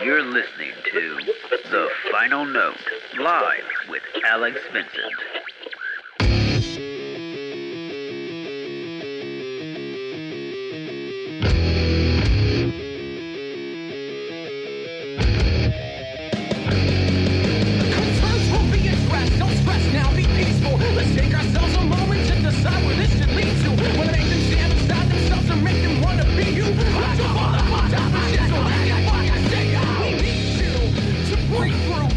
You're listening to The Final Note, live with Alex Vincent. Concerns will be addressed, don't stress now, be peaceful. Let's take ourselves a moment to decide where this should lead to. When it makes them stand beside themselves or make them want to be you. Let's go all the fucked up and shit, so we can fucking stay out. We need you to break through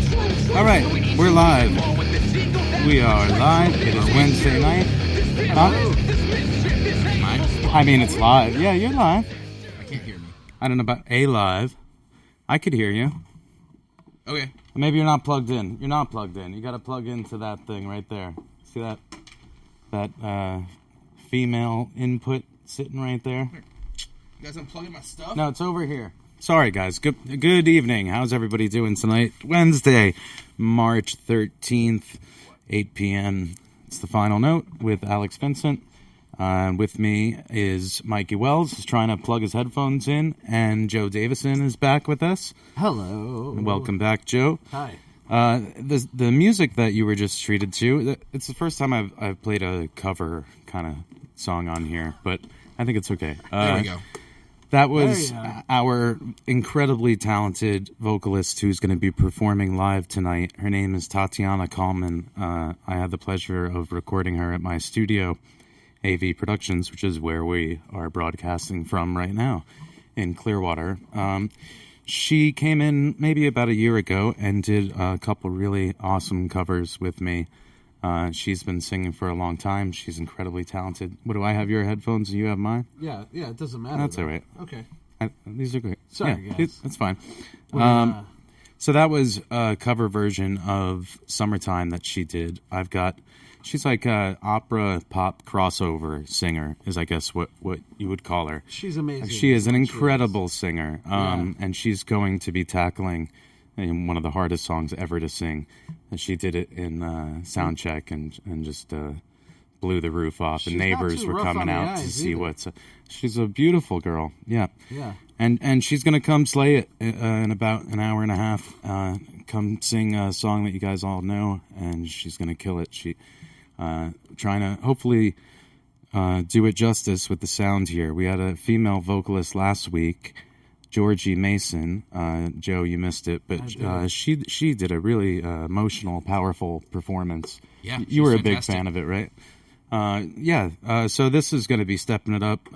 true. All right, we're live. We are live. It is Wednesday night. I mean, it's live. Yeah, you're live. I can't hear me. I don't know about live. I could hear you. Okay. Maybe you're not plugged in. You're not plugged in. You got to plug into that thing right there. See that? That female input sitting right there? You guys unplugging my stuff? No, it's over here. Sorry, guys. Good evening. How's everybody doing tonight? Wednesday, March 13th, 8 p.m. It's The Final Note with Alex Vincent. With me is Mikey Wells, who's trying to plug his headphones in, and Joe Davison is back with us. Hello. Welcome back, Joe. Hi. The music that you were just treated to, it's the first time I've played a cover kind of song on here, but I think it's okay. There we go. That was our incredibly talented vocalist who's going to be performing live tonight. Her name is Tatiana Coleman. I had the pleasure of recording her at my studio, AV Productions, which is where we are broadcasting from right now in Clearwater. She came in maybe about a year ago and did a couple really awesome covers with me. She's been singing for a long time. She's incredibly talented. What, do I have your headphones and you have mine? Yeah, it doesn't matter. That's though. all right. Okay. These are great. Sorry, yeah, guys. That's fine. Well, So that was a cover version of Summertime that she did. She's like a opera pop crossover singer, is I guess what you would call her. she's amazing. She is an incredible singer, and she's going to be tackling one of the hardest songs ever to sing. And she did it in soundcheck and just blew the roof off. She's and neighbors not too were rough coming on the out to eyes see either. what's. She's a beautiful girl. Yeah. Yeah. And she's gonna come slay it in about an hour and a half. Come sing a song that you guys all know, and she's gonna kill it. She trying to hopefully do it justice with the sound here. We had a female vocalist last week, Georgie Mason. Joe, you missed it, but she did a really emotional, powerful performance. Yeah, you were a big fantastic. fan of it, right? So this is going to be stepping it up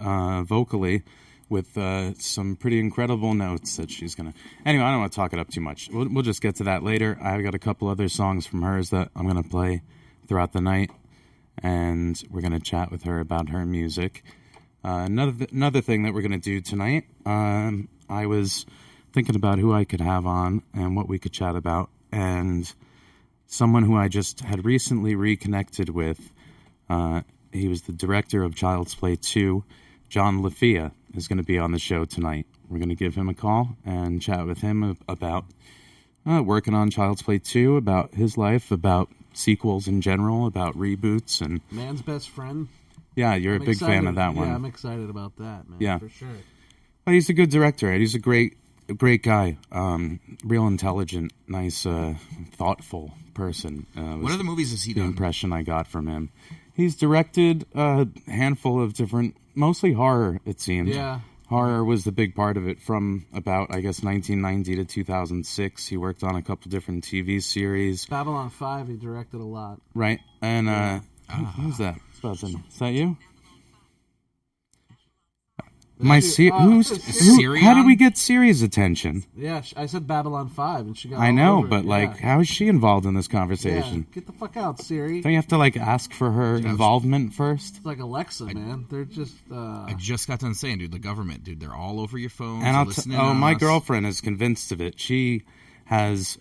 vocally with some pretty incredible notes that she's going to... Anyway, I don't want to talk it up too much. We'll just get to that later. I've got a couple other songs from hers that I'm going to play throughout the night, and we're going to chat with her about her music. Another thing that we're going to do tonight, I was thinking about who I could have on and what we could chat about, and someone who I just had recently reconnected with, he was the director of Child's Play 2, John Lafia, is going to be on the show tonight. We're going to give him a call and chat with him about working on Child's Play 2, about his life, about sequels in general, about reboots, and Man's Best Friend. yeah, you're I'm a big fan excited. of that one. Yeah, I'm excited about that, man. Yeah. For sure. Well, he's a good director, right? He's a great guy. Real intelligent, nice, thoughtful person. What other movies has he The done? impression I got from him. He's directed a handful of different, mostly horror, it seems. Yeah. Horror was the big part of it from about, I guess, 1990 to 2006. He worked on a couple different TV series. Babylon 5, he directed a lot. Right. And who's that? Is that you? Who's Siri how did on? we get Siri's attention? Yeah, I said Babylon 5, and she got I all know, over but it. like, Yeah. how is she involved in this Yeah, conversation? get the fuck out, Siri. Don't you have to like ask for her involvement first? It's like Alexa, man. They're just... I just got done saying, dude, the government, dude, they're all over your phones. And listening on my us. girlfriend is convinced of it. She has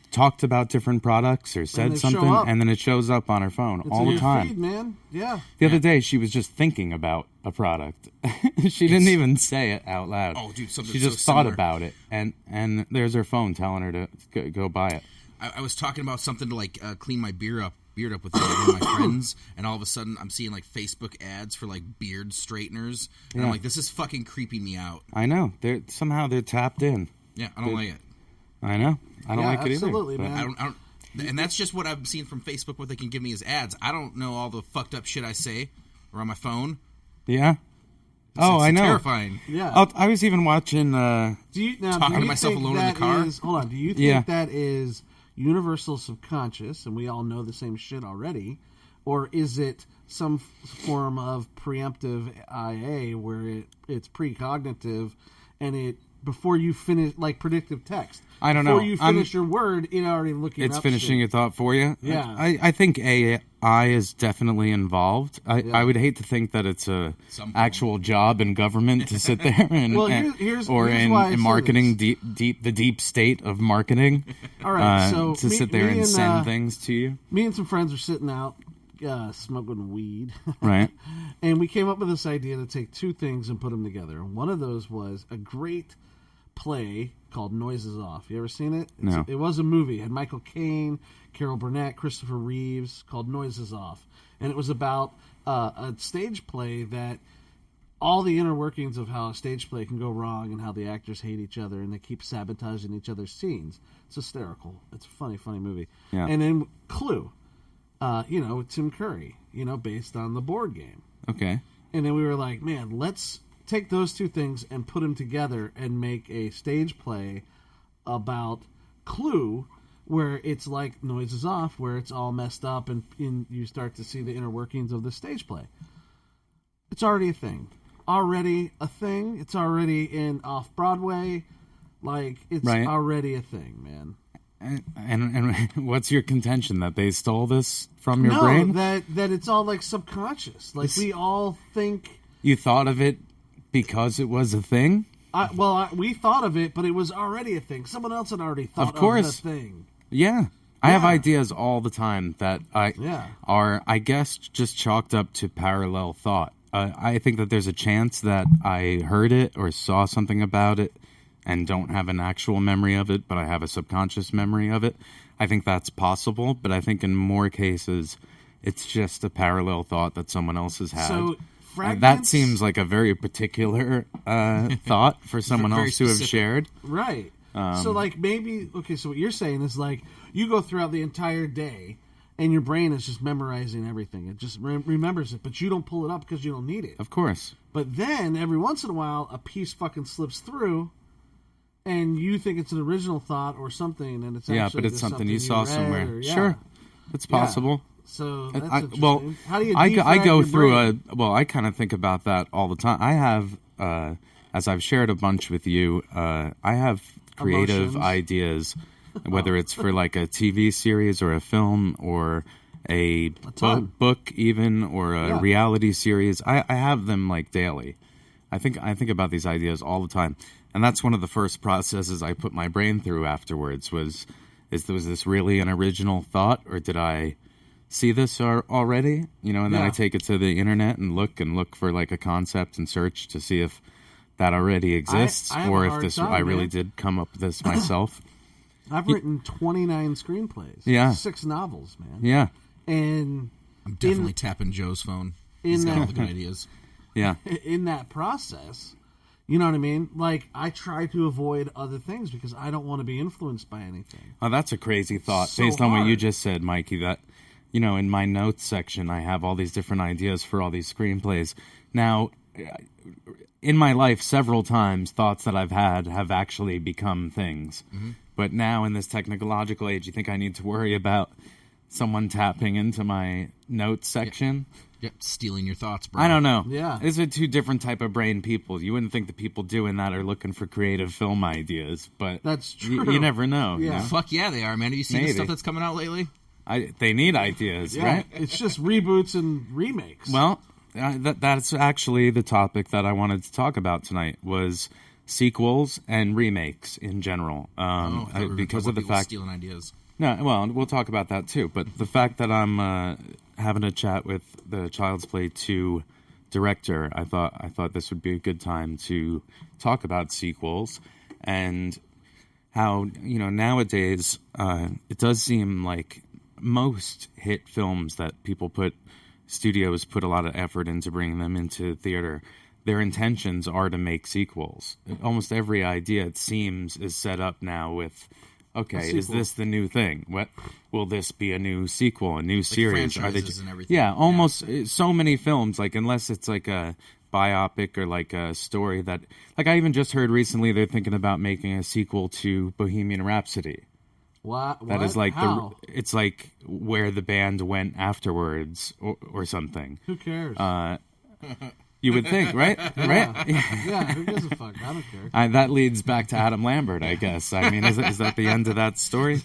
talked about different products or they said show something, up. and then it shows up on her phone It's all in the your time. feed, man. Yeah. The other day, she was just thinking about a product. She didn't even say it out loud. Oh, dude, something she so just thought similar. about it, and there's her phone telling her to go buy it. I was talking about something to like clean my beer up beard up with one of my friends, and all of a sudden I'm seeing like Facebook ads for like beard straighteners, and I'm like, this is fucking creeping me out. I know. Somehow they're tapped in. Yeah, I don't like it. I know. I don't like it either. Absolutely, but- man. I don't, and that's just what I've seen from Facebook. What they can give me as ads. I don't know all the fucked up shit I say or on my phone. Yeah. It's I know. Terrifying. Yeah. Oh, I was even watching. Talking to myself alone in the car? Hold on. Do you think that is universal subconscious, and we all know the same shit already, or is it some form of preemptive IA where it's precognitive, and it before you finish like predictive text? I don't know. Before you finish your word, it already looking. It's up finishing shit. your thought for you. Yeah. I think AI is definitely involved. I would hate to think that it's a actual job in government to sit there and Well, here's or why I say in marketing, this. the deep state of marketing. All right, so to sit there and send things to you. Me and some friends were sitting out smoking weed. Right. And we came up with this idea to take two things and put them together. And one of those was a great play called Noises Off. You ever seen it? No. It was a movie. It had Michael Caine, Carol Burnett, Christopher Reeves, called Noises Off. And it was about a stage play that all the inner workings of how a stage play can go wrong and how the actors hate each other and they keep sabotaging each other's scenes. It's hysterical. It's a funny, funny movie. Yeah. And then Clue, Tim Curry, based on the board game. Okay. And then we were like, man, let's take those two things and put them together and make a stage play about Clue, where it's like Noises Off, where it's all messed up and you start to see the inner workings of the stage play. It's already a thing. It's already in off-Broadway. Like, it's Right. already a thing, man. And what's your contention, that they stole this from your No, brain? that it's all, like, subconscious. Like, we all think... You thought of it because it was a thing? we thought of it, but it was already a thing. Someone else had already thought Of course. of the thing. Yeah. I have ideas all the time that are, I guess, just chalked up to parallel thought. I think that there's a chance that I heard it or saw something about it and don't have an actual memory of it, but I have a subconscious memory of it. I think that's possible, but I think in more cases, it's just a parallel thought that someone else has had. So, that seems like a very particular thought for someone Very else to have specific. shared. Right. So, like, maybe... Okay, so what you're saying is, like, you go throughout the entire day, and your brain is just memorizing everything. It just remembers it, but you don't pull it up because you don't need it. Of course. But then, every once in a while, a piece fucking slips through, and you think it's an original thought or something, and it's actually but it's just something you saw read somewhere. or- Sure. It's possible. So, that's I, interesting. well, How do you I defrag go your through brain? I kind of think about that all the time. I have, as I've shared a bunch with you, I have creative Emotions. ideas, whether it's for like a TV series or a film or a book even, or a reality series. I have them like daily. I think about these ideas all the time. And that's one of the first processes I put my brain through afterwards was this really an original thought, or did I see this already? And then I take it to the internet and look for like a concept and search to see if that already exists, I have or a if hard this time, I really man. did come up with this myself. I've written 29 screenplays. Yeah. 6 novels, man. Yeah. And I'm definitely tapping Joe's phone. in He's got all that- the good ideas. Yeah. in that process, you know what I mean? Like, I try to avoid other things because I don't want to be influenced by anything. Oh, that's a crazy thought. So Based on what you hard. just said, Mikey, that, in my notes section, I have all these different ideas for all these screenplays. Now, in my life, several times, thoughts that I've had have actually become things. Mm-hmm. But now, in this technological age, you think I need to worry about someone tapping into my notes section? Yep, stealing your thoughts, bro. I don't know. Yeah. These are two different type of brain people. You wouldn't think the people doing that are looking for creative film ideas, but That's true. You never know. Yeah. Fuck yeah, they are, man. Have you seen the Maybe. stuff that's coming out lately? They need ideas, Yeah, right? it's just reboots and remakes. Well, that's actually the topic that I wanted to talk about tonight, was sequels and remakes in general. Because of the fact... stealing ideas. No, well, we'll talk about that too. But the fact that I'm having a chat with the Child's Play 2 director, I thought this would be a good time to talk about sequels and how, nowadays it does seem like most hit films that studios put a lot of effort into bringing them into theater, their intentions are to make sequels. Almost every idea, it seems, is set up now with, okay, is this the new thing? What will this be, a new sequel, a new series? Franchises and everything. Yeah, almost so many films, like unless it's like a biopic or like a story that, like I even just heard recently they're thinking about making a sequel to Bohemian Rhapsody. What? That is like How? it's like where the band went afterwards or something. Who cares? You would think, right? Right? Yeah, who gives a fuck? I don't care. That leads back to Adam Lambert, I guess. I mean, is that the end of that story?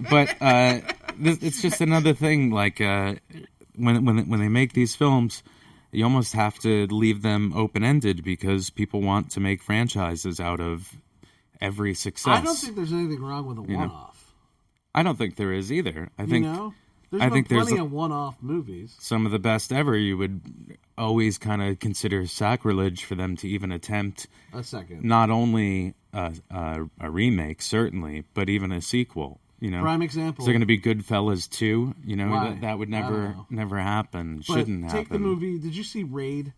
But it's just another thing. Like when they make these films, you almost have to leave them open-ended because people want to make franchises out of every success. I don't think there's anything wrong with a one-off. I don't think there is either. I think There's there's plenty of one-off movies. some of the best ever. You would always kind of consider sacrilege for them to even attempt A second. not only a remake, certainly, but even a sequel. You know, Prime example. Is there going to be Goodfellas 2? You know, Why? that would I don't know. never happen. But Shouldn't happen. take the movie. Did you see Raid?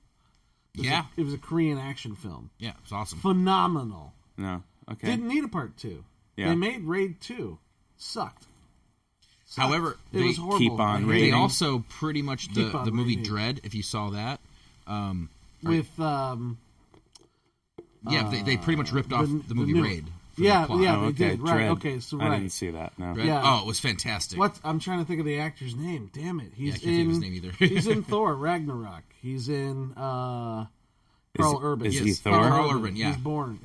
Yeah. It was a Korean action film. Yeah, it was awesome. Phenomenal. No. Okay. Didn't need a part 2. Yeah. They made Raid 2. Sucked. However, It was horrible. keep on I hated they rating. it. also pretty much Keep on the movie reading. Dread, if you saw that. With They pretty much ripped off the movie new- Raid. For Yeah, the plot. yeah, Oh, they okay. did. Right. Dread. Okay, so I right. didn't see that. No. Dread? Yeah. Oh, it was fantastic. What? I'm trying to think of the actor's name. Damn it. He's I can't think of his name either. he's in Thor Ragnarok. He's in Carl Urban. is he Yes, Thor? Carl Urban, yeah. He's born.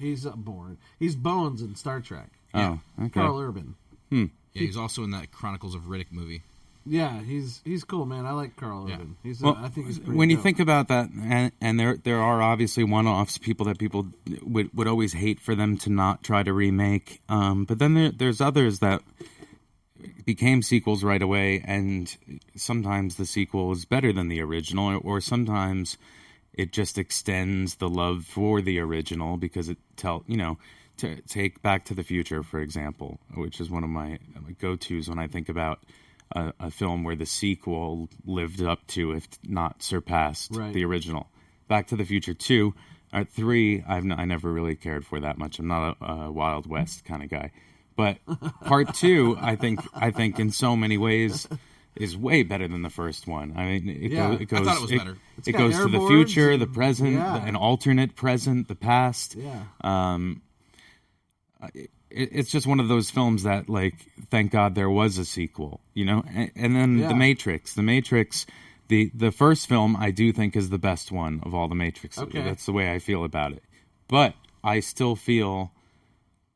He's Bones in Star Trek. Oh, okay. Carl Urban. Yeah, he's also in that Chronicles of Riddick movie. Yeah, he's cool, man. I like Carl Yeah. Urban. I think he's pretty when you dope. think about that, and there are obviously one-offs, people that people would always hate for them to not try to remake. But then there's others that became sequels right away, and sometimes the sequel is better than the original, or sometimes it just extends the love for the original because it take Back to the Future, for example, which is one of my go-tos when I think about a film where the sequel lived up to, if not surpassed, Right. the original. Back to the Future 2, 3, I never really cared for that much. I'm not a Wild West kind of guy. But part 2, I think in so many ways is way better than the first one. I mean, it goes. I thought it was better. It got goes to the airborns future, the and- present, yeah. an alternate present, the past. Yeah. It's just one of those films that, like, thank God there was a sequel, you know? And then Yeah. The Matrix, the first film I do think is the best one of all the Matrix. Okay. That's the way I feel about it. But I still feel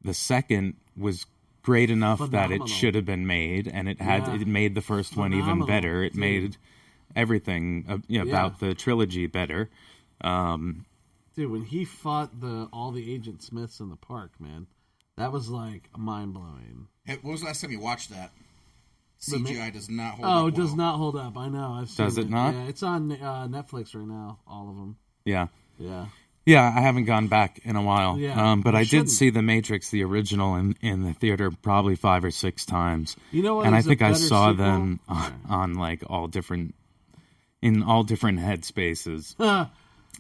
the second was great enough that Phenomenal. it should have been made, and it made the first one even Phenomenal, better. It dude. made everything about the trilogy better. Dude, when he fought all the Agent Smiths in the park, man, that was like mind blowing. Hey, when was the last time you watched that? CGI does not hold up. Oh, it does well. not hold up. I know. I've seen Does it not? Yeah, it's on Netflix right now. All of them. Yeah. Yeah. Yeah, I haven't gone back in a while. Yeah, but you I shouldn't. did see The Matrix, the original, in the theater probably 5 or 6 times. You know what? And I is a think I better saw sequel? them on like all different headspaces.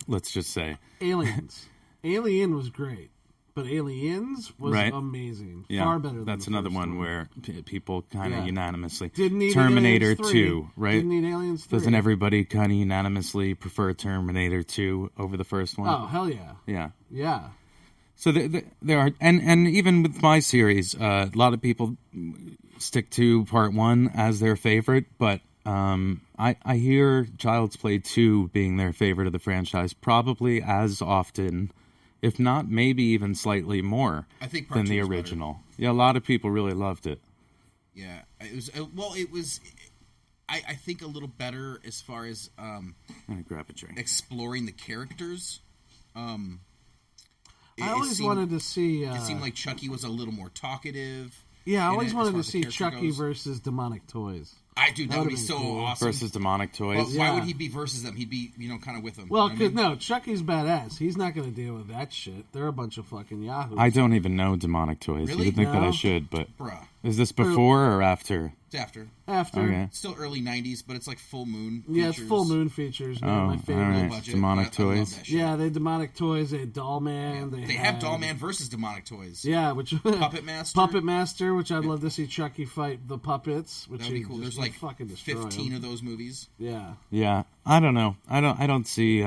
Let's just say. Aliens. Alien was great, but Aliens was Right. amazing. Yeah, Far better than that's the another first one where people kind of Yeah. unanimously. Didn't need Terminator Aliens 3. 2, right? Didn't need Aliens 3. Doesn't everybody kind of unanimously prefer Terminator 2 over the first one? Oh, hell yeah. Yeah. Yeah. So there are, and even with my series, a lot of people stick to part 1 as their favorite, but I hear Child's Play 2 being their favorite of the franchise probably as often, if not maybe even slightly more I think part than 2 the is better. original. Yeah, a lot of people really loved it. Yeah, it was. It was. I think a little better as far as I'm gonna grab a drink. exploring the characters. I always wanted to see. It seemed like Chucky was a little more talkative. Yeah, I in always it, wanted as far to as the see character Chucky goes. versus Demonic Toys. That would be been so cool. awesome. Versus demonic toys. Well, why Yeah. would he be versus them? He'd be, kind of with them. Well, you know what I mean? no, Chucky's badass. He's not going to deal with that shit. They're a bunch of fucking yahoos. I don't even know demonic toys. Really? You would think that I No. should, but Bruh. is this before or after? It's after. After. Okay. It's still early 90s, but it's like full moon Yeah, it's features. full moon features. Man, Oh, my all favorite. right. Budget, Demonic but I love toys. that shit. Yeah, they had Demonic Toys. They had Doll Man. They have Doll Man versus Demonic Toys. Yeah, which Puppet Master. Puppet Master, which I'd love to see Chucky fight the puppets. Which That would be he'd cool. just There's like fucking destroy 15 them. of those movies. Yeah. Yeah, I don't know. I don't see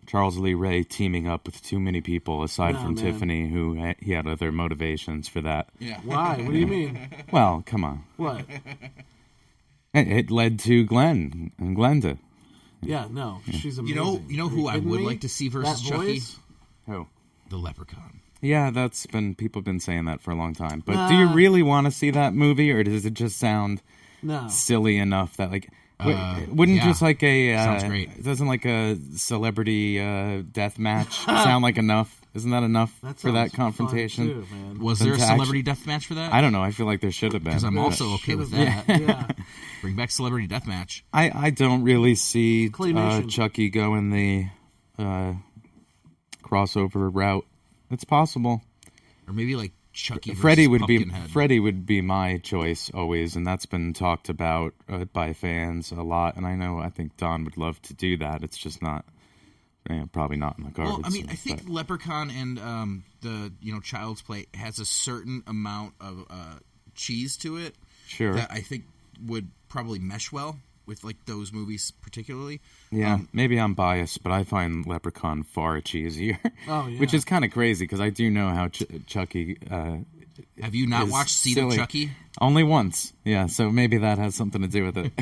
Charles Lee Ray teaming up with too many people aside No, from man. Tiffany, who he had other motivations for that. Yeah. Why? What do you mean? Well, come on. What? It led to Glenn and Glenda. Yeah, no, she's You amazing. know Are who you I kidding would me? like to see versus That Chucky? voice? Who? The Leprechaun. Yeah, people have been saying that for a long time. But do you really want to see that movie, or does it just sound No. silly enough that wouldn't yeah. just like a Sounds great. doesn't like a celebrity death match sound like enough? Isn't that enough for that sounds confrontation? fun too, man. Was Than there a to celebrity death match for that? I don't know. I feel like there should have been. Because I'm but also okay with Should've that. been. Yeah. Bring back celebrity death match. I don't really see Claymation. Chucky going the crossover route. It's possible. Or maybe like Chucky versus Freddy would be Pumpkinhead. Freddy would be my choice always, and that's been talked about by fans a lot. And I think Don would love to do that. It's just not, probably not in the cards. Well, I mean, I think Leprechaun and the Child's Play has a certain amount of cheese to it. Sure. That I think would probably mesh well with like those movies particularly. Yeah, maybe I'm biased, but I find Leprechaun far cheesier. Oh, yeah. Which is kind of crazy because I do know how Chucky. Have you not is watched Seed silly. of Chucky? Only once. Yeah, so maybe that has something to do with it.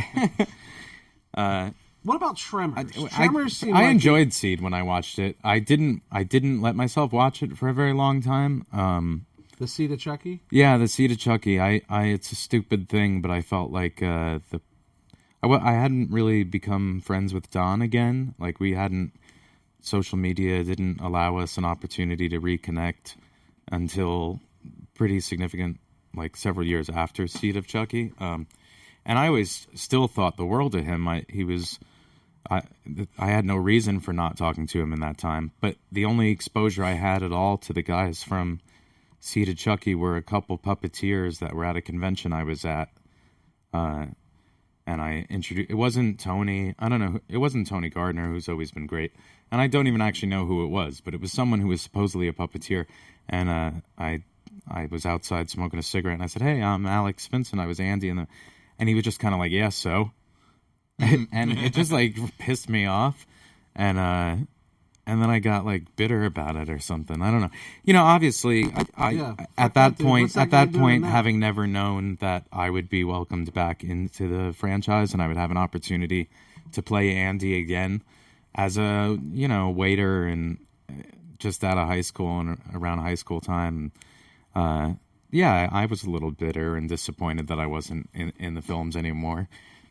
What about Tremors? Tremors seem I like enjoyed Seed when I watched it. I didn't let myself watch it for a very long time. the Seed of Chucky. Yeah, the Seed of Chucky. It's a stupid thing, but I felt like I hadn't really become friends with Don again. Like social media didn't allow us an opportunity to reconnect until pretty significant, like several years after Seed of Chucky. And I always still thought the world of him. I had no reason for not talking to him in that time. But the only exposure I had at all to the guys from Seed of Chucky were a couple puppeteers that were at a convention I was at. And I introduced. It wasn't Tony. I don't know. It wasn't Tony Gardner, who's always been great. And I don't even actually know who it was, but it was someone who was supposedly a puppeteer. And I was outside smoking a cigarette, and I said, "Hey, I'm Alex Vincent. I was Andy," and he was just kind of like, "Yeah, so," and it just like pissed me off, and then I got like bitter about it or something. I don't know. Obviously, Yeah, at that dude. point, What's that guy doing now? having never known that I would be welcomed back into the franchise and I would have an opportunity to play Andy again as a waiter and just out of high school and around high school time. Yeah, I was a little bitter and disappointed that I wasn't in the films anymore.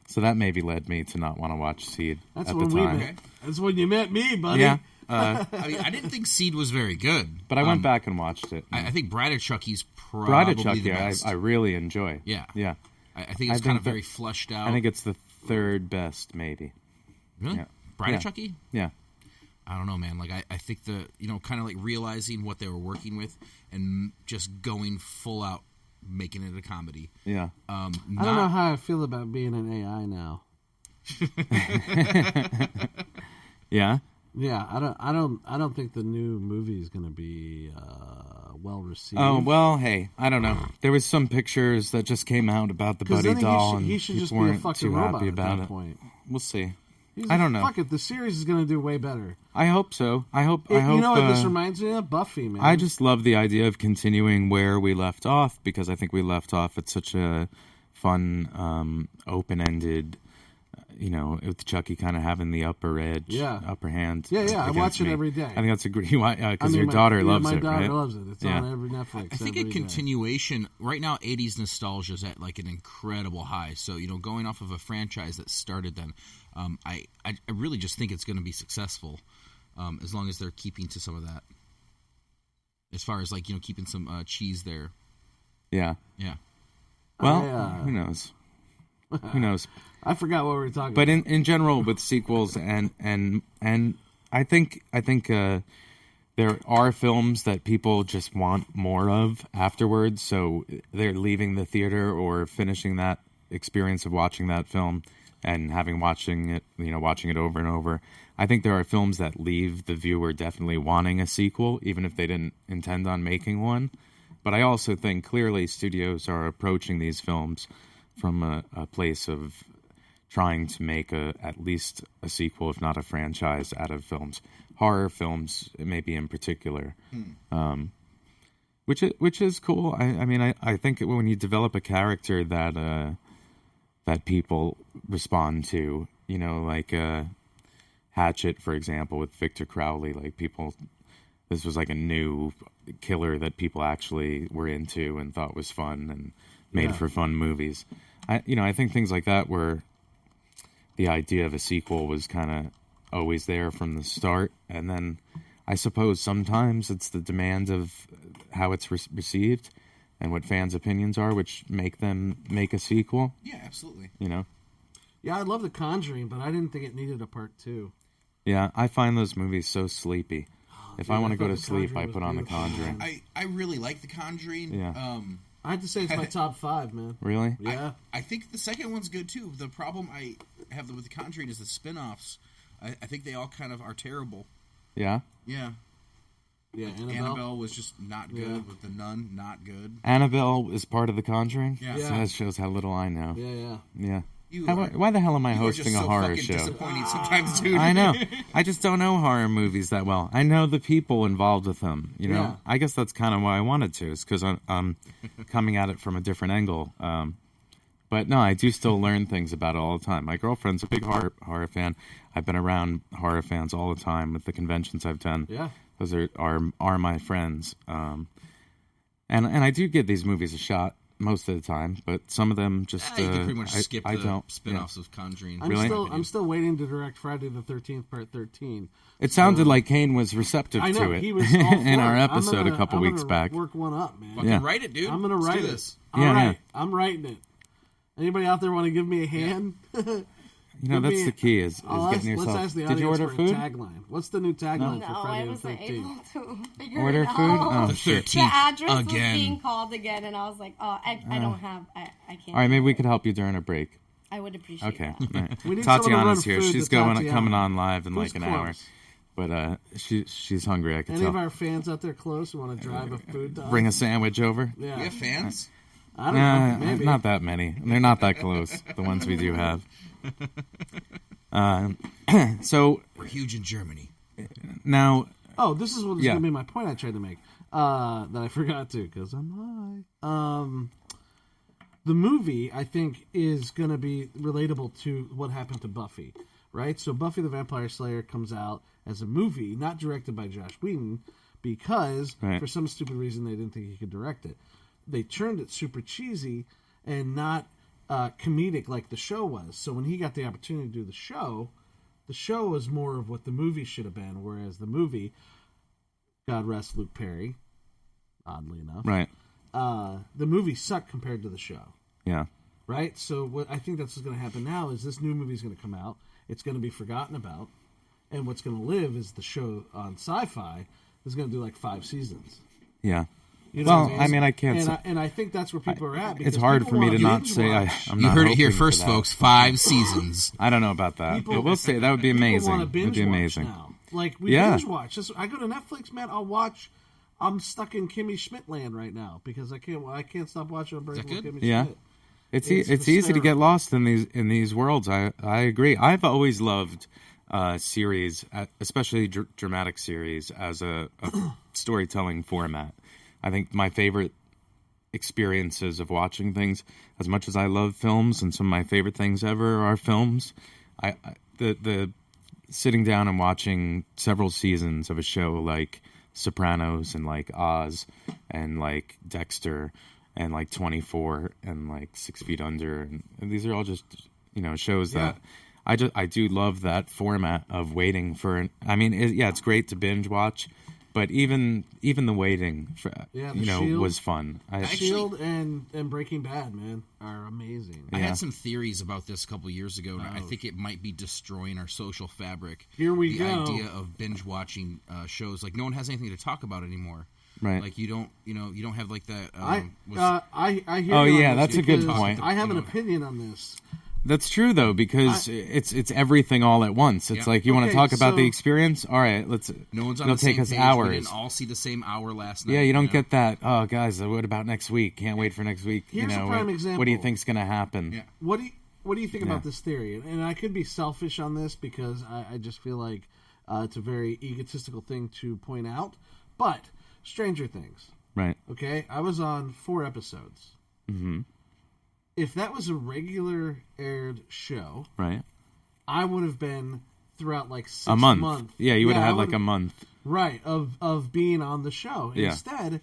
So that maybe led me to not want to watch Seed That's at when the we time. met. That's when you met me, buddy. Yeah, I mean, I didn't think Seed was very good, but I went back and watched it. I think Bride of Chucky's probably Bride of Chucky, the best. I really enjoy. Yeah. Yeah. I think it's kind of very fleshed out. I think it's the third best, maybe. Really? Yeah. Bride Yeah. of Chucky? Yeah. I don't know, man. Like, I think kind of like realizing what they were working with and just going full out, making it a comedy. Yeah. I don't know how I feel about being an AI now. Yeah. Yeah, I don't think the new movie is going to be well received. Oh, well, hey, I don't know. There was some pictures that just came out about the 'Cause Buddy then doll, and he should just people be a weren't fucking too robot happy at about that it. point. We'll see. He's I don't know. Fuck it, the series is going to do way better. I hope so. I hope. You know what this reminds me of? Buffy, man. I just love the idea of continuing where we left off because I think we left off at such a fun, open-ended. With Chucky kind of having the upper edge, upper hand. Yeah, I against watch it me. every day. I think that's a great because your daughter loves it, my daughter right? loves it. It's on every Netflix. I think a every day. continuation right now. 80s nostalgia is at like an incredible high. So going off of a franchise that started then, I really just think it's going to be successful, as long as they're keeping to some of that. As far as like keeping some cheese there. Yeah. Yeah. Well, I, who knows? Who knows? I forgot what we were talking But about. in general, with sequels and I think there are films that people just want more of afterwards, so they're leaving the theater or finishing that experience of watching that film and watching it over and over. I think there are films that leave the viewer definitely wanting a sequel, even if they didn't intend on making one. But I also think clearly studios are approaching these films from a place of trying to make at least a sequel, if not a franchise, out of films. Horror films, maybe in particular, which is cool. I mean, I think when you develop a character that people respond to, like Hatchet, for example, with Victor Crowley, like this was like a new killer that people actually were into and thought was fun and made for fun movies. I think things like that where the idea of a sequel was kind of always there from the start, and then I suppose sometimes it's the demand of how it's received and what fans' opinions are, which make them make a sequel. Yeah, absolutely. Yeah, I love The Conjuring, but I didn't think it needed a part 2. Yeah, I find those movies so sleepy. If I want to go to The sleep, I Conjuring put was on The beautiful. Conjuring. I really like The Conjuring. Yeah. I have to say it's my top 5, man. Really? Yeah. I think the second one's good too. The problem I have with The Conjuring is the spin-offs. I think they all kind of are terrible. Yeah? Yeah. Yeah, Annabelle was just not good. Yeah. With The Nun, not good. Annabelle is part of The Conjuring? Yeah. So that shows how little I know. Yeah. Yeah. You Why the hell am I You are hosting just a so horror fucking show? disappointing sometimes, dude. I know. I just don't know horror movies that well. I know the people involved with them. Yeah. I guess that's kind of why I wanted to. Is because I'm coming at it from a different angle. But no, I do still learn things about it all the time. My girlfriend's a big horror fan. I've been around horror fans all the time with the conventions I've done. Yeah. Those are my friends. And I do give these movies a shot most of the time, but some of them just You can pretty much skip I the don't spin-offs of Conjuring. I'm still waiting to direct Friday the 13th, part 13. It sounded like Kane was receptive I know, to it he was all for in our it. episode a couple I'm weeks gonna back. Work one up, man. Fucking Yeah. write it, dude. I'm gonna Let's write do it. this. All Yeah, right, yeah. I'm writing it. Anybody out there want to give me a hand? That's the key is getting yourself. Let's ask the Did you audience order for a food? tagline. What's the new tagline for No, I Friday the wasn't 13th? able to figure Order it out. food? Oh, The shit. 13th The address was again. being called again, and I was like, oh, I don't have, I can't. All right, maybe we could help you during a break. I would appreciate Okay. that. All right. We need someone to Tatiana's run here. food She's to Tatiana. coming on live in Who's like an hour. close? But she's hungry, I can Any tell. of our fans out there close who want to drive a food to us? Bring a sandwich over? Yeah. We have fans? I don't know. Maybe. Not that many. They're not that close, the ones we do have. So We're huge in Germany. now, Oh, this is what was Yeah. going to be my point I tried to make that I forgot to because I'm high. The movie, I think, is going to be relatable to what happened to Buffy, right? So Buffy the Vampire Slayer comes out as a movie, not directed by Josh Whedon, because Right. for some stupid reason they didn't think he could direct it. They turned it super cheesy and not comedic like the show was. So when he got the opportunity to do the show was more of what the movie should have been, whereas the movie, God rest Luke Perry, oddly enough, right. the movie sucked compared to the show, Yeah. right? So what I think that's what's going to happen now is this new movie is going to come out. It's going to be forgotten about, and what's going to live is the show on Sci-Fi is going to do like 5 seasons. Yeah. You know Well, what I mean, I can't And say. and I think that's where people are at. It's because hard people for me wanna to not binge say watch. I'm You not heard it here hoping for first, that. folks. 5 seasons. I don't know about that. People- But we'll say that would be People amazing. wanna It'd binge be watch amazing. now. Like we Yeah. binge watch. I go to Netflix, man. I'm stuck in Kimmy Schmidt land right now because I can't stop watching Unbreakable good? Kimmy Yeah. Schmidt. It's It's easy to get hysterical. lost in these worlds. I agree. I've always loved series, especially dramatic series, as a storytelling format. I think my favorite experiences of watching things, as much as I love films, and some of my favorite things ever are films. The sitting down and watching several seasons of a show like Sopranos and like Oz and like Dexter and like 24 and like 6 Feet Under, and these are all just shows that I do love that format of waiting for. It's great to binge watch But even the waiting, for, Yeah, you know, Shield. was fun. Shield and Breaking Bad, man, are amazing. I had some theories about this a couple years ago, and I Oh. think it might be destroying our social fabric. Here we the go. idea of binge watching shows, like no one has anything to talk about anymore. Right. Like you don't have like that. I hear Oh, you on yeah, this that's a good because point. I have an opinion on this. That's true though, because it's everything all at once. It's Yeah. like you want to Okay, talk about the so- experience. All right, let's. No one's on It'll the same take us page. hours. We didn't all see the same hour last night. Yeah, you don't know? get that. Oh, guys, what about next week? Can't wait for next week. Here's you know, a prime what example. do you think's going to happen? Yeah. What do you think Yeah. about this theory? And I could be selfish on this because I just feel like it's a very egotistical thing to point out. But Stranger Things, Right. okay? I was on 4 episodes. Mm-hmm. If that was a regular aired show, Right. I would have been throughout like 6 A month. months. Yeah, you would have I had like would've- a month. Right, of being on the show. Yeah. Instead,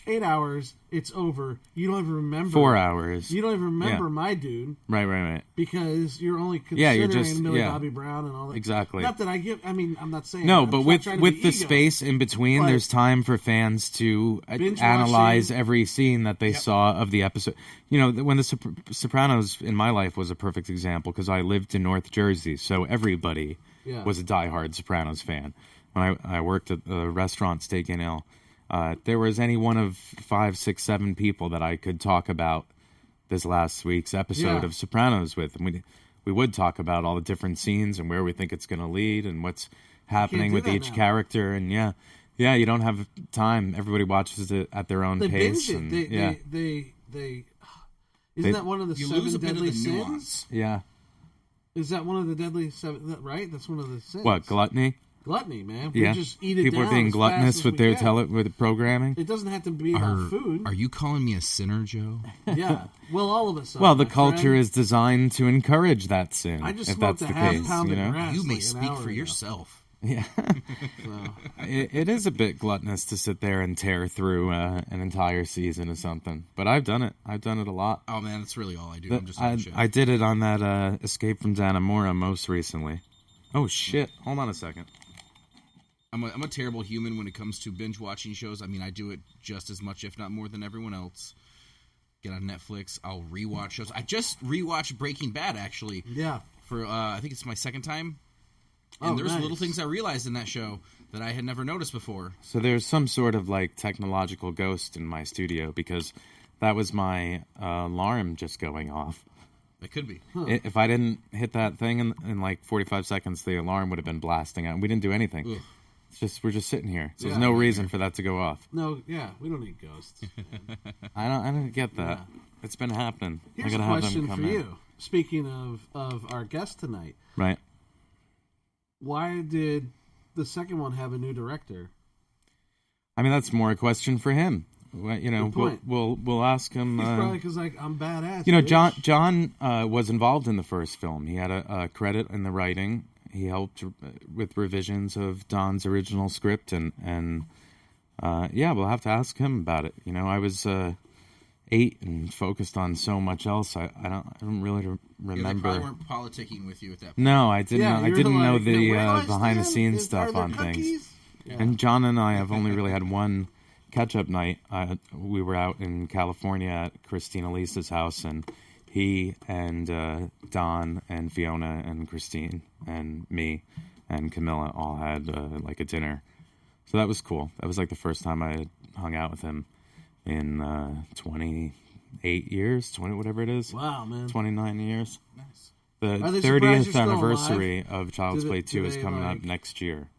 8 hours, it's over. You don't even remember. 4 hours. You don't even remember Yeah. my dude Right. because you're only Yeah, considering you're just- Millie yeah. Bobby Brown and all that. Exactly. Not that I'm not saying No, I'm but not with trying to with be the ego. space in between, But- there's time for fans to Binge analyze watching. every scene that they saw of the episode. You know, when the Sopranos in my life was a perfect example because I lived in North Jersey, so everybody Yeah. was a diehard Sopranos fan. When I worked at the restaurant Steak and Ale, there was any one of 5, 6, 7 people that I could talk about this last week's episode Yeah. of Sopranos with, and we would talk about all the different scenes and where we think it's going to lead and what's happening do with that each now. character. And yeah, you don't have time. Everybody watches it at their own They pace. binge it. And, They, yeah, they isn't that one of the You 7 lose a bit of deadly the sins? nuance. yeah. Is that one of the deadly 7? Right, that's one of the sins. What, gluttony? Gluttony, man. We Yeah, just eat it people down are being as fast gluttonous as with we their can. with programming. It doesn't have to be about food. Are you calling me a sinner, Joe? Yeah. Well, all of us are. Well, the my culture friend. is designed to encourage that sin. I just if smoked that's a the half case, pound you of know. grass You may like an speak hour for ago. yourself. Yeah. So, It is a bit gluttonous to sit there and tear through an entire season of something, but I've done it. I've done it a lot. Oh man, that's really all I do. I'm just on shit. I did it on that Escape from Dannemora most recently. Oh shit! Hold on a second. I'm a terrible human when it comes to binge watching shows. I mean, I do it just as much, if not more, than everyone else. Get on Netflix. I'll rewatch shows. I just rewatched Breaking Bad actually. yeah. For I think it's my second time. And Oh, there's nice. little things I realized in that show that I had never noticed before. So there's some sort of like technological ghost in my studio because that was my alarm just going off. It could be. If I didn't hit that thing in like 45 seconds, the alarm would have been blasting out. We didn't do anything. Ugh. It's just we're just sitting here. So Yeah. there's no reason for that to go off. No, yeah, we don't need ghosts. I don't get that. Yeah. It's been happening. Here's I a gotta have question them for come in. you. Speaking of our guest tonight, Right. why did the second one have a new director? I mean, that's more a question for him. Well, you know, Good point. we'll ask him. He's probably because I'm badass. You know, bitch. John was involved in the first film. He had a credit in the writing. He helped with revisions of Don's original script, and yeah, we'll have to ask him about it. You know, I was 8 and focused on so much else. I don't really Yeah, they remember. probably weren't politicking with you at that point. No, I didn't. Yeah, I you were didn't know like, "Now, where do I the behind the stand? scenes Are stuff there on things. cookies?" Yeah. And John and I have only really had one catch-up night. We were out in California at Christina Lisa's house, and he and Don and Fiona and Christine and me and Camilla all had like a dinner. So that was cool. That was like the first time I had hung out with him in 28 years, 20 whatever it is. Wow, man. 29 years. Nice. The Are they surprised you're 30th still anniversary of Child's Do Play they- 2 do is they, coming up like- next year.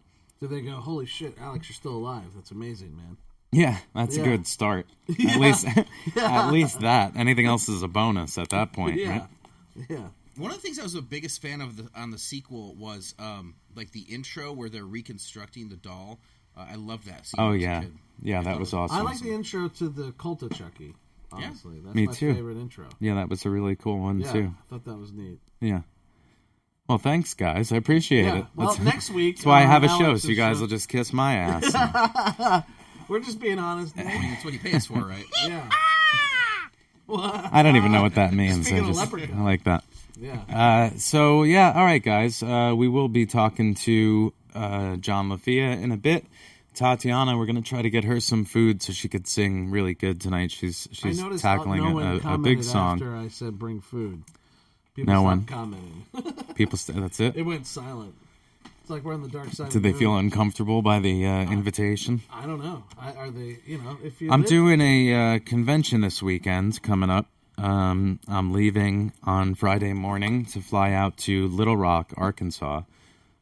Do they go, holy shit, Alex, you're still alive? That's amazing, man. Yeah, that's Yeah. a good start. At least at least that. Anything else is a bonus at that point, Yeah. right? Yeah. One of the things I was the biggest fan of on the sequel was like the intro where they're reconstructing the doll. I love that scene. Oh as a yeah. kid. Yeah, I that thought was it awesome. I like the intro to the Cult of Chucky, honestly. That's Me my too. favorite intro. Yeah, that was a really cool one Yeah, too. I thought that was neat. Yeah. Well, thanks guys. I appreciate Yeah. it. Well, next week... That's why I have a show, Alex so you is, guys will just kiss my ass. We're just being honest. I mean, that's what you pay us for, right? Yeah. I don't even know what that means. Speaking I of just Leprechaun. I like that. Yeah. So yeah, all right, guys. We will be talking to John Lafia in a bit. Tatiana, we're gonna try to get her some food so she could sing really good tonight. She's I noticed tackling no one a big commented song. after I said bring food. People No stopped one. commenting. That's it. It went silent. It's like we're on the dark side. Did of the they moon. feel uncomfortable by the invitation? I don't know. Are they? If you. I'm live- doing a convention this weekend coming up. I'm leaving on Friday morning to fly out to Little Rock, Arkansas,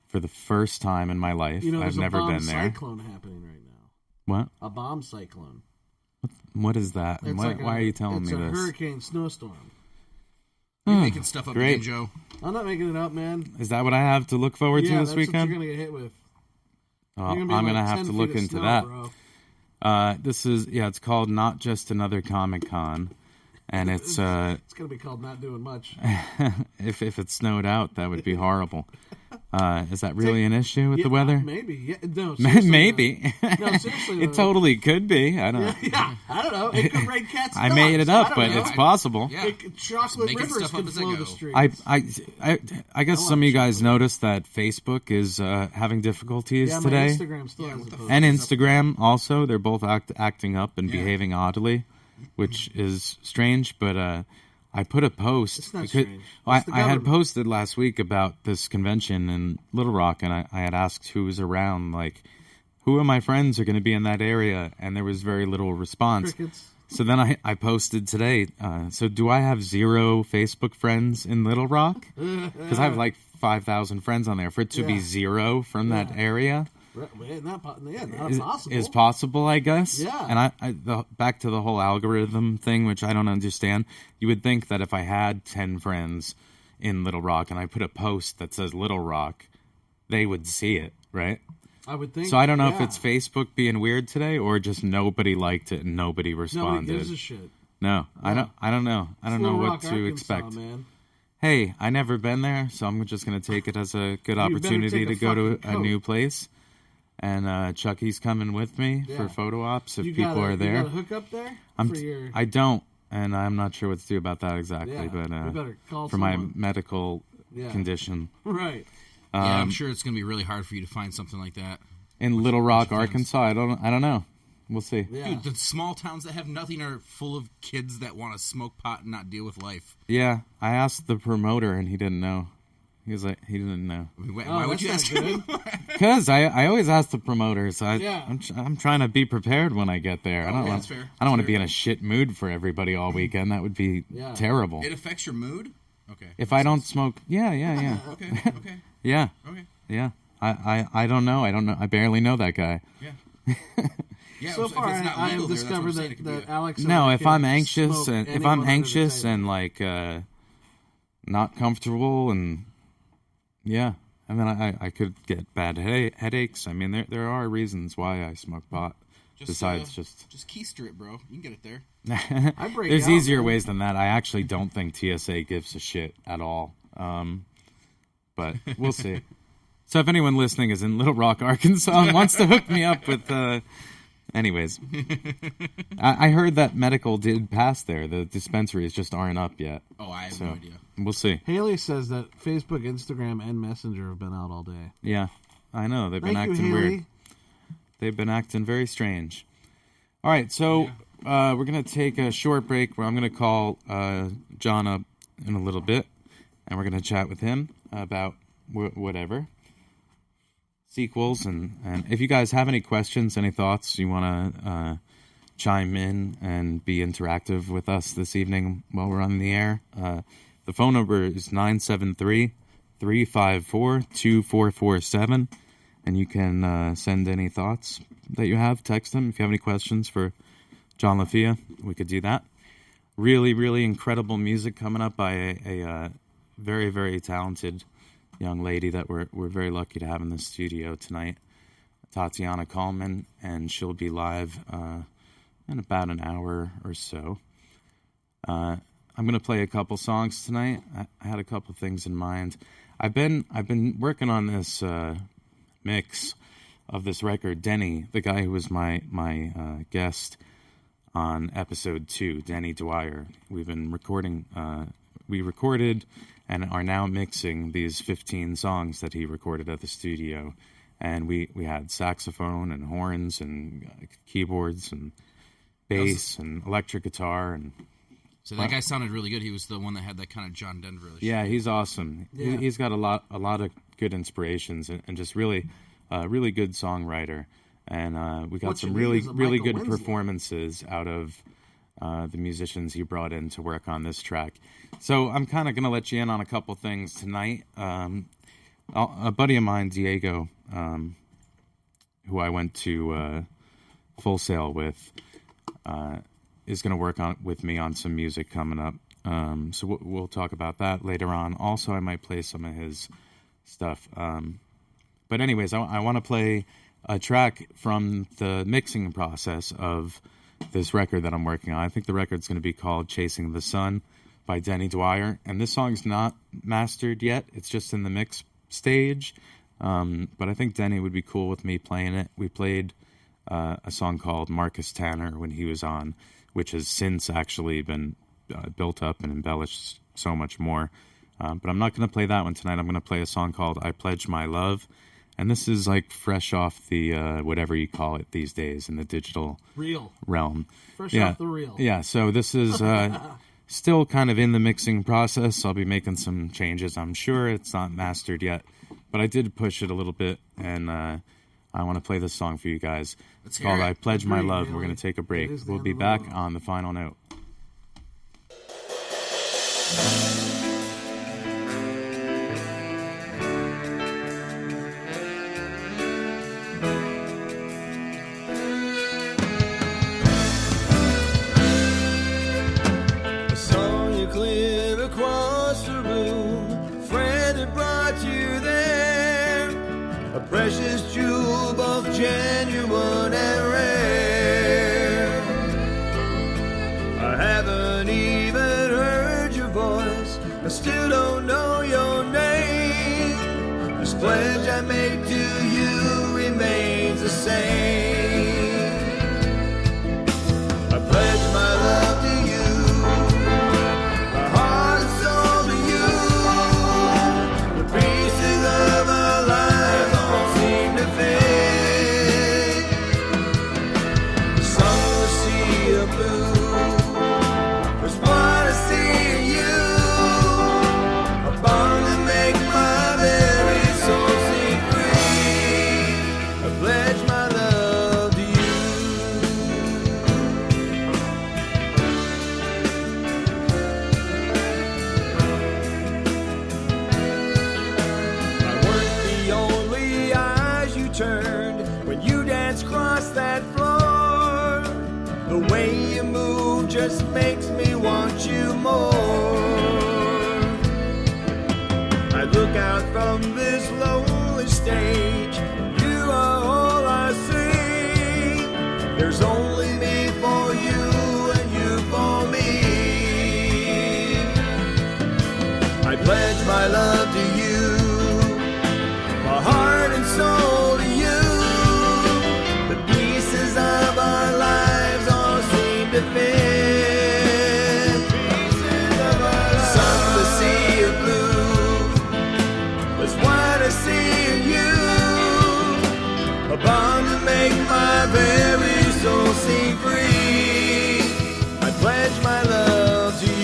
for the first time in my life. I've there's never a bomb been there. cyclone happening right now. What? A bomb cyclone. What is that? It's Why are you telling me It's a this? hurricane snowstorm. You're making stuff up Great. again, Joe. I'm not making it up, man. Is that what I have to look forward to this that's weekend? what you're gonna get hit with. Oh, You're I'm gonna be gonna like have 10 to feet look of into snow, that. Bro. This is it's called Not Just Another Comic Con, and it's It's gonna be called not doing much. if it snowed out, that would be horrible. Is that really an issue with the weather? Maybe. Yeah. No. seriously, Maybe. No, seriously. It though. totally could be. I don't know. Yeah. I don't know. It could rain cats. And I made it dogs. up, I but don't know. it's possible. Yeah. Chocolate Making rivers stuff up can as I flow go. the streets. I guess some of you guys noticed that Facebook is having difficulties yeah, my today, Instagram still has a post. and Instagram also. They're both acting up and Yeah. behaving oddly, which is strange. But I put a post. It's not because- strange. I It's the had government. posted last week about this convention in Little Rock, and I had asked who was around, like, who of my friends are going to be in that area, and there was very little response. Crickets. So then I posted today, so do I have 0 Facebook friends in Little Rock? Because I have like 5,000 friends on there. For it to be Yeah. 0 from that area Not possible. is possible, I guess. Yeah. And back to the whole algorithm thing, which I don't understand. You would think that if I had 10 friends in Little Rock and I put a post that says Little Rock, they would see it, right? I would think. So I don't know if yeah. it's Facebook being weird today or just nobody liked it and nobody responded. Nobody gives a shit. No, I don't know. I don't know Little what Rock, to Arkansas, expect. Man. Hey, I never been there, so I'm just going to take it as a good better opportunity take to a go to fucking a coat. new place. And Chucky's coming with me Yeah. for photo ops if You people got are there. You got a hook up there for your. I don't, and I'm not sure what to do about that exactly. Yeah, but we better call for my someone. medical Yeah. condition Right. Yeah, I'm sure it's going to be really hard for you to find something like that. in Little Rock, friends? Arkansas, I don't know. We'll see. Yeah. Dude, the small towns that have nothing are full of kids that want to smoke pot and not deal with life. Yeah, I asked the promoter, and he didn't know. He was like, he didn't know. I mean, why Oh, would that's you not ask him? good. Because I always ask the promoters. Yeah. I'm trying to be prepared when I get there. I don't yeah, want that's fair. I don't want to That's be in a shit mood for everybody all weekend. That would be Yeah. terrible. It affects your mood? Okay. If I don't smoke, yeah. Okay, okay, Yeah. okay. Yeah. I don't know. I barely know that guy. Yeah. Yeah, So if far, it's not I legal have there, that's what I'm discovered saying. It could be that a- Alex. and No, I if can I'm anxious smoke and if anyone I'm under the anxious table. and like not comfortable and yeah, I mean I could get bad headaches. I mean there are reasons why I smoke pot. Besides just keister it, bro. You can get it there. I break there's out, easier man. ways than that. I actually don't think TSA gives a shit at all. But we'll see. So if anyone listening is in Little Rock, Arkansas and wants to hook me up with anyways. I heard that medical did pass there. The dispensaries just aren't up yet. Oh, I have So no idea. we'll see. Haley says that Facebook, Instagram, and Messenger have been out all day. Yeah. I know. They've been Thank you, acting Haley. weird. They've been acting very strange. All right, so we're going to take a short break where I'm going to call John up in a little bit, and we're going to chat with him about whatever. Sequels, and if you guys have any questions, any thoughts, you want to chime in and be interactive with us this evening while we're on the air, the phone number is 973-354-2447. And you can send any thoughts that you have. Text them. If you have any questions for John Lafia, we could do that. Really, really incredible music coming up by a very, very talented young lady that we're very lucky to have in the studio tonight, Tatiana Coleman, and she'll be live in about an hour or so. I'm going to play a couple songs tonight. I had a couple things in mind. I've been working on this mix of this record. Denny, the guy who was my guest on episode 2, Denny Dwyer. We've been recording. We recorded and are now mixing these 15 songs that he recorded at the studio, and we had saxophone and horns and keyboards and bass and electric guitar and. So that guy sounded really good. He was the one that had that kind of John Denver-ish. Yeah, he's awesome. Yeah. He's got a lot of good inspirations and just really good songwriter. And we got some really good Winslow. performances out of the musicians he brought in to work on this track. So I'm kind of going to let you in on a couple things tonight. A buddy of mine, Diego, who I went to Full Sail with, is going to work with me on some music coming up. So we'll talk about that later on. Also, I might play some of his stuff. But anyways, I want to play a track from the mixing process of this record that I'm working on. I think the record's going to be called Chasing the Sun by Denny Dwyer. And this song's not mastered yet. It's just in the mix stage. But I think Denny would be cool with me playing it. We played a song called Marcus Tanner when he was on, which has since actually been built up and embellished so much more. But I'm not going to play that one tonight. I'm going to play a song called I Pledge My Love. And this is like fresh off the whatever you call it these days in the digital realm. Fresh off the reel. Yeah, so this is still kind of in the mixing process. I'll be making some changes, I'm sure. It's not mastered yet. But I did push it a little bit, and I want to play this song for you guys. It's called I Pledge My Love. We're going to take a break. We'll be back on the final note. I saw you clear across the room. Friend had brought you there. A precious jewel, both genuine and rare. I haven't even heard your voice. I still don't know your name. This pledge I make to you remains the same. I pledge my love to you, my heart and soul to you. The pieces of our lives all seem to fade. The sun will see a blue. There's what I see in you. A bond to make my very soul sing free. I pledge my love to you. I weren't the only eyes you turned when you danced across that floor. The way you move just makes me want you more. I look out from this lonely stage. You are all I see. There's only me for you and you for me. I pledge my love to you, my heart and soul to you. The pieces of our lives all seem to fit. Sun, the sea of blue. That's what I see in you. A bond to make my very soul sing free. I pledge my love to you.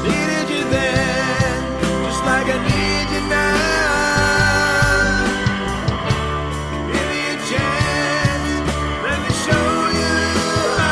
Needed you then, just like I need you now. Give me a chance, let me show you how.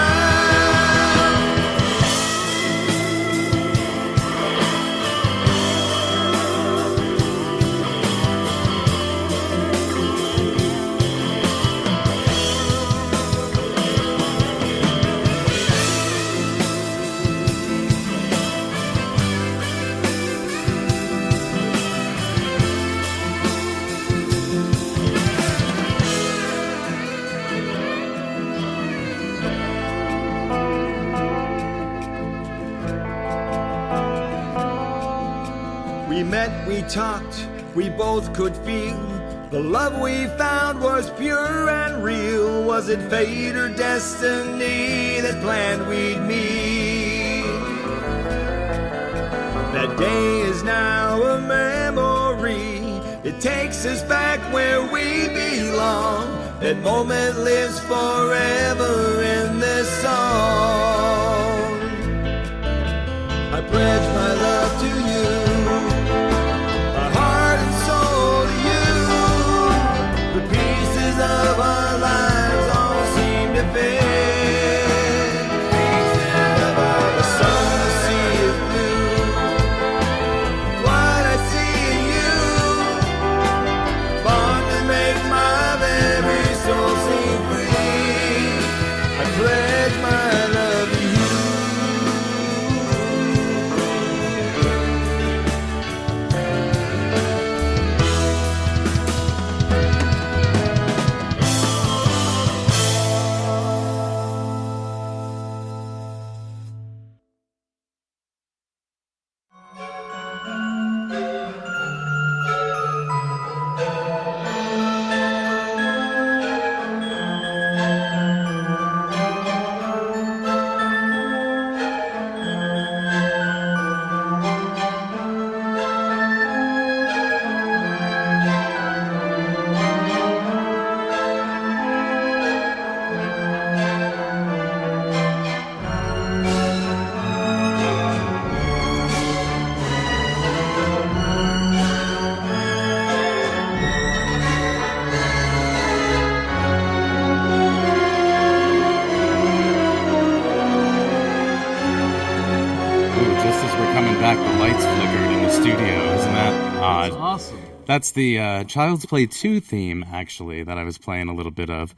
We met, we talked, we both could feel The love we found was pure and real. Was it fate or destiny that planned we'd meet? That day is now a memory. It takes us back where we belong. That moment lives forever in this song. I pledge my love to you, my heart and soul to you. The pieces of our lives all seem to fit. The sun, the sea is blue. What I see in you, born to make my very soul seem free. I pledge my love to you. Just as we're coming back, the lights flickered in the studio. Isn't that odd? That's awesome. That's the Child's Play 2 theme, actually, that I was playing a little bit of.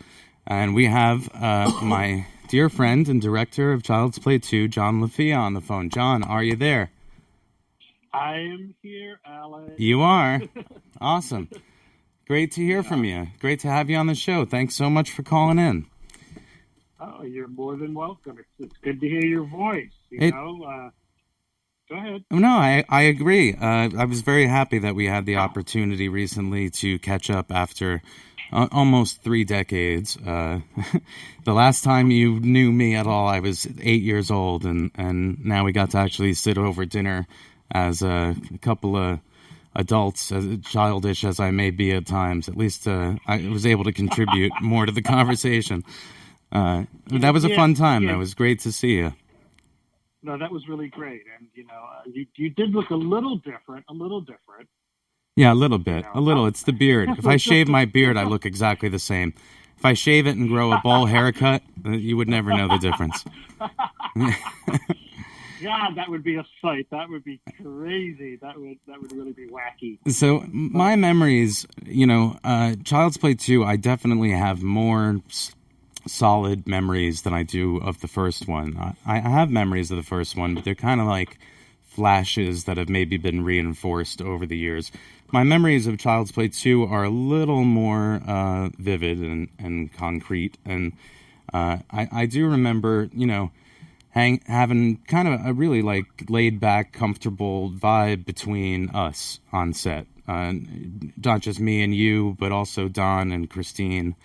And we have my dear friend and director of Child's Play 2, John Lafia, on the phone. John, are you there? I am here, Alex. You are. Awesome. Great to hear from you. Great to have you on the show. Thanks so much for calling in. Oh, you're more than welcome. It's good to hear your voice. Go ahead. No, I agree. I was very happy that we had the opportunity recently to catch up after almost 3 decades. The last time you knew me at all, I was 8 years old, and now we got to actually sit over dinner as a couple of adults, as childish as I may be at times. At least I was able to contribute more to the conversation. That was a fun time. That was great to see you. No, that was really great. And, you did look a little different. Yeah, a little bit. A little. It's the beard. If I shave my beard, I look exactly the same. If I shave it and grow a ball haircut, you would never know the difference. God, that would be a sight. That would be crazy. That would really be wacky. So my memories, Child's Play 2, I definitely have more solid memories than I do of the first one. I have memories of the first one, but they're kind of like flashes that have maybe been reinforced over the years. My memories of Child's Play 2 are a little more vivid and concrete, and I do remember, having kind of a really like laid back, comfortable vibe between us on set. Not just me and you, but also Don and Christine.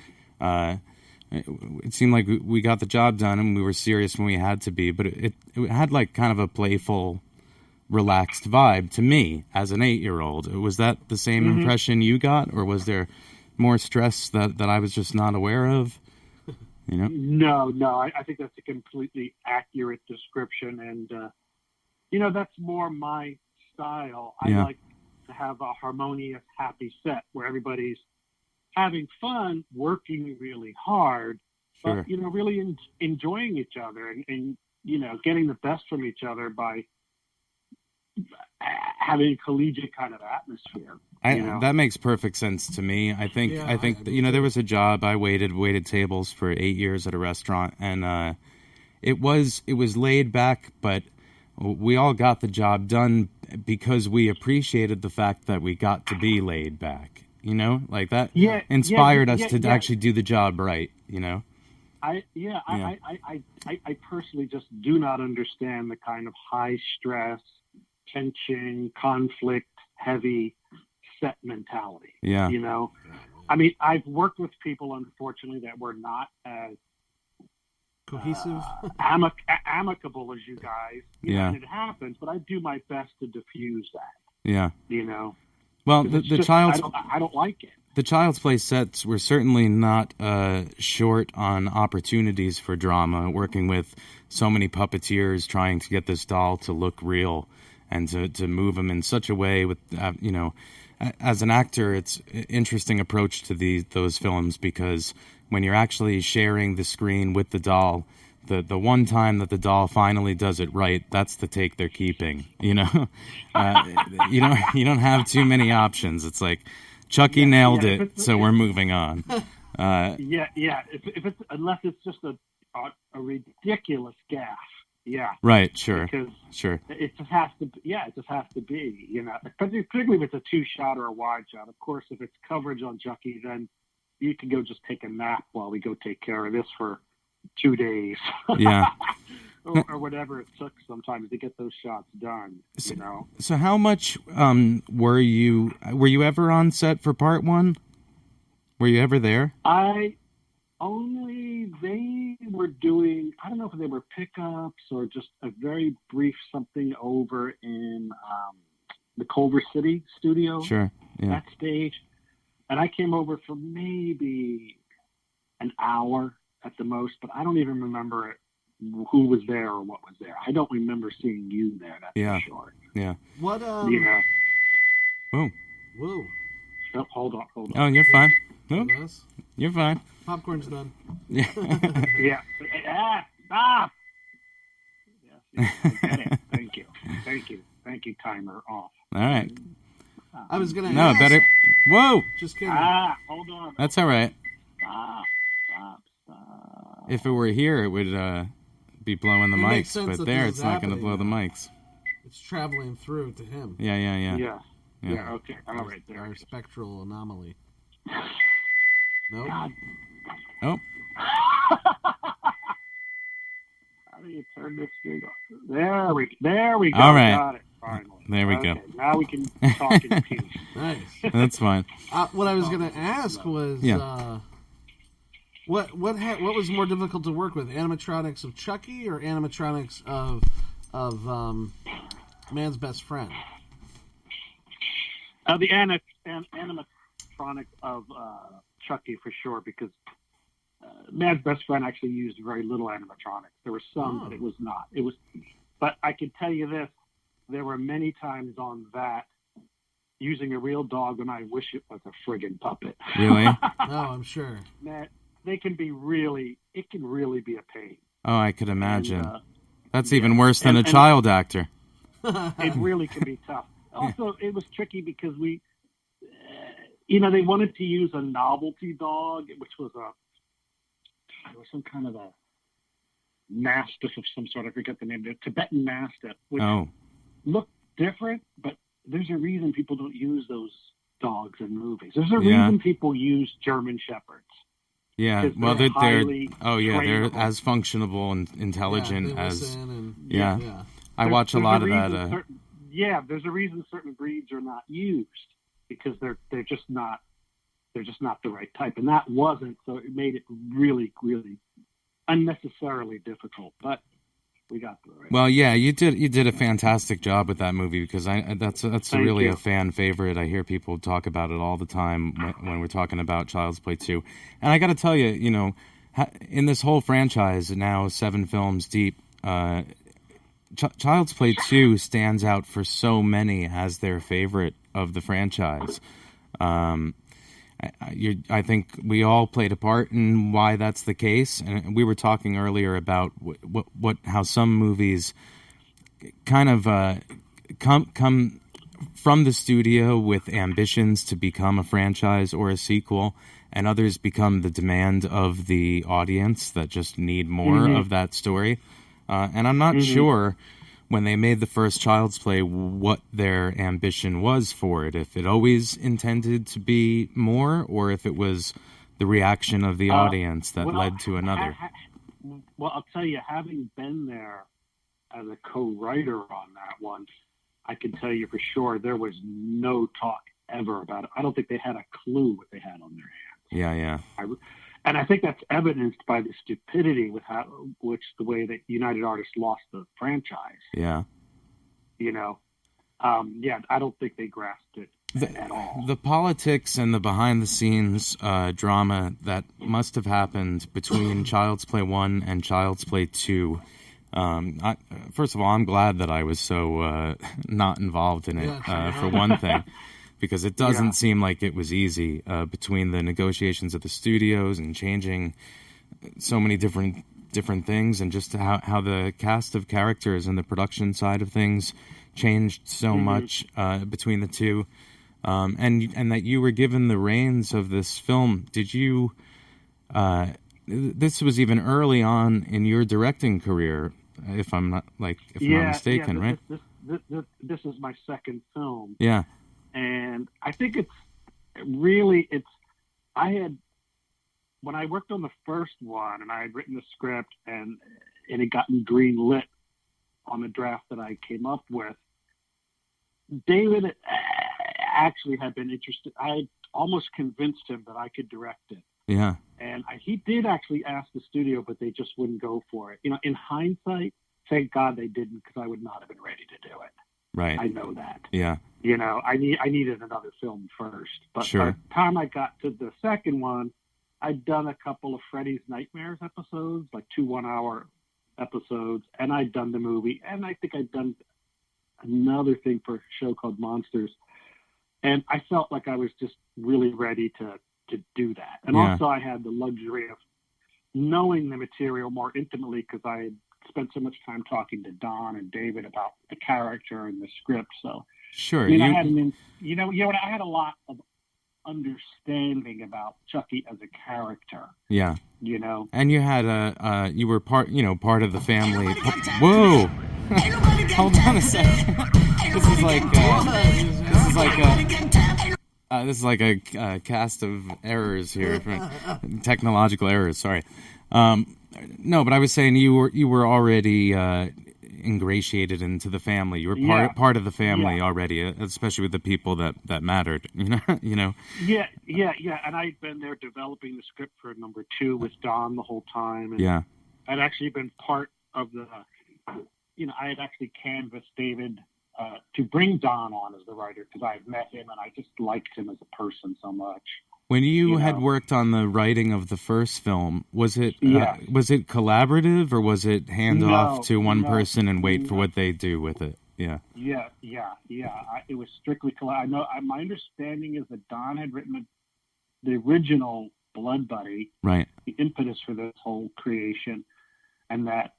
It seemed like we got the job done and we were serious when we had to be, but it had like kind of a playful, relaxed vibe to me as an 8-year-old. Was that the same impression you got, or was there more stress that I was just not aware of? No, I think that's a completely accurate description, and that's more my style. I like to have a harmonious, happy set where everybody's having fun, working really hard, but really enjoying each other and getting the best from each other by having a collegiate kind of atmosphere. That makes perfect sense to me. I think there was a job I waited tables for 8 years at a restaurant, and it was laid back, but we all got the job done because we appreciated the fact that we got to be laid back. Like that inspired us to actually do the job right. I personally just do not understand the kind of high stress, tension, conflict, heavy set mentality. Yeah. You know, I mean, I've worked with people, unfortunately, that were not as cohesive, amicable as you guys. Yeah. And it happens, but I do my best to diffuse that. Yeah. You know. Well, I don't like it. The Child's Play sets were certainly not short on opportunities for drama, working with so many puppeteers trying to get this doll to look real and to move them in such a way with, you know, as an actor, it's an interesting approach to those films because when you're actually sharing the screen with the doll, the one time that the doll finally does it right, that's the take they're keeping, you know? You don't have too many options. It's like, Chucky nailed it, so we're moving on. If it's unless it's just a ridiculous gaffe. Yeah. Right. Sure. Because sure. It just has to. Yeah, it just has to be. You know, particularly if it's a 2-shot or a wide shot. Of course, if it's coverage on Chucky, then you can go just take a nap while we go take care of this for 2 days. Yeah. or whatever it took sometimes to get those shots done. You know. So how much were you ever on set for part 1? Were you ever there? They were doing, I don't know if they were pickups or just a very brief something over in the Culver City studio. Sure. Yeah. That stage. And I came over for maybe an hour at the most, but I don't even remember it. Who was there or what was there? I don't remember seeing you there. That's for sure. Yeah. What? You know. Whoa. Whoa. Oh, hold on. Oh, you're fine. No, you're fine. Popcorn's done. Yeah. Yeah. Stop. Yes. Get it. Thank you. Timer off. All right. I was gonna. No, ask. better. Whoa. Just kidding. Hold on. That's all right. Stop. If it were here, it would be blowing the It makes mics, sense but that there, this it's is not going to happening blow the now. mics. It's traveling through to him. Yeah. Yeah. Okay. All right. There. Our spectral anomaly. Nope. God. Oh. How do you turn this thing off? There we go. All right. Got it. Finally. There we go. Now we can talk in peace. Nice. That's fine. What I was going to ask was, what was more difficult to work with, animatronics of Chucky or animatronics of Man's Best Friend? The animatronics of Chucky for sure, because Man's Best Friend actually used very little animatronics. There were some, but it was not. But I can tell you this: there were many times on that using a real dog, and I wish it was a friggin' puppet. Really? No, I'm sure. Man, it can really be a pain. Oh, I could imagine. And, that's even worse than a child actor. It really can be tough. Also, it was tricky because they wanted to use a novelty dog, which was some kind of a mastiff of some sort. I forget the name. The Tibetan mastiff, which looked different, but there's a reason people don't use those dogs in movies. There's a reason people use German Shepherds. Yeah, well, they're trainable. as functionable and intelligent as. Yeah. I watch a lot of that. There's a reason certain breeds are not used because they're just not the right type, and that wasn't. So it made it really, really unnecessarily difficult. But we got through it. Well, yeah, you did a fantastic job with that movie because that's really a fan favorite. I hear people talk about it all the time when we're talking about Child's Play 2. And I got to tell you, in this whole franchise, now 7 films deep, Child's Play 2 stands out for so many as their favorite of the franchise. I think we all played a part in why that's the case, and we were talking earlier about how some movies kind of come from the studio with ambitions to become a franchise or a sequel, and others become the demand of the audience that just need more of that story. And I'm not sure when they made the first Child's Play what their ambition was for it, if it always intended to be more, or if it was the reaction of the audience that led to another. Well, I'll tell you, having been there as a co-writer on that one, I can tell you for sure there was no talk ever about it. I don't think they had a clue what they had on their hands. Yeah. And I think that's evidenced by the stupidity with the way that United Artists lost the franchise. Yeah. You know, I don't think they grasped it at all. The politics and the behind-the-scenes drama that must have happened between Child's Play 1 and Child's Play 2. First of all, I'm glad that I was so not involved in it, for one thing, because it doesn't seem like it was easy between the negotiations of the studios and changing so many different things, and just how the cast of characters and the production side of things changed so much between the two, and that you were given the reins of this film. Did you? This was even early on in your directing career, if I'm not mistaken, right? This is my second film. Yeah, and I think when I worked on the first one and I had written the script and it had gotten green lit on the draft that I came up with, David actually had been interested. I had almost convinced him that I could direct it. Yeah. And he did actually ask the studio, but they just wouldn't go for it. You know, in hindsight, thank God they didn't, because I would not have been ready to do it. Right. I know that. Yeah. You know, I needed another film first. But sure. by the time I got to the second one, I'd done a couple of Freddy's Nightmares episodes, like 2 1-hour episodes, and I'd done the movie, and I think I'd done another thing for a show called Monsters. And I felt like I was just really ready to do that. And also I had the luxury of knowing the material more intimately, because I had spent so much time talking to Don and David about the character and the script. So sure, I had a lot of understanding about Chucky as a character. Yeah. You know, and you had you were part of the family. Whoa. Hold on a second. This is like a cast of errors here, technological errors. Sorry. No, but I was saying you were already ingratiated into the family. You were part of the family already, especially with the people that mattered. You know. Yeah. And I'd been there developing the script for number 2 with Don the whole time. And I'd actually been part of the. I had actually canvassed David to bring Don on as the writer, because I had met him and I just liked him as a person so much. When you had worked on the writing of the first film, was it collaborative, or was it hand off to one person and wait for what they do with it? Yeah. It was strictly collaborative. I know. My understanding is that Don had written the original Blood Buddy, right? The impetus for this whole creation, and that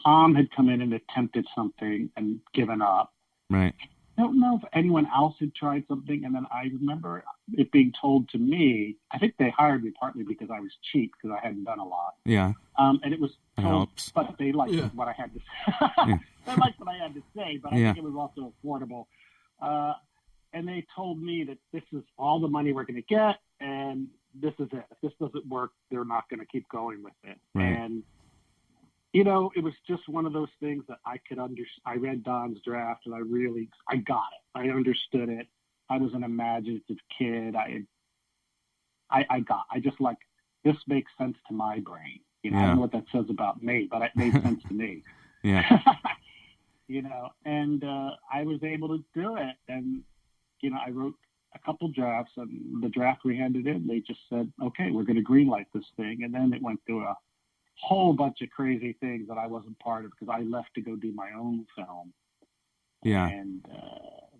Tom had come in and attempted something and given up. Right. I don't know if anyone else had tried something, and then I remember it being told to me. I think they hired me partly because I was cheap, because I hadn't done a lot. Yeah. And it was told, helps. but they liked what I had to say. They liked what I had to say, but I think it was also affordable. And they told me that this is all the money we're going to get, and this is it. If this doesn't work, they're not going to keep going with it. Right. And it was just one of those things that I could I read Don's draft, and I got it. I understood it. I was an imaginative kid. I just like, this makes sense to my brain. I don't know what that says about me, but it made sense to me. Yeah. And I was able to do it. And, I wrote a couple drafts, and the draft we handed in, they just said, okay, we're going to greenlight this thing. And then it went through a whole bunch of crazy things that I wasn't part of, because I left to go do my own film. Yeah. And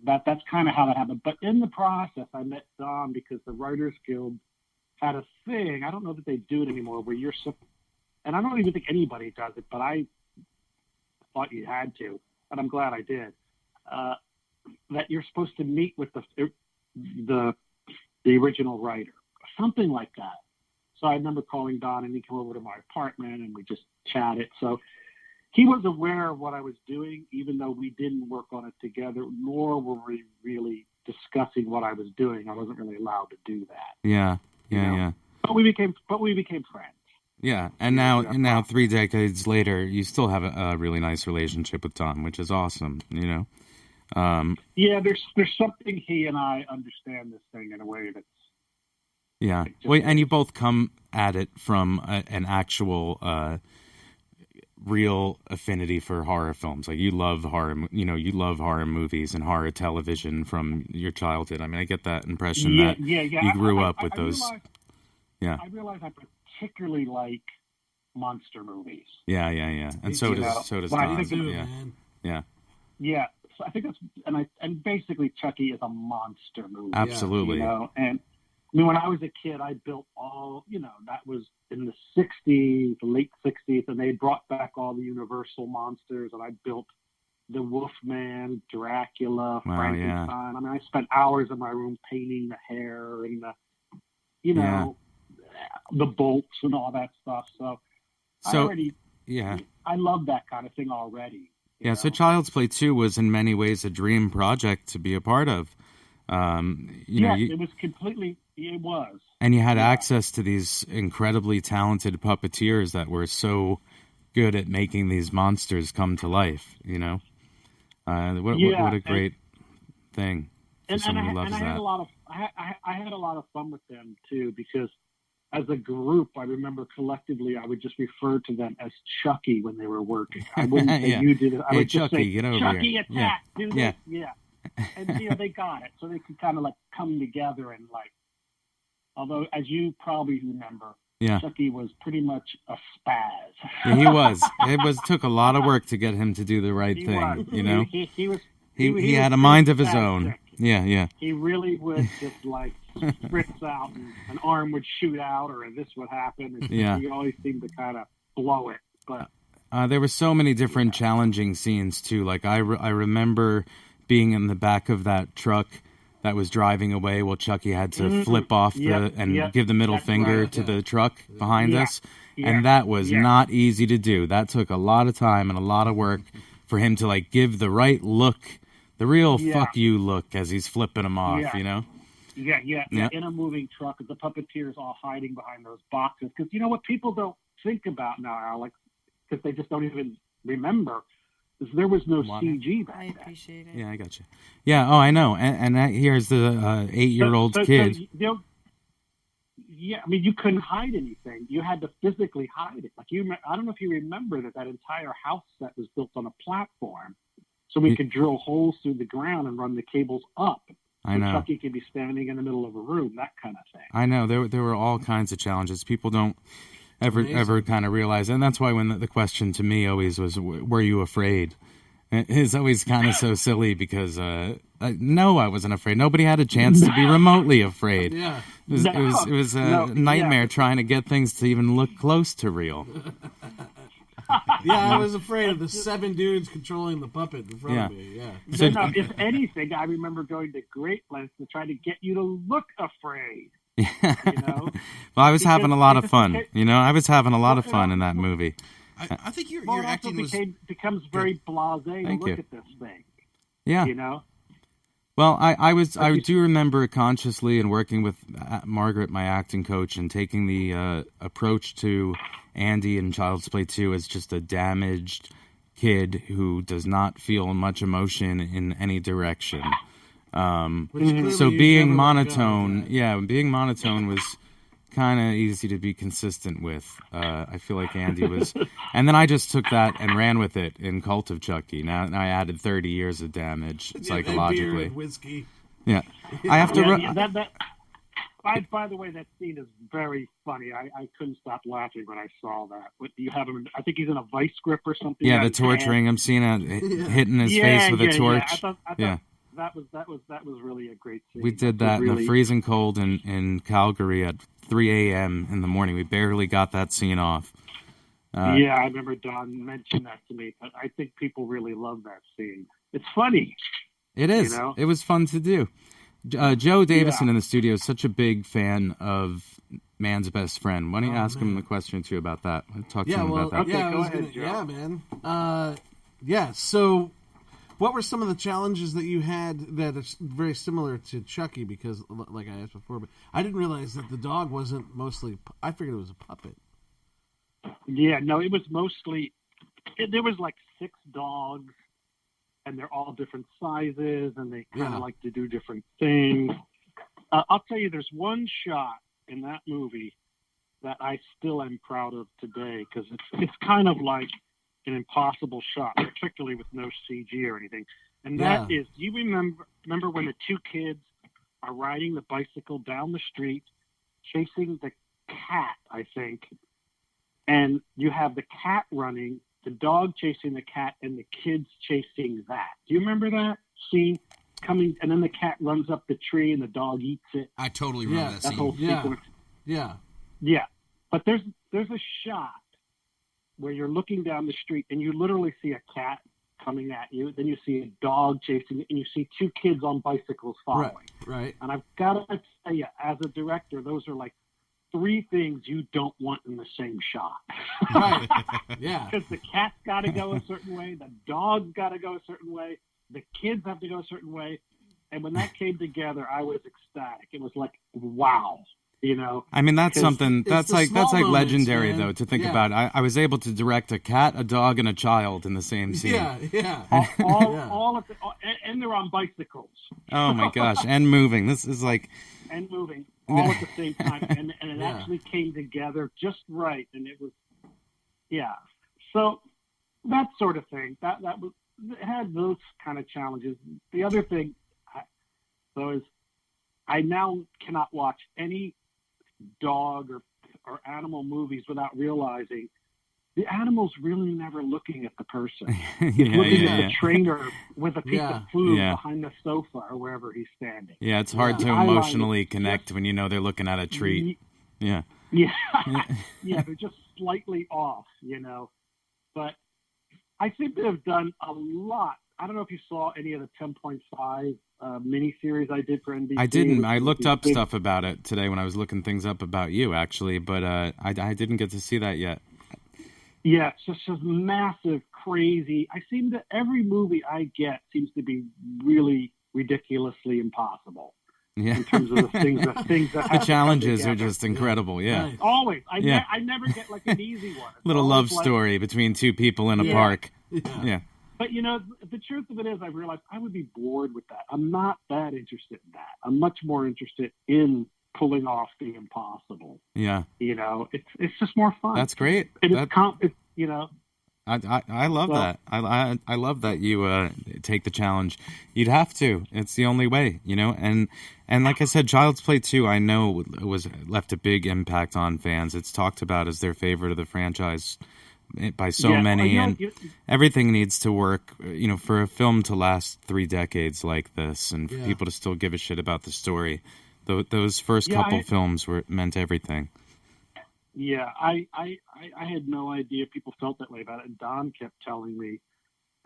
that's kind of how that happened. But in the process, I met Don because the Writers Guild had a thing. I don't know that they do it anymore, where and I don't even think anybody does it, but I thought you had to, and I'm glad I did. That you're supposed to meet with the original writer, something like that. So I remember calling Don, and he came over to my apartment, and we just chatted. So he was aware of what I was doing, even though we didn't work on it together, nor were we really discussing what I was doing. I wasn't really allowed to do that. Yeah. But we became friends. Yeah, and now 3 decades later, you still have a really nice relationship with Don, which is awesome. Yeah, there's something he and I understand this thing in a way that's Yeah. Wait, and you both come at it from an actual real affinity for horror films. Like you love horror, you love horror movies and horror television from your childhood. I mean, I get that impression that you grew up with those. I realize I particularly like monster movies. Yeah. And so does Don. Yeah. So I think that's and basically Chucky is a monster movie. Absolutely. And I mean, when I was a kid, I built all, that was in the 60s, the late 60s, and they brought back all the Universal monsters, and I built the Wolfman, Dracula, Frankenstein. I mean, I spent hours in my room painting the hair and the bolts and all that stuff. So I love that kind of thing already. Yeah, so Child's Play 2 was in many ways a dream project to be a part of. It was completely. It was. And you had access to these incredibly talented puppeteers that were so good at making these monsters come to life, What a great thing for someone who loves that. I had a lot of fun with them, too, because as a group, I remember collectively I would just refer to them as Chucky when they were working. I wouldn't say you did it. I would just Chucky, say, get over Chucky here. attack, do this. Yeah. And, they got it. So they could kind of like come together and although as you probably remember, Chucky was pretty much a spaz. Yeah, he was. It took a lot of work to get him to do the right thing, He had a mind of his own. Yeah. He really would just spritz out and an arm would shoot out or this would happen. And he always seemed to kind of blow it. But there were so many different challenging scenes too. Like I remember being in the back of that truck that was driving away while Chucky had to flip off give the middle finger to the truck behind us. And that was not easy to do. That took a lot of time and a lot of work for him to give the right look, the real fuck you look as he's flipping them off, Yeah. In a moving truck, the puppeteers all hiding behind those boxes. Because what people don't think about now, Alex, because they just don't even remember, is there was no CG back then. I appreciate it. Yeah, I got you. Yeah, I know. And here's the 8-year-old kid. I mean, you couldn't hide anything. You had to physically hide it. I don't know if you remember that entire house set was built on a platform, so we could drill holes through the ground and run the cables up. I know. Chucky could be standing in the middle of a room, that kind of thing. I know. There were all kinds of challenges. People don't ever kind of realize, and that's why when the question to me always was, "Were you afraid?" It's always kind of so silly because no, I wasn't afraid. Nobody had a chance to be remotely afraid. Yeah, it was a nightmare trying to get things to even look close to real. I was afraid of the 7 dudes controlling the puppet in front of me. Yeah. So, if anything, I remember going to great lengths to try to get you to look afraid. Well, I was having a lot of fun. I was having a lot of fun in that movie. I think your acting becomes very blasé to look at this thing. Yeah. Well, I do remember consciously and working with Margaret, my acting coach, and taking the approach to Andy in Child's Play 2 as just a damaged kid who does not feel much emotion in any direction. So being monotone, being monotone was kind of easy to be consistent with. I feel like Andy was, and then I just took that and ran with it in Cult of Chucky. Now I added 30 years of damage psychologically. Beer and whiskey. Yeah, I have to. By the way, that scene is very funny. I couldn't stop laughing when I saw that. You have him? I think he's in a vice grip or something. Yeah, the torturing him, seeing hitting his face with a torch. I thought that was really a great scene. We did that in the freezing cold in Calgary at 3 a.m. in the morning. We barely got that scene off. I remember Don mentioned that to me. But I think people really love that scene. It's funny. It is. It was fun to do. Joe Davison in the studio is such a big fan of Man's Best Friend. Why don't you ask him the question or two about that? Talk to him about that. Okay, go ahead, Joe. Yeah, man. So what were some of the challenges that you had that are very similar to Chucky? Because, like I asked before, but I didn't realize that the dog wasn't mostly... I figured it was a puppet. Yeah, no, it was mostly... There was 6 dogs and they're all different sizes, and they kind of like to do different things. I'll tell you, there's one shot in that movie that I still am proud of today, because it's kind of like an impossible shot, particularly with no CG or anything. And that is, do you remember when the two kids are riding the bicycle down the street, chasing the cat, I think, and you have the cat running, the dog chasing the cat, and the kids chasing that. Do you remember that scene? Coming, and then the cat runs up the tree and the dog eats it. I totally remember that scene. Whole sequence. Yeah. But there's a shot where you're looking down the street and you literally see a cat coming at you. Then you see a dog chasing it, and you see two kids on bicycles following. Right. And I've got to tell you, as a director, those are like three things you don't want in the same shot. Right. Yeah. Because the cat's got to go a certain way, the dog's got to go a certain way, the kids have to go a certain way. And when that came together, I was ecstatic. It was like, wow. You know, I mean, that's something that's like moments, legendary, man. though, to think about. I was able to direct a cat, a dog, and a child in the same scene. Yeah. all of the, and they're on bicycles. Oh my gosh, and moving. This is like moving all at the same time, and it actually came together just right, and it was So that sort of thing that was, it had those kind of challenges. The other thing, is I now cannot watch any dog or animal movies without realizing the animal's really never looking at the person. Looking at the trainer with a piece of food behind the sofa or wherever he's standing. Yeah, it's hard to emotionally connect when you know they're looking at a treat. Yeah, they're just slightly off, you know. But I seem to have done a lot. I don't know if you saw any of the 10.5 miniseries I did for NBC. I didn't. I looked up stuff about it today when I was looking things up about you, actually, but I didn't get to see that yet. Yeah, it's just massive, crazy. Every movie I get seems to be really ridiculously impossible. Yeah. In terms of the things that the challenges are just incredible. Yeah. Right. Always. I never get like an easy one. Little love story between two people in a park. Yeah. But, you know, the truth of it is, I realized I would be bored with that. I'm not that interested in that. I'm much more interested in pulling off the impossible. Yeah. You know, it's just more fun. That's great. And it's, you know. I love that. I love that you take the challenge. You'd have to. It's the only way, you know. And like I said, Child's Play 2, I know was left a big impact on fans. It's talked about as their favorite of the franchise by so many, and everything needs to work, you know, for a film to last 3 decades like this, and for people to still give a shit about the story. Those first couple films meant everything. Yeah, I had no idea people felt that way about it, and Don kept telling me,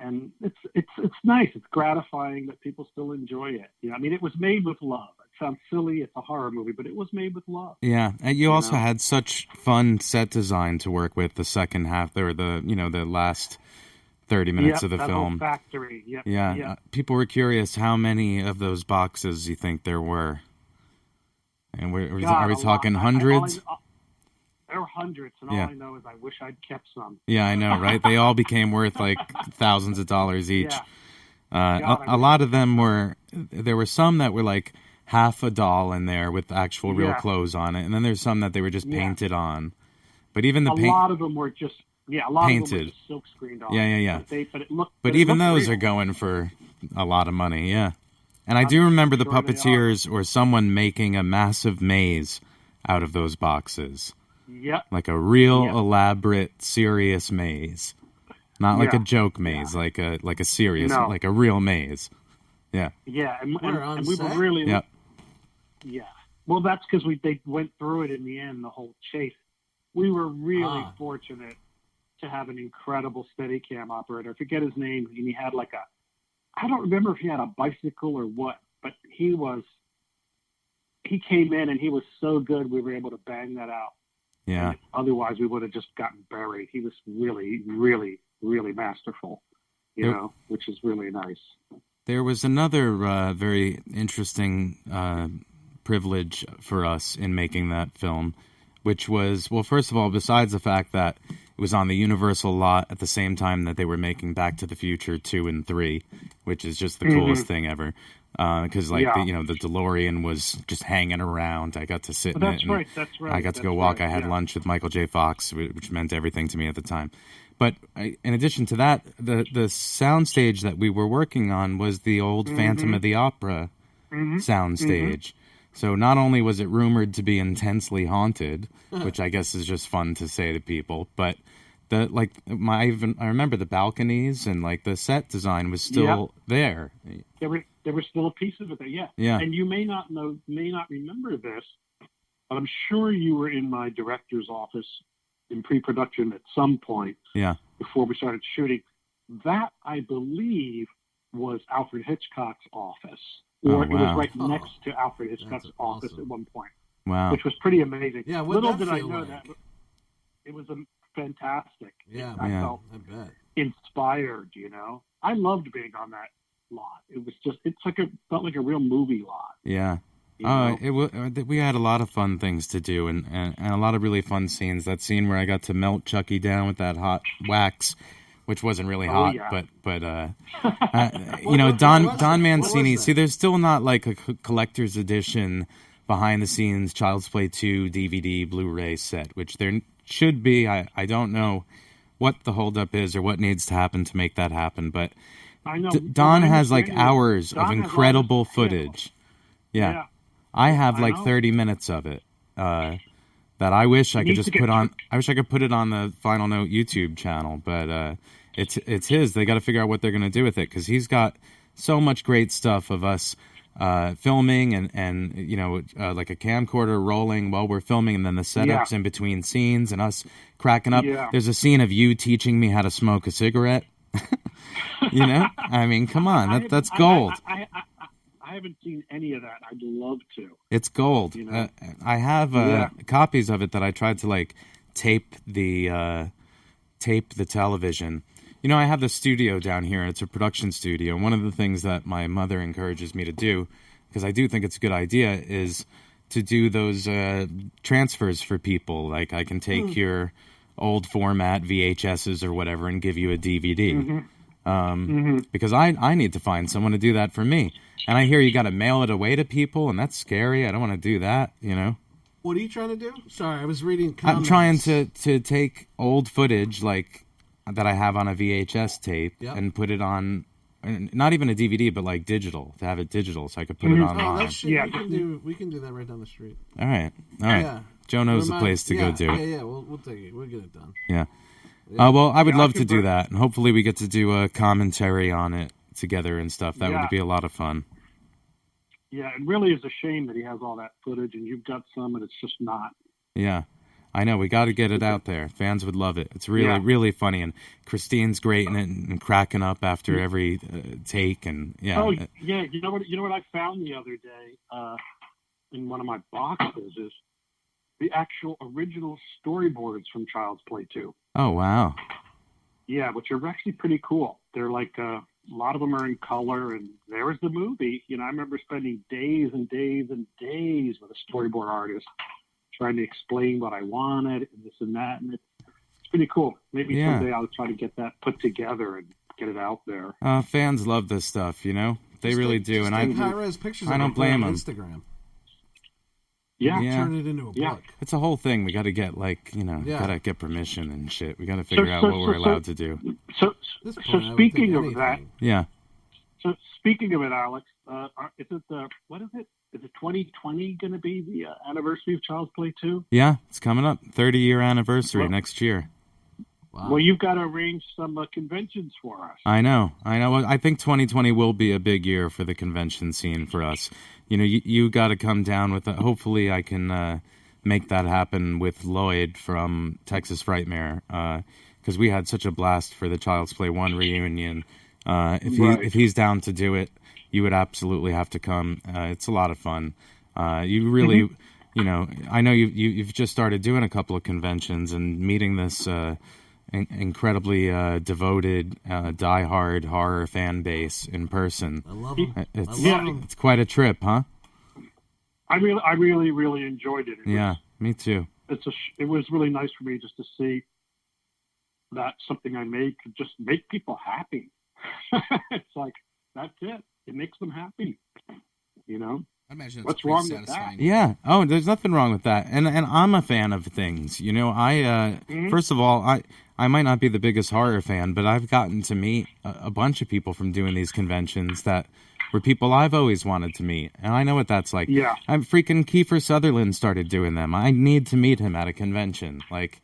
and it's nice, it's gratifying that people still enjoy it. You know, I mean, it was made with love. It sounds silly, it's a horror movie, but it was made with love. Yeah, and you also had such fun set design to work with the second half, or the last 30 minutes of the film. Factory. People were curious how many of those boxes you think there were, and are we talking hundreds? There were hundreds, and all I know is I wish I'd kept some. Yeah, I know, right? They all became worth like thousands of dollars each. Yeah. A lot of them there were some that were like half a doll in there with actual real clothes on it, and then there's some that they were just painted on. But even the paint, a lot of them were just painted, silk screened on. Yeah. But even those real. are going for a lot of money. Yeah, and I do remember the puppeteers or someone making a massive maze out of those boxes. Yep. Like a real elaborate, serious maze. Not like a joke maze, like a serious, like a real maze. Yeah. Yeah, and we were really... Yep. Yeah. Well, that's because they went through it in the end, the whole chase. We were really fortunate to have an incredible Steadicam operator. I forget his name, and he had like I don't remember if he had a bicycle or what, but he came in and he was so good we were able to bang that out. Yeah. Otherwise, we would have just gotten buried. He was really, really, really masterful, you know, which is really nice. There was another very interesting privilege for us in making that film, which was, well, first of all, besides the fact that It was on the Universal lot at the same time that they were making Back to the Future 2 and 3, which is just the coolest thing ever. Because the DeLorean was just hanging around. I got to sit in it. That's right. I got to go walk. I had lunch with Michael J. Fox, which meant everything to me at the time. But in addition to that, the soundstage that we were working on was the old Phantom of the Opera soundstage. So not only was it rumored to be intensely haunted, which I guess is just fun to say to people, but I remember the balconies and like the set design was still there. There was still a piece of it there, Yeah. And you may not remember this, but I'm sure you were in my director's office in pre-production at some point. Yeah. Before we started shooting. That, I believe, was Alfred Hitchcock's office. Or it was right next to Alfred Hitchcock's office at one point. Wow. Which was pretty amazing. Yeah, little did I know that it was fantastic. Yeah, I felt inspired, I loved being on that lot. It was just, felt like a real movie lot. Yeah. We had a lot of fun things to do and a lot of really fun scenes. That scene where I got to melt Chucky down with that hot wax, which wasn't really hot, but Don Mancini. See, there's still not like a collector's edition behind the scenes Child's Play 2 DVD Blu-ray set, which there should be. I don't know what the holdup is or what needs to happen to make that happen, but I know Don has like hours of incredible footage. Yeah. I have like 30 minutes of it that I wish I could just put on. I wish I could put it on the Final Note YouTube channel, but it's his. They got to figure out what they're going to do with it because he's got so much great stuff of us filming and like a camcorder rolling while we're filming, and then the setups in between scenes and us cracking up. Yeah. There's a scene of you teaching me how to smoke a cigarette. I mean, come on, that's gold. I haven't seen any of that. I'd love to. It's gold. I have copies of it that I tried to like tape the television. I have the studio down here. It's a production studio. And one of the things that my mother encourages me to do, because I do think it's a good idea, is to do those transfers for people. Like I can take your old format VHSs or whatever and give you a DVD. Because I need to find someone to do that for me. And I hear you got to mail it away to people, and that's scary. I don't want to do that, What are you trying to do? Sorry, I was reading comments. I'm trying to take old footage like that I have on a VHS tape and put it on, not even a DVD, but like digital, to have it digital so I could put it online. We can do that right down the street. All right. Yeah. Joe knows the place to go do it. Yeah, we'll take it. We'll get it done. Yeah. Well, I would love to do that, and hopefully we get to do a commentary on it together and stuff. That would be a lot of fun. Yeah, it really is a shame that he has all that footage, and you've got some, and it's just not. Yeah, I know. We got to get it out there. Fans would love it. It's really, really funny, and Christine's great in it and cracking up after every take, and Oh, yeah. You know what I found the other day in one of my boxes is the actual original storyboards from Child's Play 2. Oh, wow. Yeah, which are actually pretty cool. They're like a lot of them are in color, and there was the movie. I remember spending days and days and days with a storyboard artist trying to explain what I wanted and this and that, and it's pretty cool. Maybe someday I'll try to get that put together and get it out there. Fans love this stuff, They really do, and I don't blame them. Instagram. Yeah. Turn it into a book. It's a whole thing. We got to get gotta get permission and shit. We got to figure out what we're allowed to do. So speaking of that, So speaking of it, Alex, is it what is it? Is it 2020 going to be the anniversary of Child's Play 2? Yeah, it's coming up. 30-year anniversary next year. Wow. Well, you've got to arrange some conventions for us. I know. I think 2020 will be a big year for the convention scene for us. You got to come down with it. Hopefully I can make that happen with Lloyd from Texas Frightmare, because we had such a blast for the Child's Play 1 reunion. If he's down to do it, you would absolutely have to come. It's a lot of fun. You really, I know you've just started doing a couple of conventions and meeting this incredibly devoted, diehard horror fan base in person. I love them. It's quite a trip, huh? I really, really enjoyed it. Me too. It was really nice for me just to see that something I make could just make people happy. It's like, that's it. It makes them happy. You know? I imagine that's What's pretty wrong with satisfying. Yeah. Oh, there's nothing wrong with that. And I'm a fan of things. You know, first of all, I might not be the biggest horror fan, but I've gotten to meet a bunch of people from doing these conventions that were people I've always wanted to meet. And I know what that's like. Yeah. I'm freaking Kiefer Sutherland started doing them. I need to meet him at a convention. Like,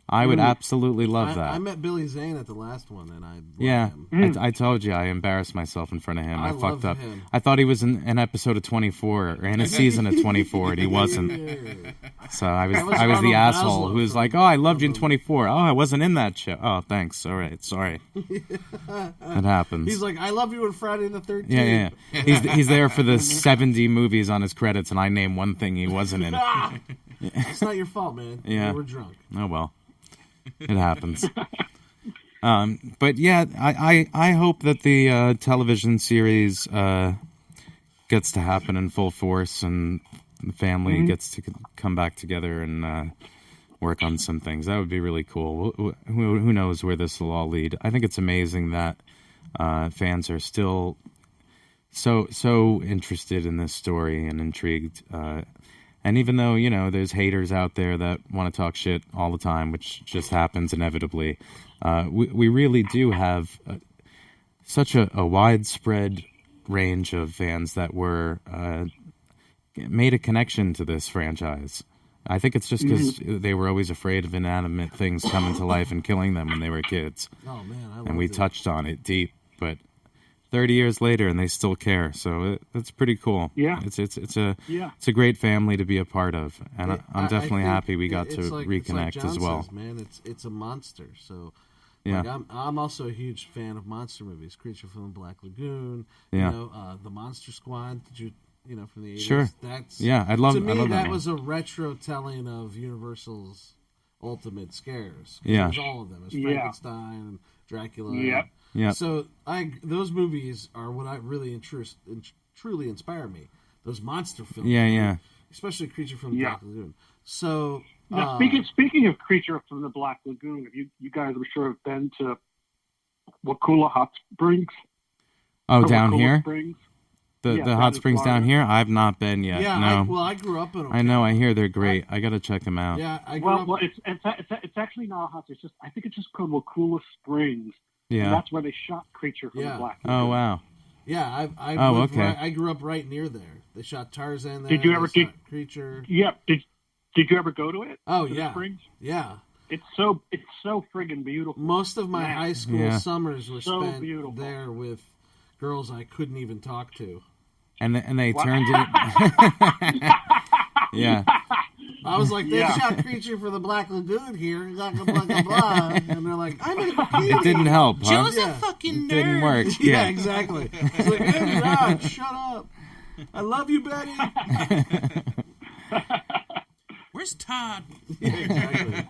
I would absolutely love that. I met Billy Zane at the last one, and I Yeah, him. I told you I embarrassed myself in front of him. I fucked love up. him. I thought he was in an episode of 24 or in a season of 24, and he wasn't. So I was the Arnold asshole Maslow who was from- like, "Oh, I loved you in 24. Oh, I wasn't in that show. Oh, thanks. All right, sorry. It happens." He's like, I love you on Friday the 13th. Yeah. He's there for the 70 movies on his credits, and I name one thing he wasn't in. It's not your fault, man. Yeah. You were drunk. Oh well, it happens. But yeah, I hope that the television series gets to happen in full force, and the family gets to come back together and work on some things. That would be really cool. Who knows where this will all lead? I think it's amazing that fans are still so interested in this story and intrigued. And even though, you know, there's haters out there that want to talk shit all the time, which just happens inevitably, we really do have such a widespread range of fans that were made a connection to this franchise. I think it's just because they were always afraid of inanimate things coming to life and killing them when they were kids. Oh, man. I And we loved it. touched on it deep, but 30 years later and they still care, so that's pretty cool. Yeah. It's a great family to be a part of, and I'm definitely think happy we got it's to like reconnect John as well. says, man, it's a monster. So Yeah. like, I'm also a huge fan of monster movies. Creature from the Black Lagoon. Yeah. You know, the Monster Squad. Did you know, from the 80s? Sure. That's Yeah, I love to me that that one. was a retro telling of Universal's ultimate scares. 'Cause Yeah. it was all of them. It was Yeah. Frankenstein and Dracula. Yep. Yep. So those movies are what I really truly inspire me. Those monster films. Yeah. Especially Creature from the Yeah. Black Lagoon. So Now, speaking of Creature from the Black Lagoon, have you guys I'm sure have been to Wakula Hot Springs? Oh, Or down Wakula here? Springs? The Yeah, hot that is springs down Florida. here? I've not been yet. yeah, No. I grew up in. I know. I hear they're great. I got to check them out. Yeah, I grew Well, up. it's actually not hot. It's just I think it's just called Wakula Springs. Yeah. And that's where they shot Creature from Yeah. the Black Lagoon. Oh, wow. Yeah, I Oh, lived okay. I grew up right near there. They shot Tarzan there. Did you ever they get- shot Creature? Yeah. Did you ever go to it? Oh To the yeah, Springs? yeah. It's so friggin' beautiful. Most of my Man. high school Yeah. summers were So spent beautiful. there with girls I couldn't even talk to. And they turned it. Yeah. I was like, they Yeah. shot Creature for the Black Lagoon here, blah, blah, blah, blah, blah. And they're like, I'm in a bikini. It didn't help, huh? Joe's Yeah. a fucking It nerd. didn't work. Yeah, exactly. It's like, hey, Rod, shut up. I love you, Betty. Where's Todd? Yeah, exactly.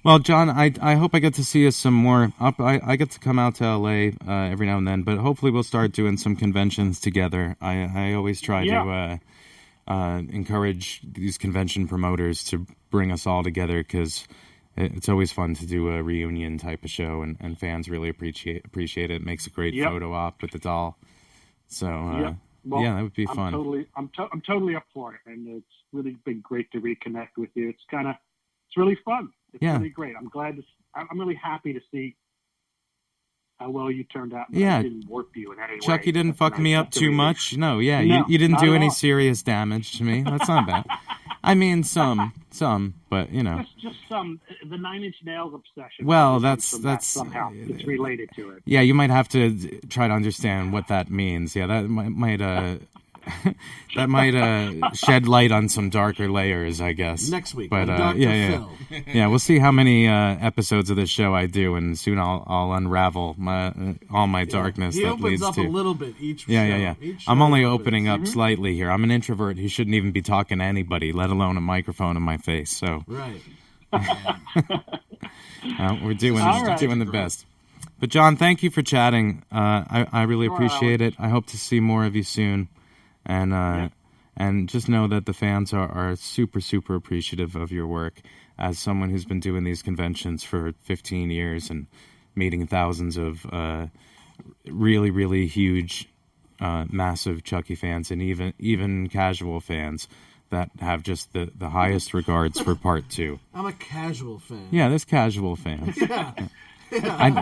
Well, John, I hope I get to see you some more. I get to come out to LA every now and then, but hopefully we'll start doing some conventions together. I always try to encourage these convention promoters to bring us all together, because it's always fun to do a reunion type of show, and fans really appreciate it. It makes a great Yep. photo op with the doll. So Yep. Well, yeah, that would be fun. I'm totally up for it, and it's really been great to reconnect with you. It's really fun. It's Yeah. really great. I'm really happy to see how well you turned out. Yeah. I didn't warp you in any way. Chucky didn't That's fuck nice. me up That's a too relief. much. No, yeah, No, you didn't not do at any all. serious damage to me. That's not bad. I mean, some, but you know. Just the Nine Inch Nails obsession. Well, Obviously, that's somehow it's related to it. Yeah, you might have to try to understand what that means. Yeah, that might that might shed light on some darker layers, I guess. Next week, but on Dr. yeah. Phil. Yeah, we'll see how many episodes of this show I do, and soon I'll unravel all my darkness He that opens leads up to. a little bit each Yeah, show. yeah. Each I'm show only opens. opening up slightly here. I'm an introvert who shouldn't even be talking to anybody, let alone a microphone in my face. So Right. we're doing All right. the best. But John, thank you for chatting. I really Sure, appreciate it. I hope to see more of you soon. And And just know that the fans are super, super appreciative of your work. As someone who's been doing these conventions for 15 years and meeting thousands of really, really huge, massive Chucky fans, and even casual fans that have just the highest regards for part 2. I'm a casual fan. Yeah, there's casual fans. Yeah.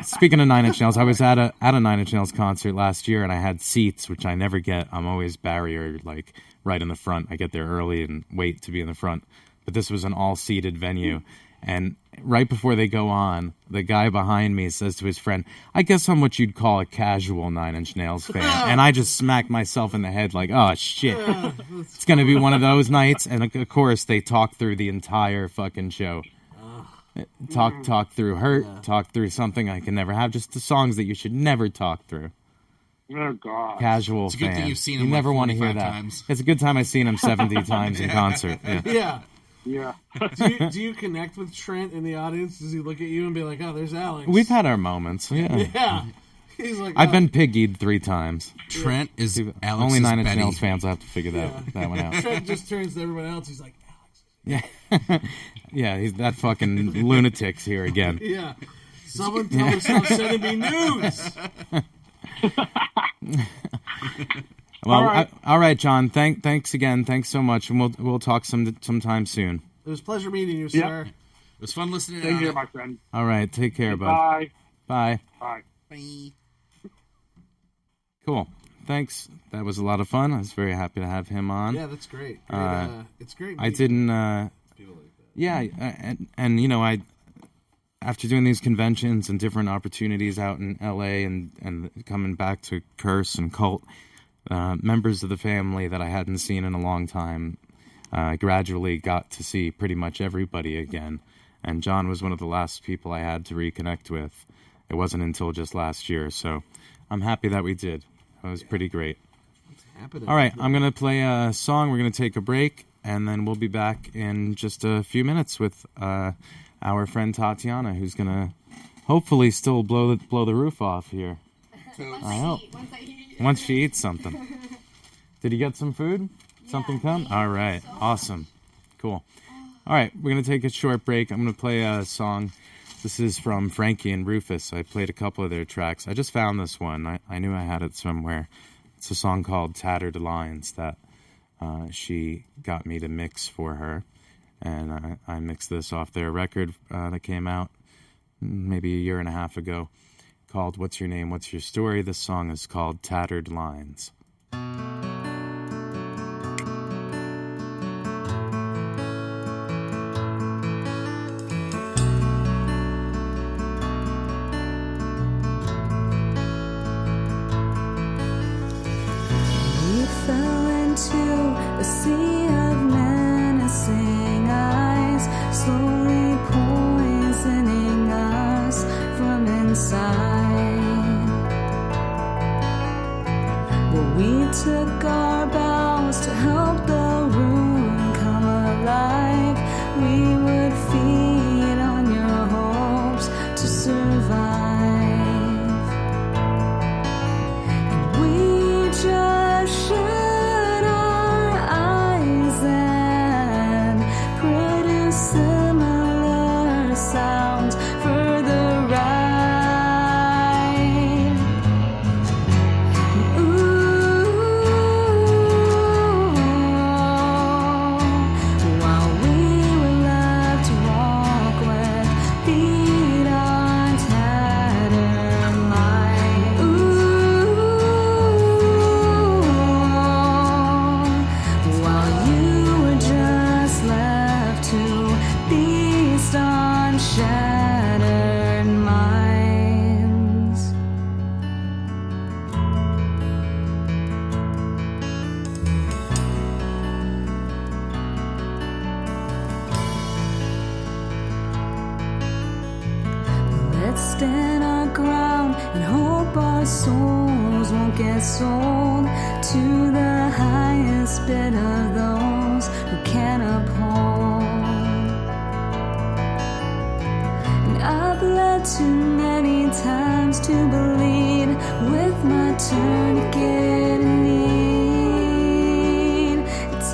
Speaking of Nine Inch Nails, I was at a Nine Inch Nails concert last year, and I had seats, which I never get. I'm always barrier, like right in the front. I get there early and wait to be in the front. But this was an all-seated venue, and right before they go on, the guy behind me says to his friend, "I guess I'm what you'd call a casual Nine Inch Nails fan." And I just smacked myself in the head like, oh, shit. It's going to be one of those nights. And, of course, they talk through the entire fucking show. Talk through Hurt, talk through Something I Can Never Have, just the songs that you should never talk through. Oh, God. Casual It's a fan. good thing you've seen him You like never want to hear 45 that. times. It's a good time I've seen him 70 times in concert. Yeah. Yeah. Yeah. Do you connect with Trent in the audience? Does he look at you and be like, "Oh, there's Alex"? We've had our moments. Yeah. Yeah. He's like, I've "Oh." been piggied 3 times. Trent is Alex's Only Nine Inch Betty. Nails fans will have to figure that one out. Trent just turns to everyone else. He's like, "Alex." Yeah. Yeah, he's that fucking lunatic's here again. Yeah. Someone tell me stop sending me nudes. Well, all right, John. Thanks again. Thanks so much, and we'll talk sometime soon. It was a pleasure meeting you, sir. It was fun listening Stay to here, it. my friend. All right, take care, bud. Bye. Bye. Bye. Bye. Cool. Thanks. That was a lot of fun. I was very happy to have him on. Yeah, that's great. It's great. I meeting didn't. people like that. Yeah, and you know, after doing these conventions and different opportunities out in L.A. and coming back to Curse and Cult, members of the family that I hadn't seen in a long time, gradually got to see pretty much everybody again. And John was one of the last people I had to reconnect with. It wasn't until just last year, so I'm happy that we did. It was pretty great. Happening. All right, I'm going to play a song. We're going to take a break, and then we'll be back in just a few minutes with our friend Tatiana, who's going to hopefully still blow the roof off here. I hope. Once she eats something. Did you get some food? Something come? All right. Awesome. Cool. All right, we're going to take a short break. I'm going to play a song. This is from Frankie and Rufus. I played a couple of their tracks. I just found this one. I knew I had it somewhere. It's a song called Tattered Lines that she got me to mix for her. And I mixed this off their record that came out maybe a year and a half ago called What's Your Name, What's Your Story? This song is called Tattered Lines. We fell into a sea of menacing eyes, slowly poisoning us from inside. Well, we took our bows to help the room come alive. We would feed on your hopes to survive. We just shut our eyes and produce similar sounds for the ride. Ooh, while we were left to walk with feet on tattered lines. While you were just left to feast on shattered minds. Let's stand our ground and hope our souls won't get sold to the highest bid of those who can uphold. And I've bled too many times to bleed with my tourniquet in need. It's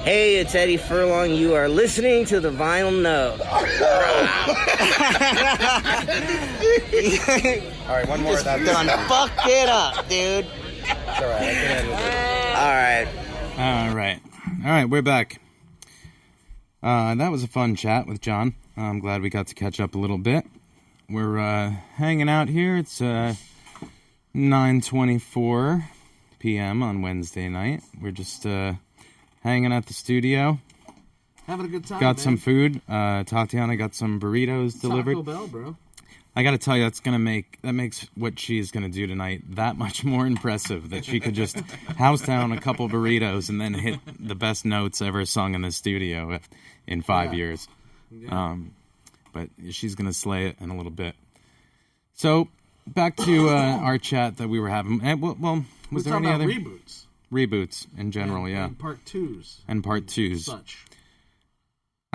Hey, it's Eddie Furlong. You are listening to the Vinyl Note. All right, one more of that. Done fucked it up, dude. It's all right. I can handle it. All right. All right, we're back. That was a fun chat with John. I'm glad we got to catch up a little bit. We're hanging out here. It's 9:24 p.m. on Wednesday night. We're just hanging at the studio. Having a good time, Got man. some food. Tatiana got some burritos delivered. Taco Bell, bro. I got to tell you, that makes what she's gonna do tonight that much more impressive. That she could just house down a couple burritos and then hit the best notes ever sung in the studio in 5 years. Yeah. But she's gonna slay it in a little bit. So back to our chat that we were having. Well, was there any other reboots? Reboots in general, yeah. And part twos. And part twos. Such.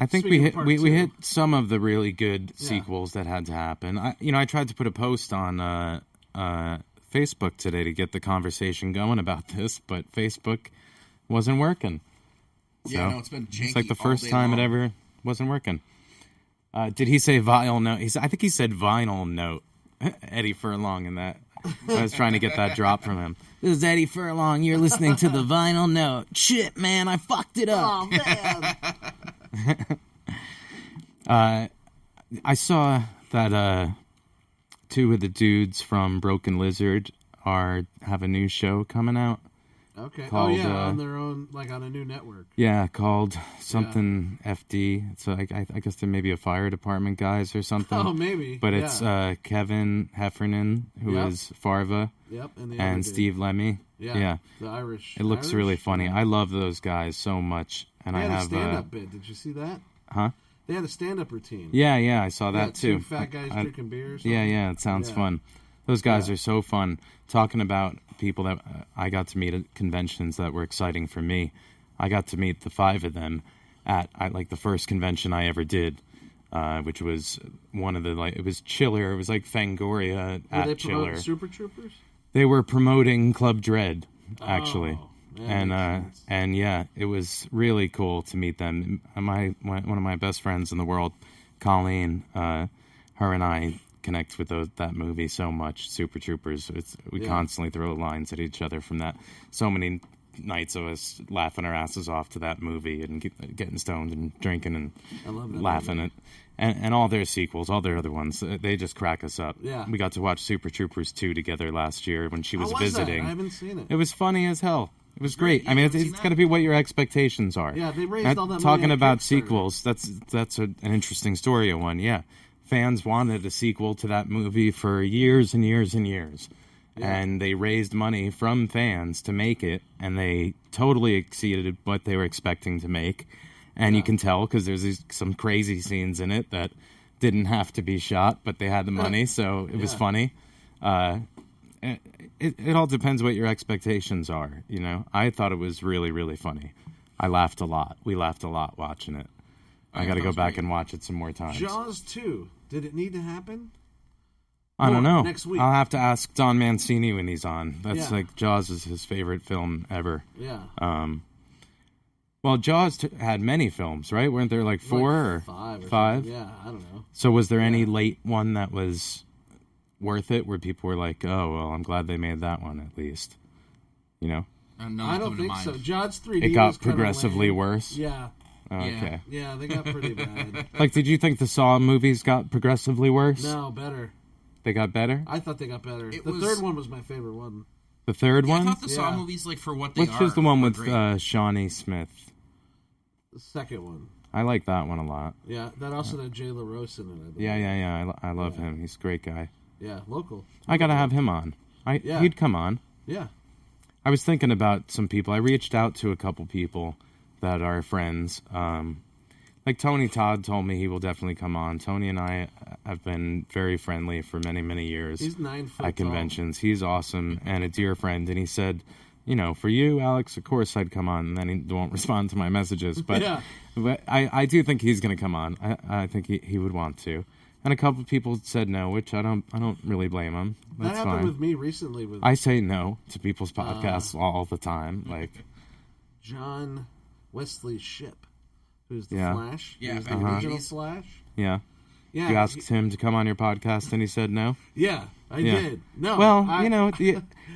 I think Speaking of we part hit two. some of the really good sequels that had to happen. I tried to put a post on Facebook today to get the conversation going about this, but Facebook wasn't working. Yeah, So, no, it's been janky it's like the all first day time long. it ever wasn't working. Did he say vinyl note? I think he said vinyl note. Eddie Furlong in that. I was trying to get that drop from him. This is Eddie Furlong. You're listening to the Vinyl Note. Shit, man, I fucked it up. Oh, man. I saw that two of the dudes from Broken Lizard have a new show coming out. Okay. Called, on their own, like on a new network. Yeah, called something FD. So I guess there may be a fire department guys or something. Oh, maybe. But it's Kevin Heffernan, who is Farva, Yep, and Steve Lemmy. Yeah, the Irish. It looks really funny. I love those guys so much. And They I had have a stand-up bit. Did you see that? Huh? They had a stand-up routine. Yeah, I saw that too. Two fat guys drinking beer or something. Yeah, it sounds fun. Those guys are so fun. Talking about people that I got to meet at conventions that were exciting for me. I got to meet the five of them at like the first convention I ever did, which was one of the it was Chiller. It was like Fangoria Were at they Chiller. promoting Super Troopers? They were promoting Club Dread, actually. Yeah, And yeah, it was really cool to meet them. One of my best friends in the world, Colleen, her and I connect with that movie so much. Super Troopers. We constantly throw lines at each other from that. So many nights of us laughing our asses off to that movie and getting stoned and drinking and laughing at. And all their sequels, all their other ones, they just crack us up. Yeah. We got to watch Super Troopers 2 together last year when she was How was visiting. that? I haven't seen it. It was funny as hell. It was great. I mean, it's got to be what your expectations are. Yeah, they raised all that money Talking on about Kickstarter. sequels, that's an interesting story of one. Yeah, fans wanted a sequel to that movie for years and years and years, and they raised money from fans to make it, and they totally exceeded what they were expecting to make. And you can tell because there's some crazy scenes in it that didn't have to be shot, but they had the money, so it was funny. It all depends what your expectations are, you know. I thought it was really, really funny. I laughed a lot. We laughed a lot watching it. I got to go back and watch it some more times. Jaws 2. Did it need to happen? I don't know. Next week. I'll have to ask Don Mancini when he's on. That's Yeah. like Jaws is his favorite film ever. Yeah. Well, Jaws had many films, right? Weren't there like four or five? Five? Yeah, I don't know. So was there any late one that was worth it, where people were like, "Oh, well, I'm glad they made that one at least," you know? I don't think so. Jaws 3D. It got was kinda progressively lame. worse. Yeah. Oh, okay. Yeah, they got pretty bad. Like, did you think the Saw movies got progressively worse? No, better. They got better? I thought they got better. The was- third one was my favorite one. The third Yeah, one? I thought the Saw movies, like, for what they Which are, is the one were with great. Shawnee Smith? The second one. I like that one a lot. Yeah, that also had Jay LaRosa in it. I believe. Yeah. I love him. He's a great guy. Yeah, local. I got to have him on. Yeah. He'd come on. Yeah. I was thinking about some people. I reached out to a couple people that are friends. Like Tony Todd told me he will definitely come on. Tony and I have been very friendly for many, many years. He's 9 foot at conventions. He's awesome and a dear friend. And he said, you know, for you, Alex, of course I'd come on. And then he won't respond to my messages. But, Yeah. but I do think he's going to come on. I think he would want to. And a couple of people said no, which I don't really blame them. That's That happened fine. with me recently. With I say no to people's podcasts all the time. Like John Wesley Shipp, who's the Yeah. Flash. Yeah, He's the back in the original 80s. Flash. Yeah. Yeah, You asked him to come on your podcast, and he said no. Yeah, I Yeah. did. No, Well, I,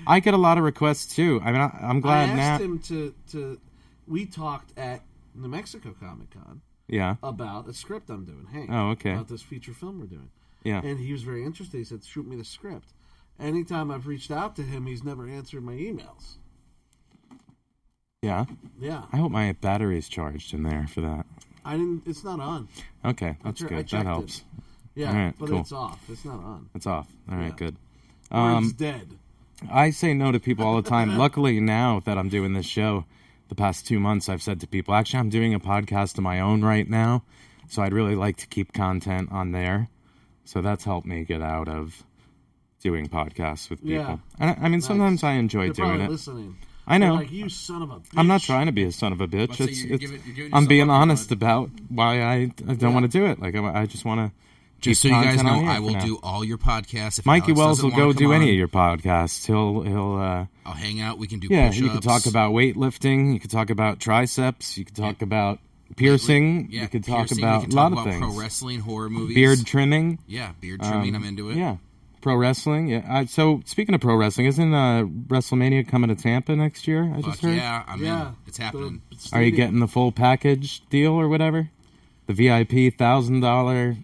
I get a lot of requests too. I mean, I'm glad I asked Nat. him to. We talked at New Mexico Comic Con Yeah. about a script I'm doing. Hank. Oh, okay. About this feature film we're doing. Yeah. And he was very interested. He said, "Shoot me the script." Anytime I've reached out to him, he's never answered my emails. Yeah. Yeah, I hope my battery's charged in there for that. I didn't. It's not on. Okay, that's I good. That checked helps. it. Yeah, All right, but cool. it's off. It's not on. It's off. All right, Yeah. good. Or it's dead. I say no to people all the time. Luckily, now that I'm doing this show, the past 2 months, I've said to people, actually, I'm doing a podcast of my own right now, so I'd really like to keep content on there. So that's helped me get out of doing podcasts with people. Yeah. And I mean, Nice. sometimes I enjoy They're doing probably it. listening. I know. They're like, you son of a bitch. I'm not trying to be a son of a bitch. Let's say It's, you're it's, giving I'm yourself being up, honest bud. about why I don't want to do it. Like, I just want to. Just so you guys know, I will now. do all your podcasts. If Mikey Alex Wells doesn't will go wanna do come any on, of your podcasts. He'll I'll hang out. We can do yeah. push-ups. You could talk about weightlifting. You could talk about triceps. You could talk about piercing. Yeah, you could talk piercing, about we can a lot talk of about things. pro wrestling, horror movies, Beard trimming. Yeah, beard trimming. I'm into it. Yeah, pro wrestling. Yeah. So speaking of pro wrestling, isn't WrestleMania coming to Tampa next year? I just Fuck heard. yeah, I'm Yeah. in. It's happening. Are you getting the full package deal or whatever? The VIP $1,000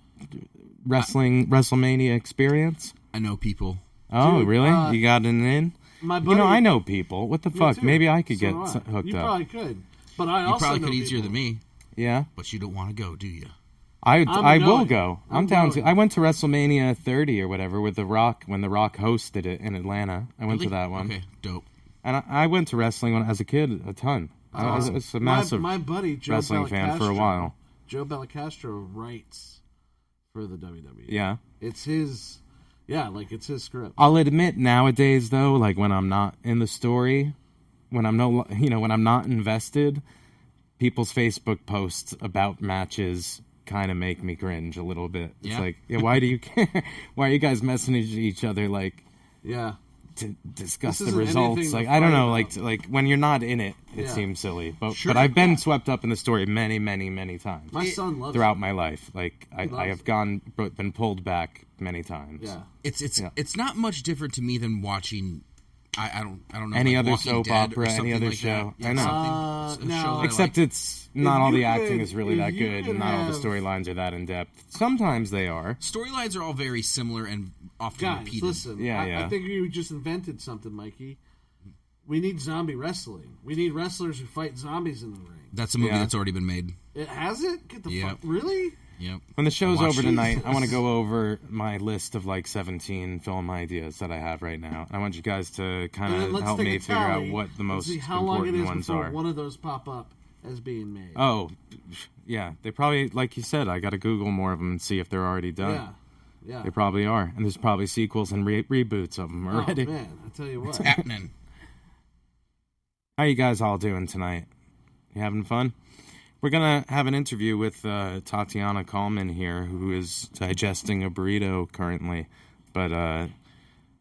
WrestleMania experience? I know people. Oh, Dude, really? You got an in? My buddy, You know, I know people. What the Me fuck? too. Maybe I could So get do I. hooked you up. probably could. But I You also probably know could easier people. than me, Yeah, but you don't want to go, do you? I will going. go. I'm I'm down going. to. I went to WrestleMania 30 or whatever with The Rock when The Rock hosted it in Atlanta. I went to Really? that one, Okay, dope. and I went to wrestling as a kid a ton. I was a massive my buddy Joe wrestling fan for a Bellicastro- while. Joe Bellicastro writes for the WWE. Yeah. It's his. Yeah, like it's his script. I'll admit nowadays though, like when I'm not in the story, when I'm when I'm not invested, people's Facebook posts about matches kind of make me cringe a little bit. It's Yeah. like, yeah, why do you care? Why are you guys messaging each other like Yeah. to discuss This the isn't results? anything Like to I don't fight know, about. like when you're not in it, it Yeah. seems silly. But Sure. but I've been swept up in the story many times. My son loves throughout it. my life. Like I loves have been pulled back many times. Yeah. It's not much different to me than watching. I don't know Any like other Walking soap Dead or opera, any something other like show. That. Yeah, I know. something, a no. show that I Except like. it's not all you the acting could- is really if that you good, could and not all the have- storylines are that in depth. Sometimes they are. Storylines are all very similar and often Guys, repeated. listen. Yeah, I yeah. think you just invented something, Mikey. We need zombie wrestling. We need wrestlers who fight zombies in the ring. That's a movie Yeah. that's already been made. It has it? Get the Yep. fuck. Really? Yep. When the show's Watch over it. tonight, I want to go over my list of like 17 film ideas that I have right now. I want you guys to kind And then of let's help take me a figure out tally what the and most see how long it important is ones before are. one of those pop up as being made. Oh, yeah. They probably, like you said, I got to Google more of them and see if they're already done. yeah. Yeah. They probably are, and there's probably sequels and reboots of them already. Oh, man. I tell you what. Happening. How you guys all doing tonight? You having fun? We're going to have an interview with Tatiana Coleman here, who is digesting a burrito currently. But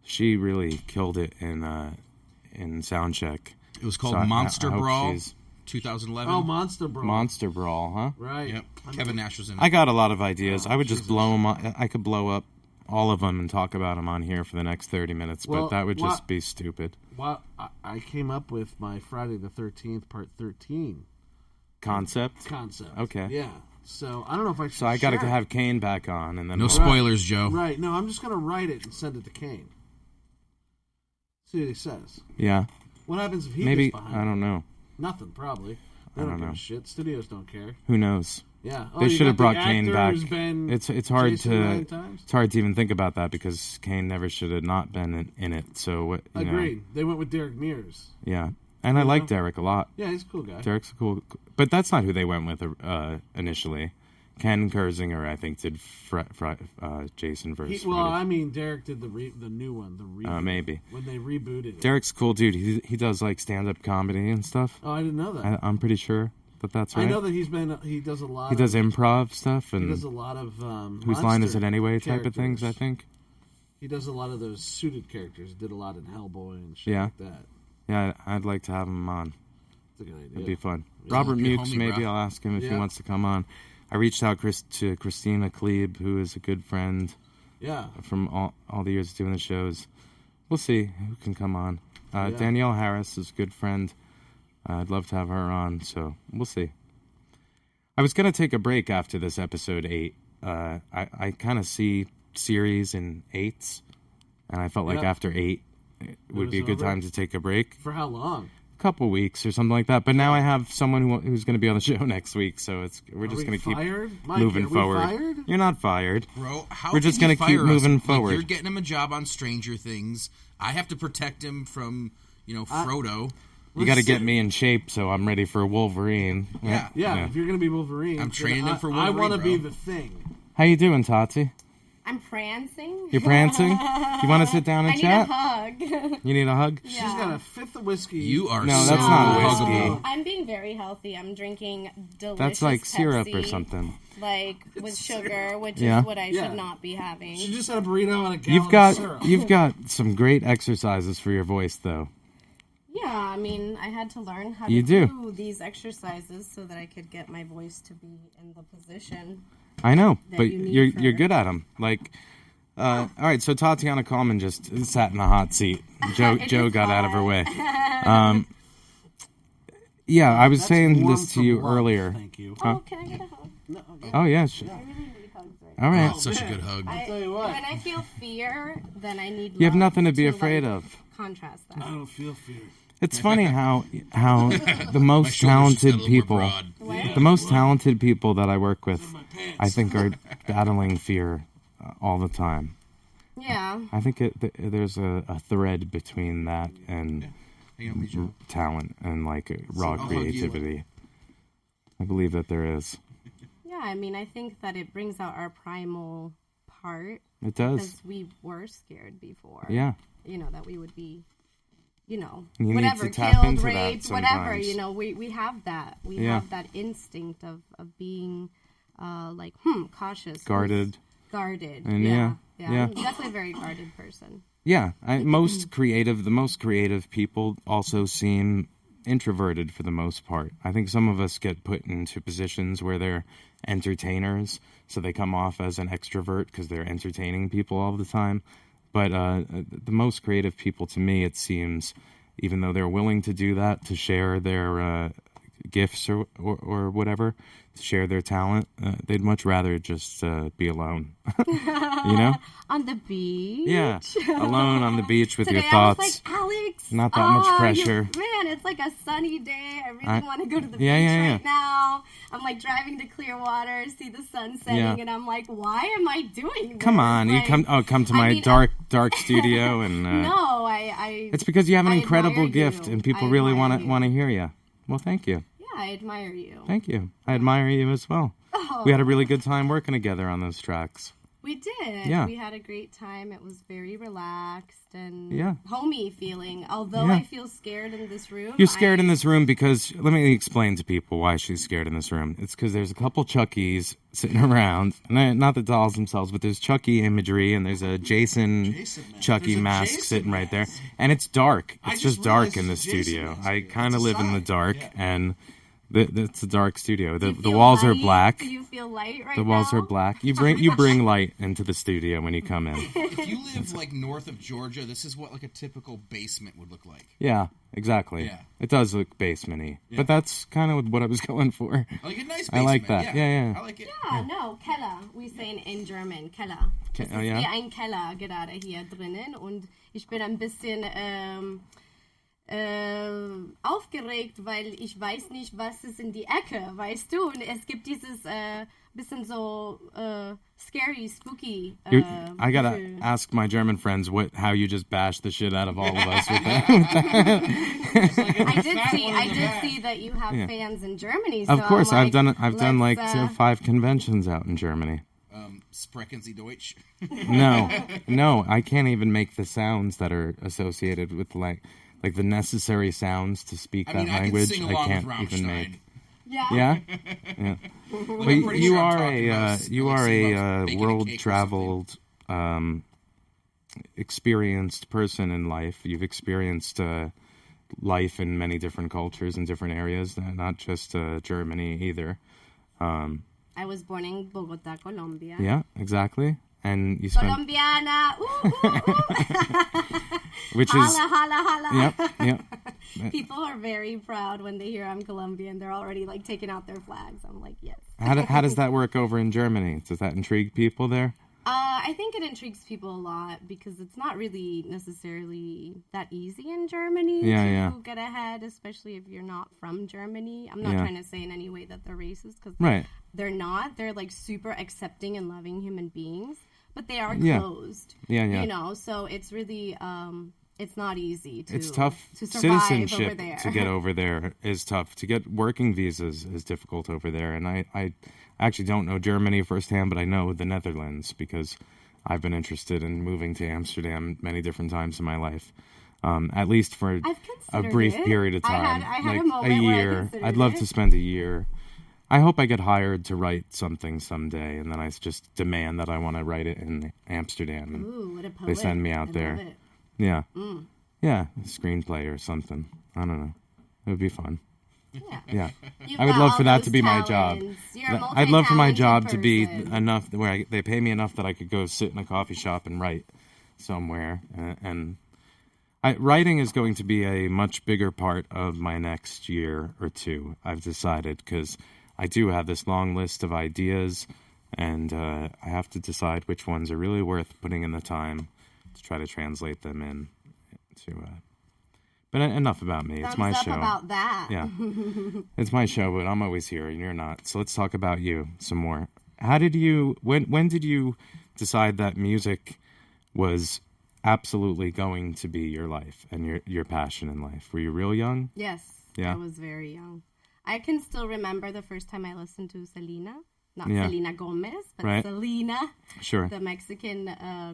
she really killed it in Soundcheck. It was called So Monster I hope Brawl, she's- 2011. Oh, Monster Brawl. Monster Brawl, huh? Right. Yep. Kevin Nash was in it. I got a lot of ideas. I would just Jesus. blow them up. I could blow up all of them and talk about them on here for the next 30 minutes, Well, but that would just what- be stupid. Well, I came up with my Friday the 13th, part 13 Concept? concept. Okay. Yeah. So I don't know if I should. So I got to share it. have Kane back on, and then No we'll- spoilers, Joe. Right. No, I'm just going to write it and send it to Kane. See what he says. Yeah. What happens if he Maybe, gets behind I don't know. Nothing, probably. They I don't don't give know. a shit. Studios don't care. Who knows? Yeah. They you should have got the brought Kane actor back. who's been It's hard Jason to 9 times? it's hard to even think about that because Kane never should have not been in it. So what? You know, Agreed. They went with Derek Mears. yeah, and I You like know? Derek a lot. Yeah, he's a cool guy. Derek's a cool, but that's not who they went with initially. Ken Kersinger, I think, did Jason versus Well, Freddy. I mean, Derek did the new one, the reboot. Maybe. When they rebooted it. Derek's a cool dude. He does like stand up comedy and stuff. Oh, I didn't know that. I'm pretty sure that's right. I know that he does a lot. He does improv stuff He and does a lot of whose line is it monster anyway type of things. I characters. think. He does a lot of those suited characters. Did a lot in Hellboy and shit Yeah. like that. Yeah, I'd like to have him on. That's a good idea. It'd be fun. Robert your Mukes, homie, maybe bro. I'll ask him if he wants to come on. I reached out to Christina Klebe, who is a good friend. Yeah. From all the years doing the shows. We'll see who can come on. Danielle Harris is a good friend. I'd love to have her on, so we'll see. I was going to take a break after this episode 8. I kind of see series in 8s, and I felt like after 8 it would be a good time to take a break. For how long? A couple weeks or something like that. But now I have someone who's going to be on the show next week, so we're just going to keep moving forward. Fired? You're not fired. Bro, how we're just going to keep moving forward. Like, you're getting him a job on Stranger Things. I have to protect him from, Frodo. You got to get me in shape so I'm ready for Wolverine. Yeah. If you're going to be Wolverine, I'm training him for Wolverine. I want to be the Thing. How you doing, Tati? I'm prancing. You're prancing? You want to sit down and chat? I need a hug. You need a hug? Yeah. She's got a fifth of whiskey. You are no, that's not whiskey. huggable. I'm being very healthy. I'm drinking delicious That's like syrup Pepsi, or something. Like with sugar, which is what I should not be having. She just had a burrito and a gallon of syrup. You've got some great exercises for your voice, though. Yeah, I mean, I had to learn how You to do. do these exercises so that I could get my voice to be in the position. I know, that but you need you're for- good at them. Like, all right. So Tatiana Coleman just sat in the hot seat. Joe got out of her way. Yeah, I was saying this to you earlier. Thank you. Oh, can I get a hug? No, Oh yeah. I really need hugs right All right. That's such a good hug. I'll tell you what. When I feel fear, then I need You have love nothing to be afraid like, of. Contrast that. I don't feel fear. It's funny how the most shoulders just talented got a little people, more broad. the most talented people that I work with, I think are battling fear all the time. Yeah. I think there's a thread between that and talent and like raw I'll hug you creativity. I believe that there is. Yeah, I mean, I think that it brings out our primal part. It does. Because we were scared before. Yeah. That we would be, You whatever, need to tap killed, into raped, that whatever. sometimes. We have that. We Yeah. have that instinct of being, cautious. Guarded. Guarded. And yeah. yeah. I'm definitely a very guarded person. Yeah, the most creative people also seem introverted for the most part. I think some of us get put into positions where they're entertainers, so they come off as an extrovert because they're entertaining people all the time. But the most creative people, to me, it seems, even though they're willing to do that, to share their gifts or whatever, to share their talent, they'd much rather just be alone. On the beach. Yeah, alone on the beach with Today your thoughts. I was like, Alex, Not that much pressure. Man, it's like a sunny day. I really want to go to the beach yeah. right now. I'm like driving to Clearwater, see the sun setting, and I'm like, why am I doing this? Come on, like, you come to my dark studio and. No, I. It's because you have an I incredible admire gift, you. and people I really admire want to you. hear you. Well, thank you. Yeah, I admire you. Thank you. I admire you as well. Oh. We had a really good time working together on those tracks. We did. Yeah. We had a great time. It was very relaxed and Yeah. homey feeling. Although Yeah. I feel scared in this room. You're scared in this room because, let me explain to people why she's scared in this room. It's because there's a couple Chuckies sitting around. Not the dolls themselves, but there's Chucky imagery, and there's a Jason Chucky mask sitting right there. And it's dark. It's just dark in the studio. I kind of live in the dark, and it's a dark studio. The walls are black. Do you feel light right now? The walls are black. You bring light into the studio when you come in. If you live like north of Georgia, this is what like a typical basement would look like. Yeah, exactly. Yeah. It does look basement-y. Yeah. But that's kind of what I was going for. Like a nice basement. I like that. Yeah. I like it. Yeah, no, Keller. We say in German, Keller. Es ist ja. wie ein Keller gerade hier drinnen und ich bin ein bisschen aufgeregt, weil ich weiß nicht, was ist in die Ecke, weißt du? Und es gibt dieses bisschen so scary, spooky I gotta Gefühl. ask my German friends how you just bashed the shit out of all of us with that. I did see that you have fans in Germany. So Of course, I'm like, I've done like let's, 5 conventions out in Germany. Sprechen Sie Deutsch? No, I can't even make the sounds that are associated with like the necessary sounds to speak that language. I can't with even Rammstein. make. Yeah. Yeah. Like, But I'm pretty you sure I'm are talking about you like are singing a about baking a world cake or traveled, experienced person in life. You've experienced life in many different cultures and different areas, not just Germany either. I was born in Bogota, Colombia. Yeah, exactly. And you spent... Colombiana! Ooh, ooh, ooh. Which holla, is... holla, holla. Yep. People are very proud when they hear I'm Colombian. They're already like taking out their flags. I'm like, yes. How does that work over in Germany? Does that intrigue people there? I think it intrigues people a lot because it's not really necessarily that easy in Germany to get ahead, especially if you're not from Germany. I'm not trying to say in any way that they're racist because they're not. They're like super accepting and loving human beings, but they are closed. Yeah. You know, so it's really it's not easy to. It's tough. To survive Citizenship over there. to get over there is tough. To get working visas is difficult over there, and I actually don't know Germany firsthand, but I know the Netherlands because I've been interested in moving to Amsterdam many different times in my life, at least for a brief period of time. I had like a moment a where I year. considered I'd love it. to spend a year. I hope I get hired to write something someday, and then I just demand that I want to write it in Amsterdam. And Ooh, what a poet. they send me out I there. love it. Yeah. Yeah, a screenplay or something. I don't know. It would be fun. Yeah. I would love for that to be my job. I'd love for my job to be person. enough where they pay me enough that I could go sit in a coffee shop and write somewhere. Writing is going to be a much bigger part of my next year or two, I've decided, because I do have this long list of ideas, and I have to decide which ones are really worth putting in the time to try to translate them in. But enough about me. It's my show. About that. Yeah, it's my show, but I'm always here and you're not. So let's talk about you some more. How did you? When did you decide that music was absolutely going to be your life and your passion in life? Were you real young? Yes. Yeah. I was very young. I can still remember the first time I listened to Selena. Not Yeah. Selena Gomez, but Right. Selena. Sure. The Mexican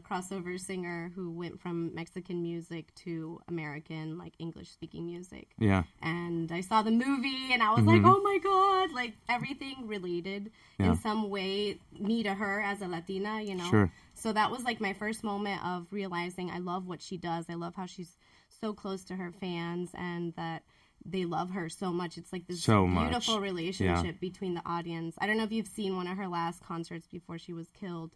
crossover singer who went from Mexican music to American, like, English-speaking music. Yeah. And I saw the movie, and I was like, oh, my God. Like, everything related in some way, me to her as a Latina, you know? Sure. So that was, like, my first moment of realizing I love what she does. I love how she's so close to her fans and that they love her so much. It's like this beautiful relationship between the audience. I don't know if you've seen one of her last concerts before she was killed,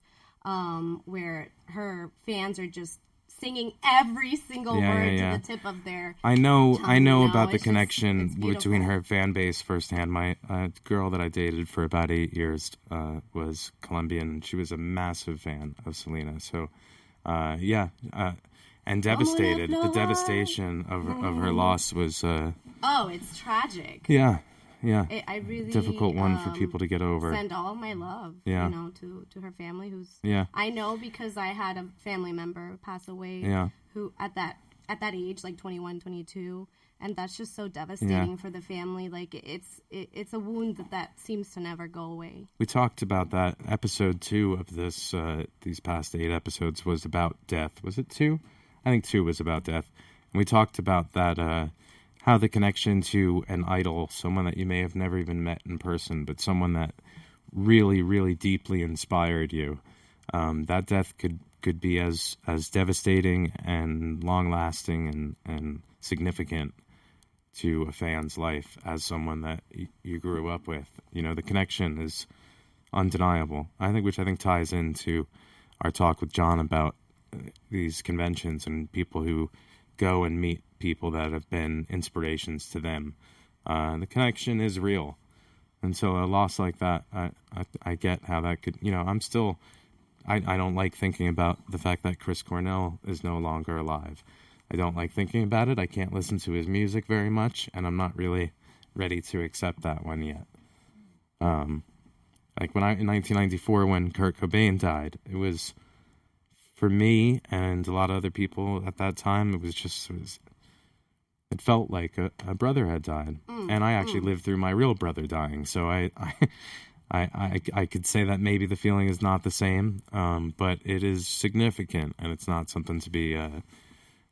where her fans are just singing every single word to the tip of their tongue, I know about the it's connection just, between her fan base firsthand. My girl that I dated for about 8 years was Colombian. She was a massive fan of Selena. So, and devastated. The devastation of her loss was... it's tragic. Yeah. I really difficult one for people to get over. Send all my love, Yeah. you know, to her family. Who's I know because I had a family member pass away. Yeah. Who at that age, like 21, 22, and that's just so devastating for the family. Like it's a wound that seems to never go away. We talked about that. Episode 2 of this. These past 8 episodes was about death. Was it 2? I think 2 was about death. And we talked about that. How the connection to an idol, someone that you may have never even met in person, but someone that really, really deeply inspired you, that death could be as devastating and long-lasting and significant to a fan's life as someone that you grew up with. You know, the connection is undeniable. Which I think ties into our talk with John about these conventions and people who go and meet people that have been inspirations to them. The connection is real. And so a loss like that, I get how that could, you know, I don't like thinking about the fact that Chris Cornell is no longer alive. I don't like thinking about it. I can't listen to his music very much, and I'm not really ready to accept that one yet. Like in 1994, when Kurt Cobain died, it was, for me and a lot of other people at that time, it felt like a brother had died. And I actually lived through my real brother dying. So I could say that maybe the feeling is not the same, but it is significant, and it's not something to be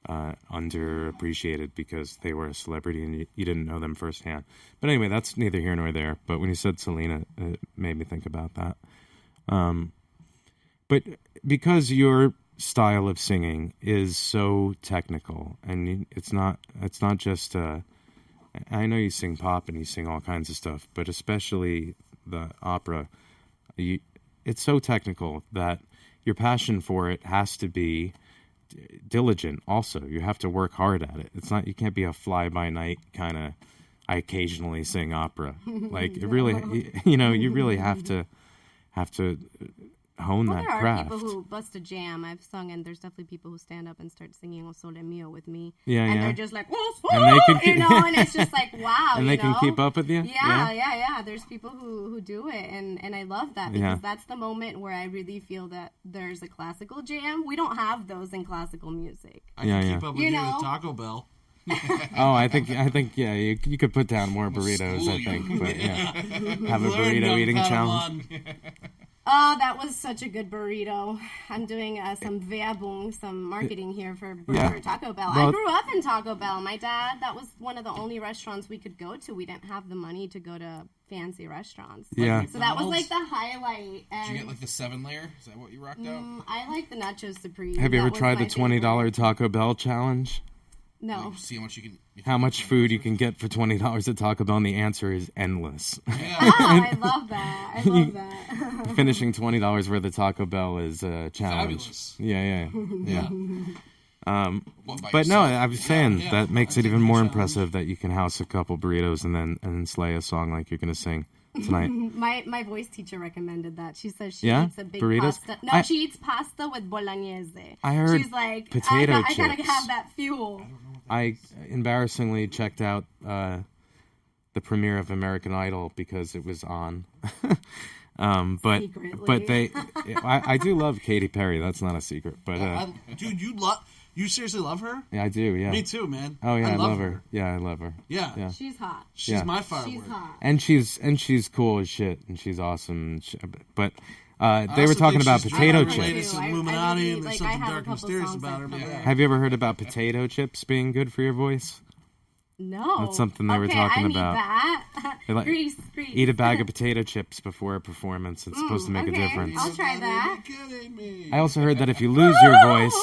underappreciated because they were a celebrity and you didn't know them firsthand. But anyway, that's neither here nor there. But when you said Selena, it made me think about that. But because you're style of singing is so technical, and it's not just I know you sing pop and you sing all kinds of stuff, but especially the opera, it's so technical that your passion for it has to be diligent. Also, you have to work hard at it. It's not, you can't be a fly by night kind of, I occasionally sing opera. Like it really, you really have to hone that craft. There are people who bust a jam. I've sung, and there's definitely people who stand up and start singing O Sole Mio with me. And they're just like, whoa, and they can keep, and it's just like, wow. And they can keep up with you? Yeah. There's people who do it, and I love that because that's the moment where I really feel that there's a classical jam. We don't have those in classical music. I can keep up with you with Taco Bell. I think you could put down more burritos, I think, but have a burrito eating challenge. Oh, that was such a good burrito. I'm doing some Werbung, some marketing here for Taco Bell. Well, I grew up in Taco Bell. My dad, that was one of the only restaurants we could go to. We didn't have the money to go to fancy restaurants. Yeah. So that was like the highlight. Did you get like the 7-layer? Is that what you rocked out? I like the Nacho Supreme. Have you ever tried the $20 Taco Bell challenge? No. See how much you can. How much food you can get for $20 at Taco Bell, and the answer is endless. Yeah. I love that. Finishing $20 worth of Taco Bell is a challenge. Fabulous. Yeah. But no, I was saying that makes it even more impressive that you can house a couple burritos and then slay a song like you're going to sing tonight. My voice teacher recommended that. She says she eats a big burritos? pasta. No, she eats pasta with bolognese. I heard she's like, potato chips. I gotta have that fuel. I embarrassingly checked out the premiere of American Idol because it was on. But I do love Katy Perry. That's not a secret. But dude, you seriously love her? Yeah, I do. Yeah, me too, man. Oh yeah, I love her. Yeah, I love her. Yeah. She's hot. She's my firework. She's hot. And she's cool as shit, and she's awesome. But they were talking about potato chips. Illuminati, and there's something dark and mysterious about her. Have you ever heard about potato chips being good for your voice? No. That's something they were talking about. That. Grease. Eat a bag of potato chips before a performance. It's supposed to make a difference. I'll try that. I also heard that if you lose your voice...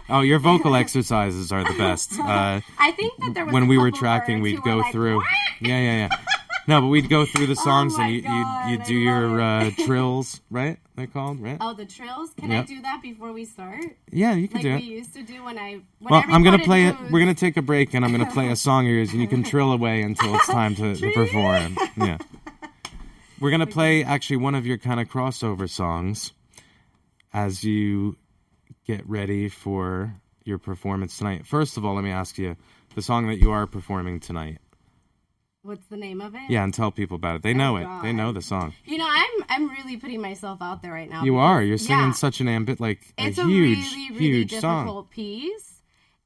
Oh, your vocal exercises are the best. I think that there was when we were tracking, we'd go through. Yeah. No, but we'd go through the songs and you'd do your trills, right? They're called, right? Oh, the trills. Can I do that before we start? Yeah, you can do it. Like we used to do when I'm gonna play it. We're gonna take a break and I'm gonna play a song of yours and you can trill away until it's time to perform. Yeah. We're gonna play actually one of your kind of crossover songs as you get ready for your performance tonight. First of all, let me ask you, the song that you are performing tonight. What's the name of it? Yeah, and tell people about it. They know it. They know the song. You know, I'm really putting myself out there right now. You are. You're singing such an it's a huge difficult song. Piece,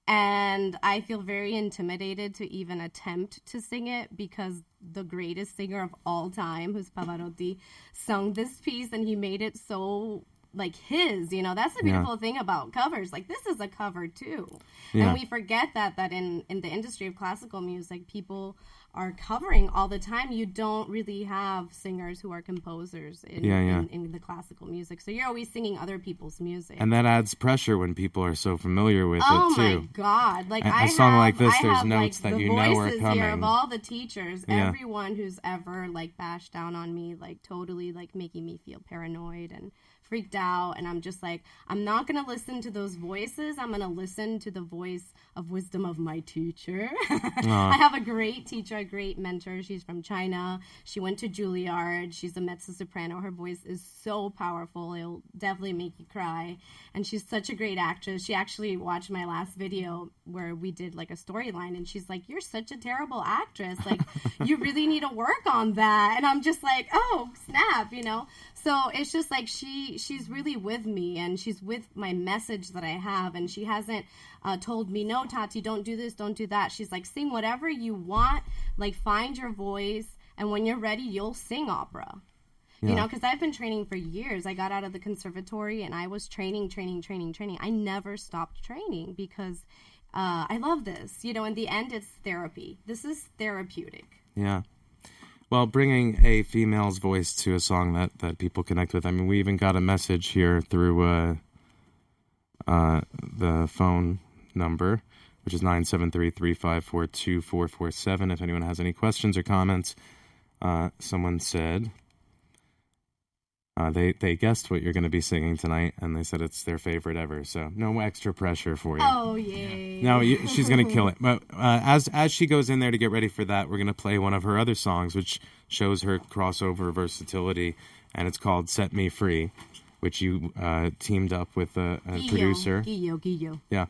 and I feel very intimidated to even attempt to sing it because the greatest singer of all time, who's Pavarotti, sung this piece and he made it so like his, that's the beautiful thing about covers. Like, this is a cover too. And we forget that in the industry of classical music, people are covering all the time. You don't really have singers who are composers in the classical music. So you're always singing other people's music. And that adds pressure when people are so familiar with it too. Oh my God. Like a song like this, there's notes that you know are coming. Here of all the teachers, everyone who's ever like bashed down on me, like totally like making me feel paranoid and freaked out, and I'm just like, I'm not going to listen to those voices. I'm going to listen to the voice of wisdom of my teacher. I have a great teacher, a great mentor. She's from China. She went to Juilliard. She's a mezzo-soprano. Her voice is so powerful. It'll definitely make you cry. And she's such a great actress. She actually watched my last video where we did like a storyline, and she's like, you're such a terrible actress. Like, you really need to work on that. And I'm just like, oh, snap, So it's just like she's really with me, and she's with my message that I have, and she hasn't told me, no, Tati, don't do this, don't do that. She's like, sing whatever you want, like find your voice, and when you're ready, you'll sing opera. Because I've been training for years. I got out of the conservatory, and I was training. I never stopped training because I love this. In the end, it's therapy. This is therapeutic. Yeah. Well, bringing a female's voice to a song that people connect with. I mean, we even got a message here through the phone number, which is 973-354-2447. If anyone has any questions or comments, someone said they guessed what you're going to be singing tonight, and they said it's their favorite ever. So no extra pressure for you. Oh, yay. No, she's going to kill it. But as she goes in there to get ready for that, we're going to play one of her other songs, which shows her crossover versatility, and it's called Set Me Free, which you teamed up with a producer. Guillo. Yeah.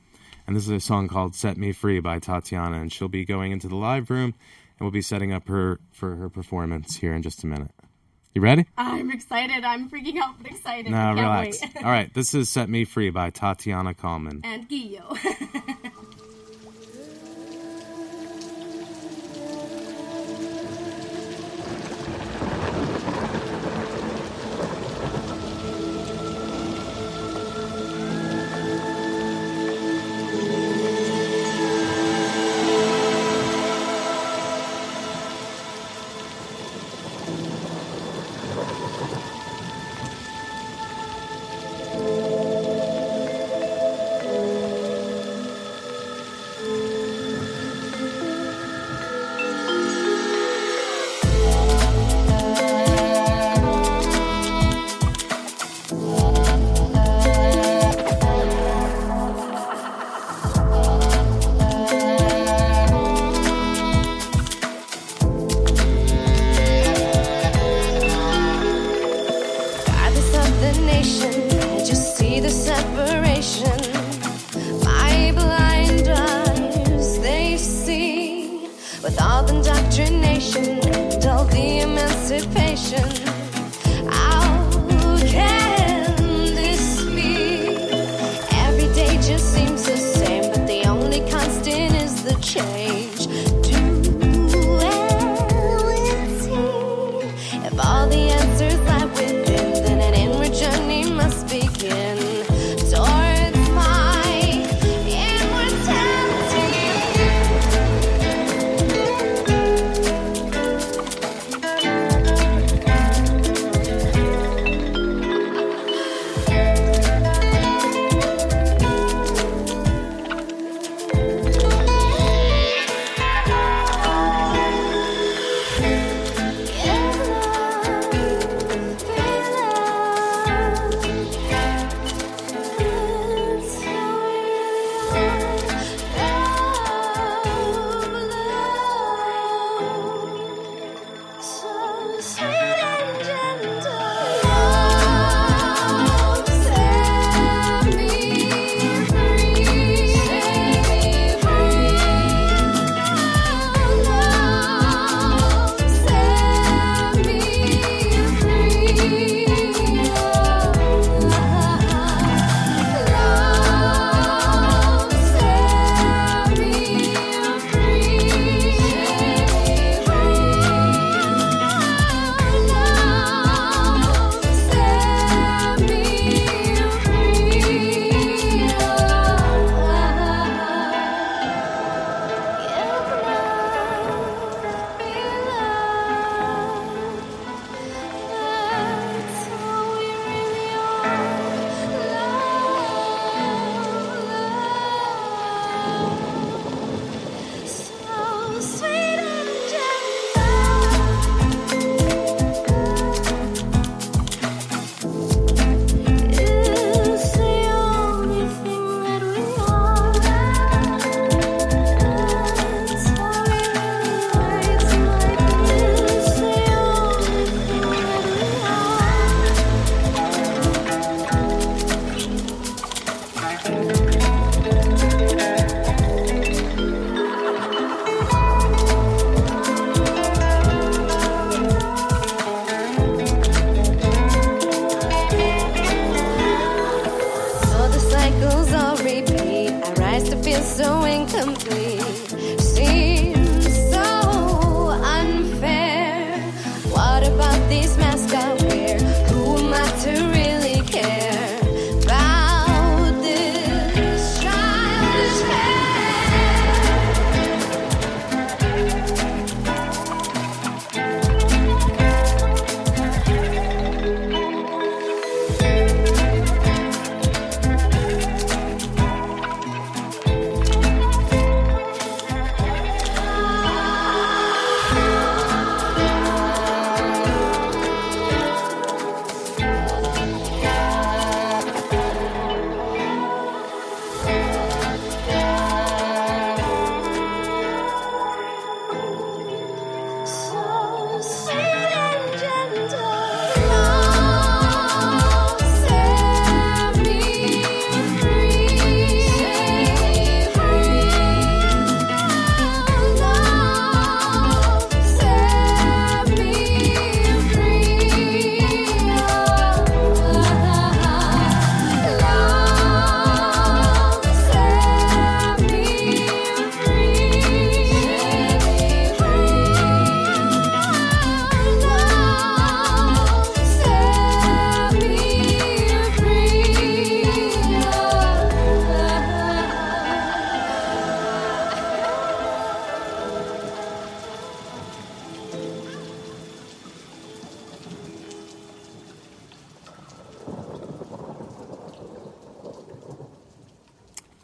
And this is a song called Set Me Free by Tatiana, and she'll be going into the live room, and we'll be setting up for her performance here in just a minute. You ready? I'm excited. I'm freaking out, but excited. No, I can't relax. wait. All right, this is Set Me Free by Tatiana Coleman. And Guillo.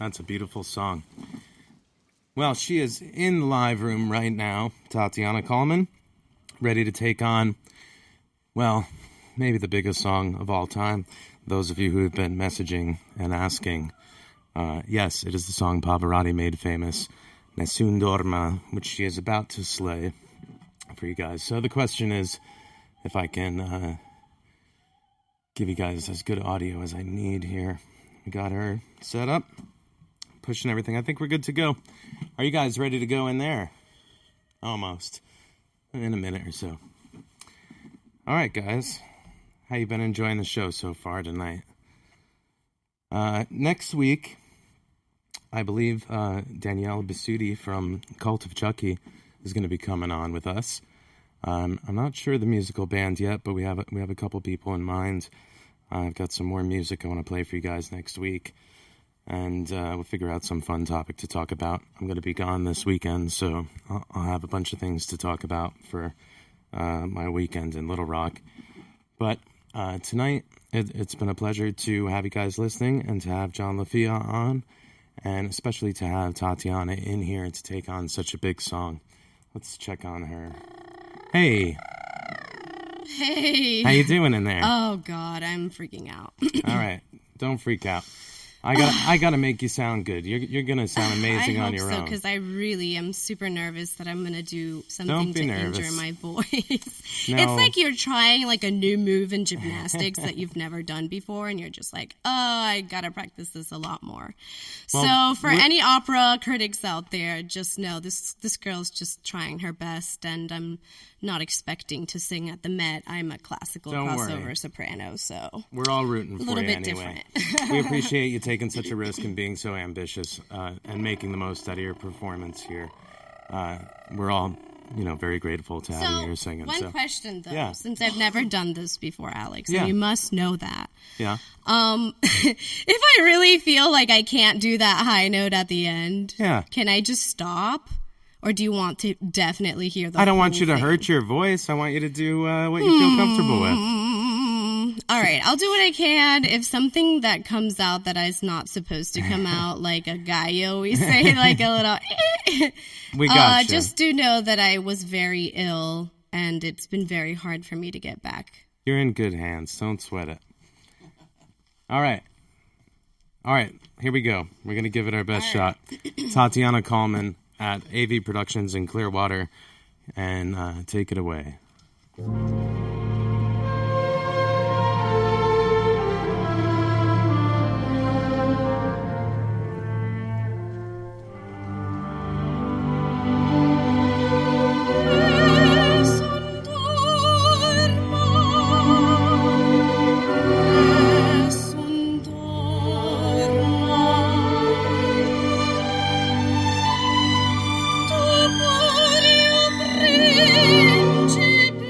That's a beautiful song. Well, she is in the live room right now, Tatiana Coleman, ready to take on, well, maybe the biggest song of all time. Those of you who have been messaging and asking, yes, it is the song Pavarotti made famous, Nessun Dorma, which she is about to slay for you guys. So the question is, if I can give you guys as good audio as I need here. We got her set up, pushing everything. I think we're good to go. Are you guys ready to go in there? Almost. In a minute or so. All right, guys. How you been enjoying the show so far tonight? Next week, I believe Danielle Bisutti from Cult of Chucky is going to be coming on with us. I'm not sure the musical band yet, but we have a couple people in mind. I've got some more music I want to play for you guys next week, and we'll figure out some fun topic to talk about. I'm going to be gone this weekend, so I'll have a bunch of things to talk about for my weekend in Little Rock. But tonight, it's been a pleasure to have you guys listening and to have John Lafia on, and especially to have Tatiana in here to take on such a big song. Let's check on her. Hey. Hey. How you doing in there? Oh, God, I'm freaking out. All right. Don't freak out. I gotta make you sound good. You're gonna sound amazing on your own. I hope so, because I really am super nervous that I'm gonna do something to injure my voice. No. It's like you're trying like a new move in gymnastics that you've never done before, and you're just like, oh, I gotta practice this a lot more. Well, so for any opera critics out there, just know this girl's just trying her best, and I'm not expecting to sing at the Met. I'm a classical crossover soprano, so we're all rooting for you anyway. A little bit different. We appreciate you taking such a risk and being so ambitious and making the most out of your performance here. We're all, very grateful to have you here singing. One question, though, since I've never done this before, Alex, and you must know that. Yeah. If I really feel like I can't do that high note at the end, can I just stop? Or do you want to definitely hear the whole thing? I don't want you to hurt your voice. I want you to do what you feel comfortable with. All right, I'll do what I can. If something that comes out that is not supposed to come out, like a gallo, we say, like a little... we got you. Just do know that I was very ill, and it's been very hard for me to get back. You're in good hands. Don't sweat it. All right, here we go. We're going to give it our best shot. Tatiana Coleman at AV Productions in Clearwater, and take it away. Principe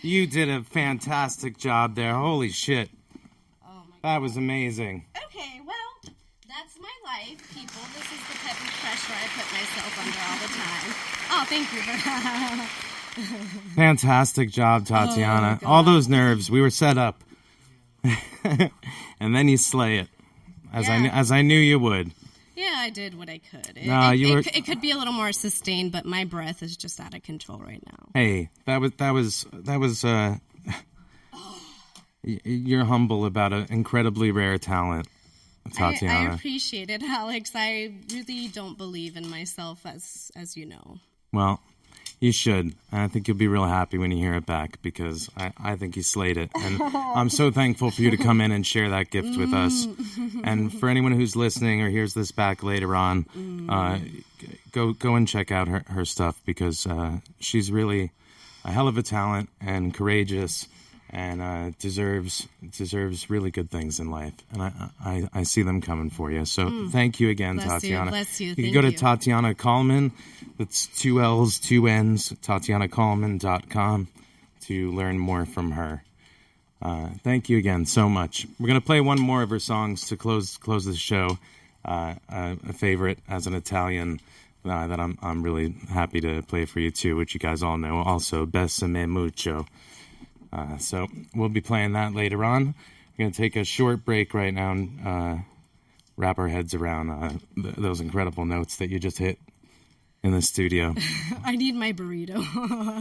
You did a fantastic job there. Holy shit. Oh my God. That was amazing. Okay, well, that's my life, people. This is the type of pressure I put myself under all the time. Oh, thank you for that. Fantastic job, Tatiana. Oh, all those nerves. We were set up. And then you slay it. As I knew you would. Yeah, I did what I could. It could be a little more sustained, but my breath is just out of control right now. Hey, that was you're humble about an incredibly rare talent, Tatiana. I appreciate it, Alex. I really don't believe in myself, as you know. Well, you should. And I think you'll be real happy when you hear it back, because I think you slayed it. And I'm so thankful for you to come in and share that gift with us. And for anyone who's listening or hears this back later on, go and check out her stuff, because she's really a hell of a talent and courageous, and deserves really good things in life. And I see them coming for you. So thank you again, Tatiana. Bless you. You can go to Tatiana Coleman. That's 2 L's, 2 N's, TatianaColeman.com to learn more from her. Thank you again so much. We're going to play one more of her songs to close the show. A favorite as an Italian that I'm really happy to play for you too, which you guys all know. Also, Besame Mucho. So we'll be playing that later on. We're going to take a short break right now and wrap our heads around those incredible notes that you just hit in the studio. I need my burrito.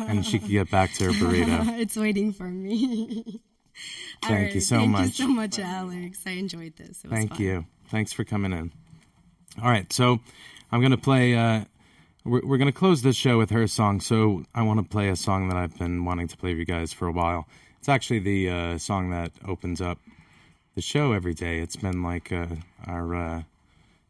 And she can get back to her burrito. It's waiting for me. Thank you so much. Thank you so much, Alex. I enjoyed this. It was Thank fun. you. Thanks for coming in. All right, so I'm going to play... We're going to close this show with her song, so I want to play a song that I've been wanting to play for you guys for a while. It's actually the song that opens up the show every day. It's been like our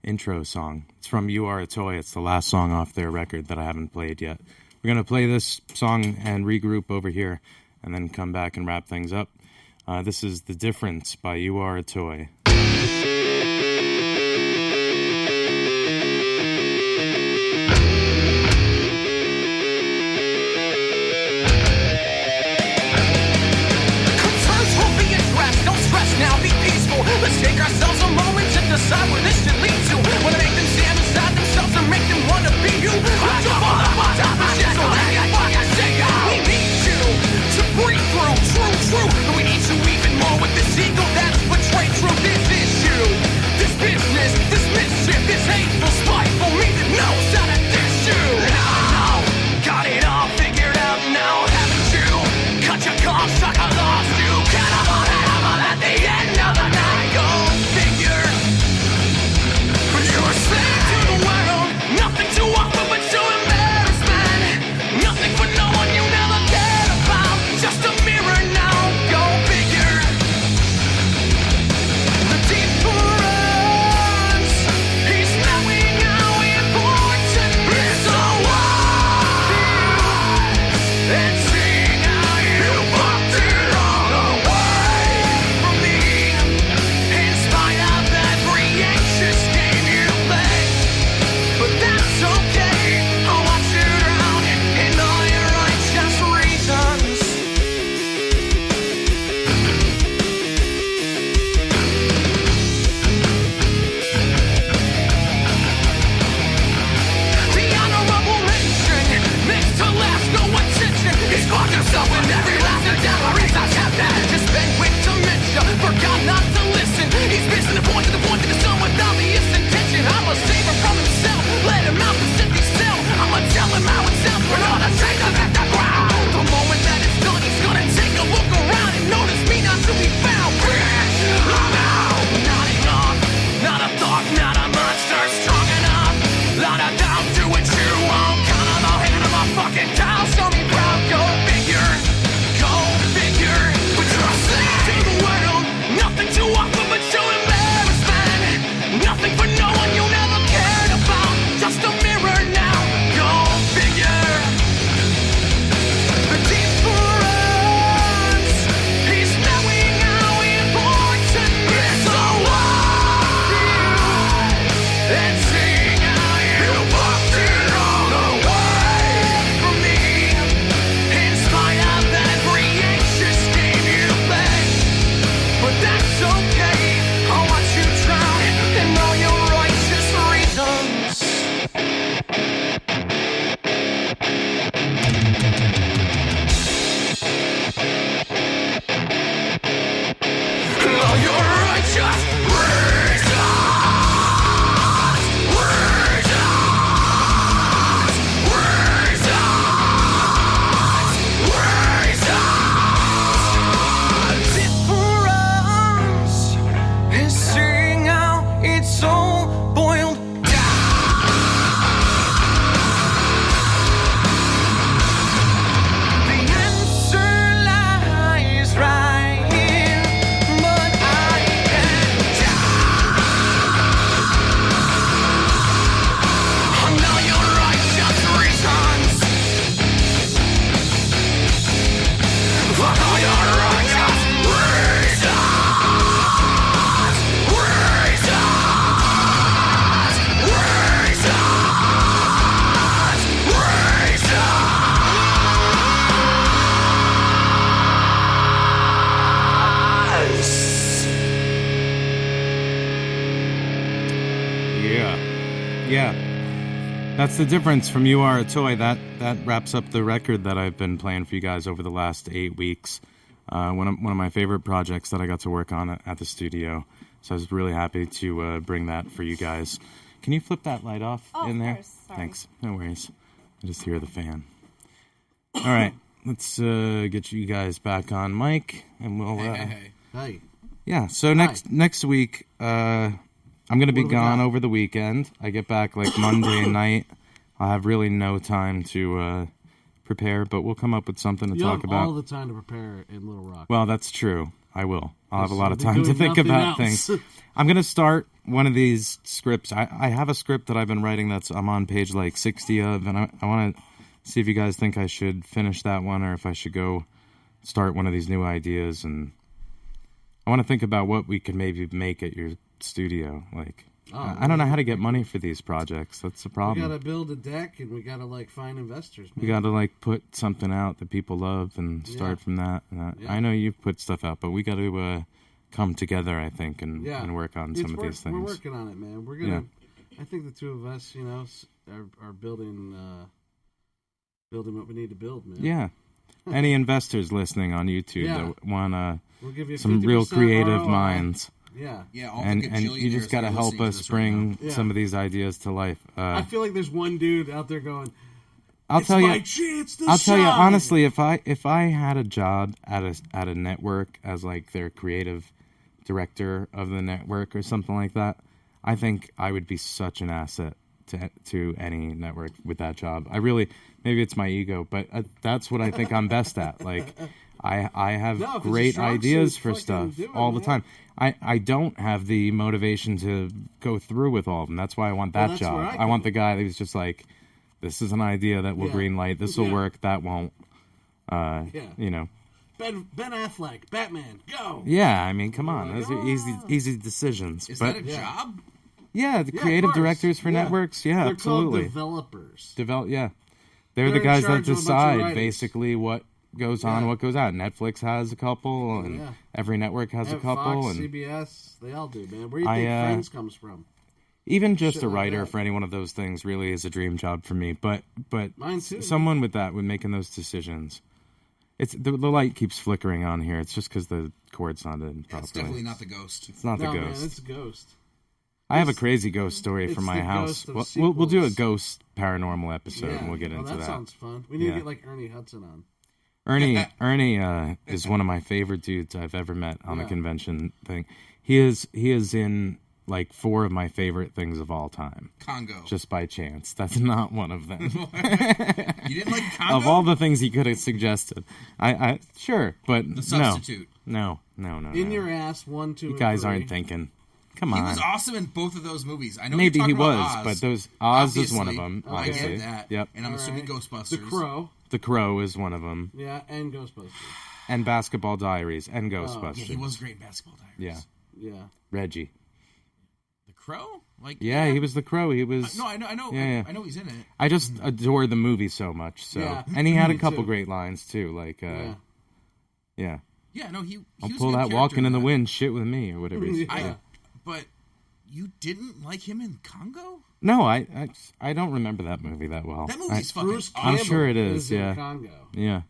intro song. It's from You Are a Toy. It's the last song off their record that I haven't played yet. We're going to play this song and regroup over here, and then come back and wrap things up. This is The Difference by You Are a Toy. Now be peaceful. Let's take ourselves a moment to decide where this should lead to. Wanna make them stand beside themselves or make them wanna be you? I jump on the bottom of shit so that I fucking say we need you to breathe through. But we need you even more with this ego that is betrayed through this issue, this business, this mischief, this hateful, spiteful me that knows how to dish you. Now, got it all figured out now, haven't you? Cut your call, suck, I lost you. Kind of on at the end of the night, go figure. But you were saying to the world, nothing to offer but to embarrassment. Nothing for no one you never cared about. Just a mirror now, go figure. Yeah. That's the difference from You Are a Toy. That wraps up the record that I've been playing for you guys over the last 8 weeks. One of my favorite projects that I got to work on at the studio. So I was really happy to bring that for you guys. Can you flip that light off in there? Of course. Sorry. Thanks. No worries. I just hear the fan. All right. Let's get you guys back on mic, and we'll... Hey. Yeah, so next week... I'm going to be gone over the weekend. I get back like Monday night. I'll have really no time to prepare, but we'll come up with something to talk about. All the time to prepare in Little Rock. Well, that's true. I will. I'll have a lot of time to think about things. I'm going to start one of these scripts. I have a script that I've been writing I'm on page like 60 of, and I want to see if you guys think I should finish that one or if I should go start one of these new ideas. And I want to think about what we could maybe make at your studio. I don't know how to get money for these projects. That's the problem. We gotta build a deck, and we gotta find investors. Man. We gotta put something out that people love and start from that. Yeah. I know you've put stuff out, but we got to come together, I think, and work on some of these things. We're working on it, man. We're gonna. I think the two of us, are building what we need to build, man. Yeah. Any investors listening on YouTube that want we'll give you some real creative ROI. minds. Yeah. And you just got to help us bring some of these ideas to life. I feel like there's one dude out there going, I'll tell you shine. honestly, if I had a job at a network as their creative director of the network or something like that, I think I would be such an asset to any network with that job. Maybe it's my ego, but that's what I think I'm best at. I have great ideas for stuff all the time. I don't have the motivation to go through with all of them. That's why I want that job. I want the guy who's just this is an idea that will green light. This will work. That won't. Ben Affleck, Batman, go. Yeah, I mean, come on. Those are easy decisions. Is that a job? Yeah, the creative directors for networks. Yeah, they're absolutely. Called developers. They're the guys that decide basically what goes on, what goes out. Netflix has a couple, and every network has a couple. Fox, and CBS, they all do, man. Where do you think Friends comes from? Even just a writer for any one of those things really is a dream job for me. But mine too, someone with making those decisions. It's the light keeps flickering on here. It's just because the cord's not in properly. It's definitely not the ghost. It's not the ghost. Man, it's a ghost. I have a crazy ghost story from my house. We'll do a ghost paranormal episode, and we'll get into that. That sounds fun. We need to get Ernie Hudson on. Ernie is one of my favorite dudes I've ever met on the convention thing. He is in 4 of my favorite things of all time. Congo. Just by chance. That's not one of them. You didn't like Congo? Of all the things he could have suggested. I sure, but The Substitute. No. In your ass, 1, 2, You guys 3. aren't thinking. Come on. He was awesome in both of those movies. I know maybe he was, Oz. but Oz Obviously, is one of them. Obviously. I get that. Yep. And I'm assuming Ghostbusters. The Crow. The Crow is one of them. Yeah, and Ghostbusters. And Basketball Diaries and Ghostbusters. Yeah, he was great in Basketball Diaries. Yeah. Reggie. The Crow? He was the Crow. He was. No, I know. Yeah. I know he's in it. I just adore the movie so much. So, and he had a couple great lines too. Yeah. Yeah, no, he I'll was pull a good that walking in the that. wind shit with me or whatever. But you didn't like him in Congo? No, I don't remember that movie that well. That movie's fucking awesome. I'm sure it is. In Congo. Yeah.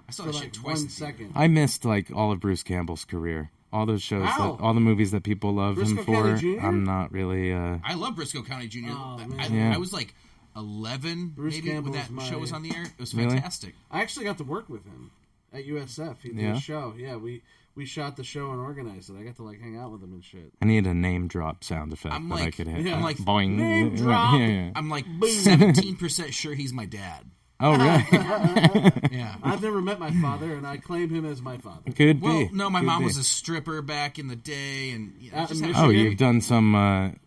I saw that shit twice. 1 second. I missed all of Bruce Campbell's career. All those shows, all the movies that people love him for. I'm not really. I love Briscoe County Jr. I was 11 Bruce maybe Campbell when that show was on the air. It was Really? fantastic. I actually got to work with him at USF. He did a show. Yeah, we shot the show and organized it. I got to hang out with him and shit. I need a name drop sound effect that I could hit. I'm like, boing. Name drop. I'm 17% sure he's my dad. Oh, really? Yeah. I've never met my father, and I claim him as my father. Could be. Well, no, my Could mom be. was a stripper back in the day, and you've done some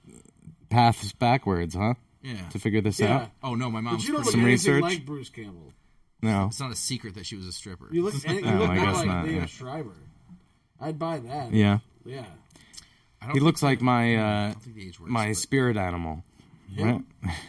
paths backwards, huh? Yeah. To figure this out. Oh no, my mom's but you don't some look research. like Bruce Campbell. No. It's not a secret that she was a stripper. You look I guess like not, Leo yeah. Schreiber. I'd buy that. Yeah. Yeah. He looks like my my spirit animal. Yeah.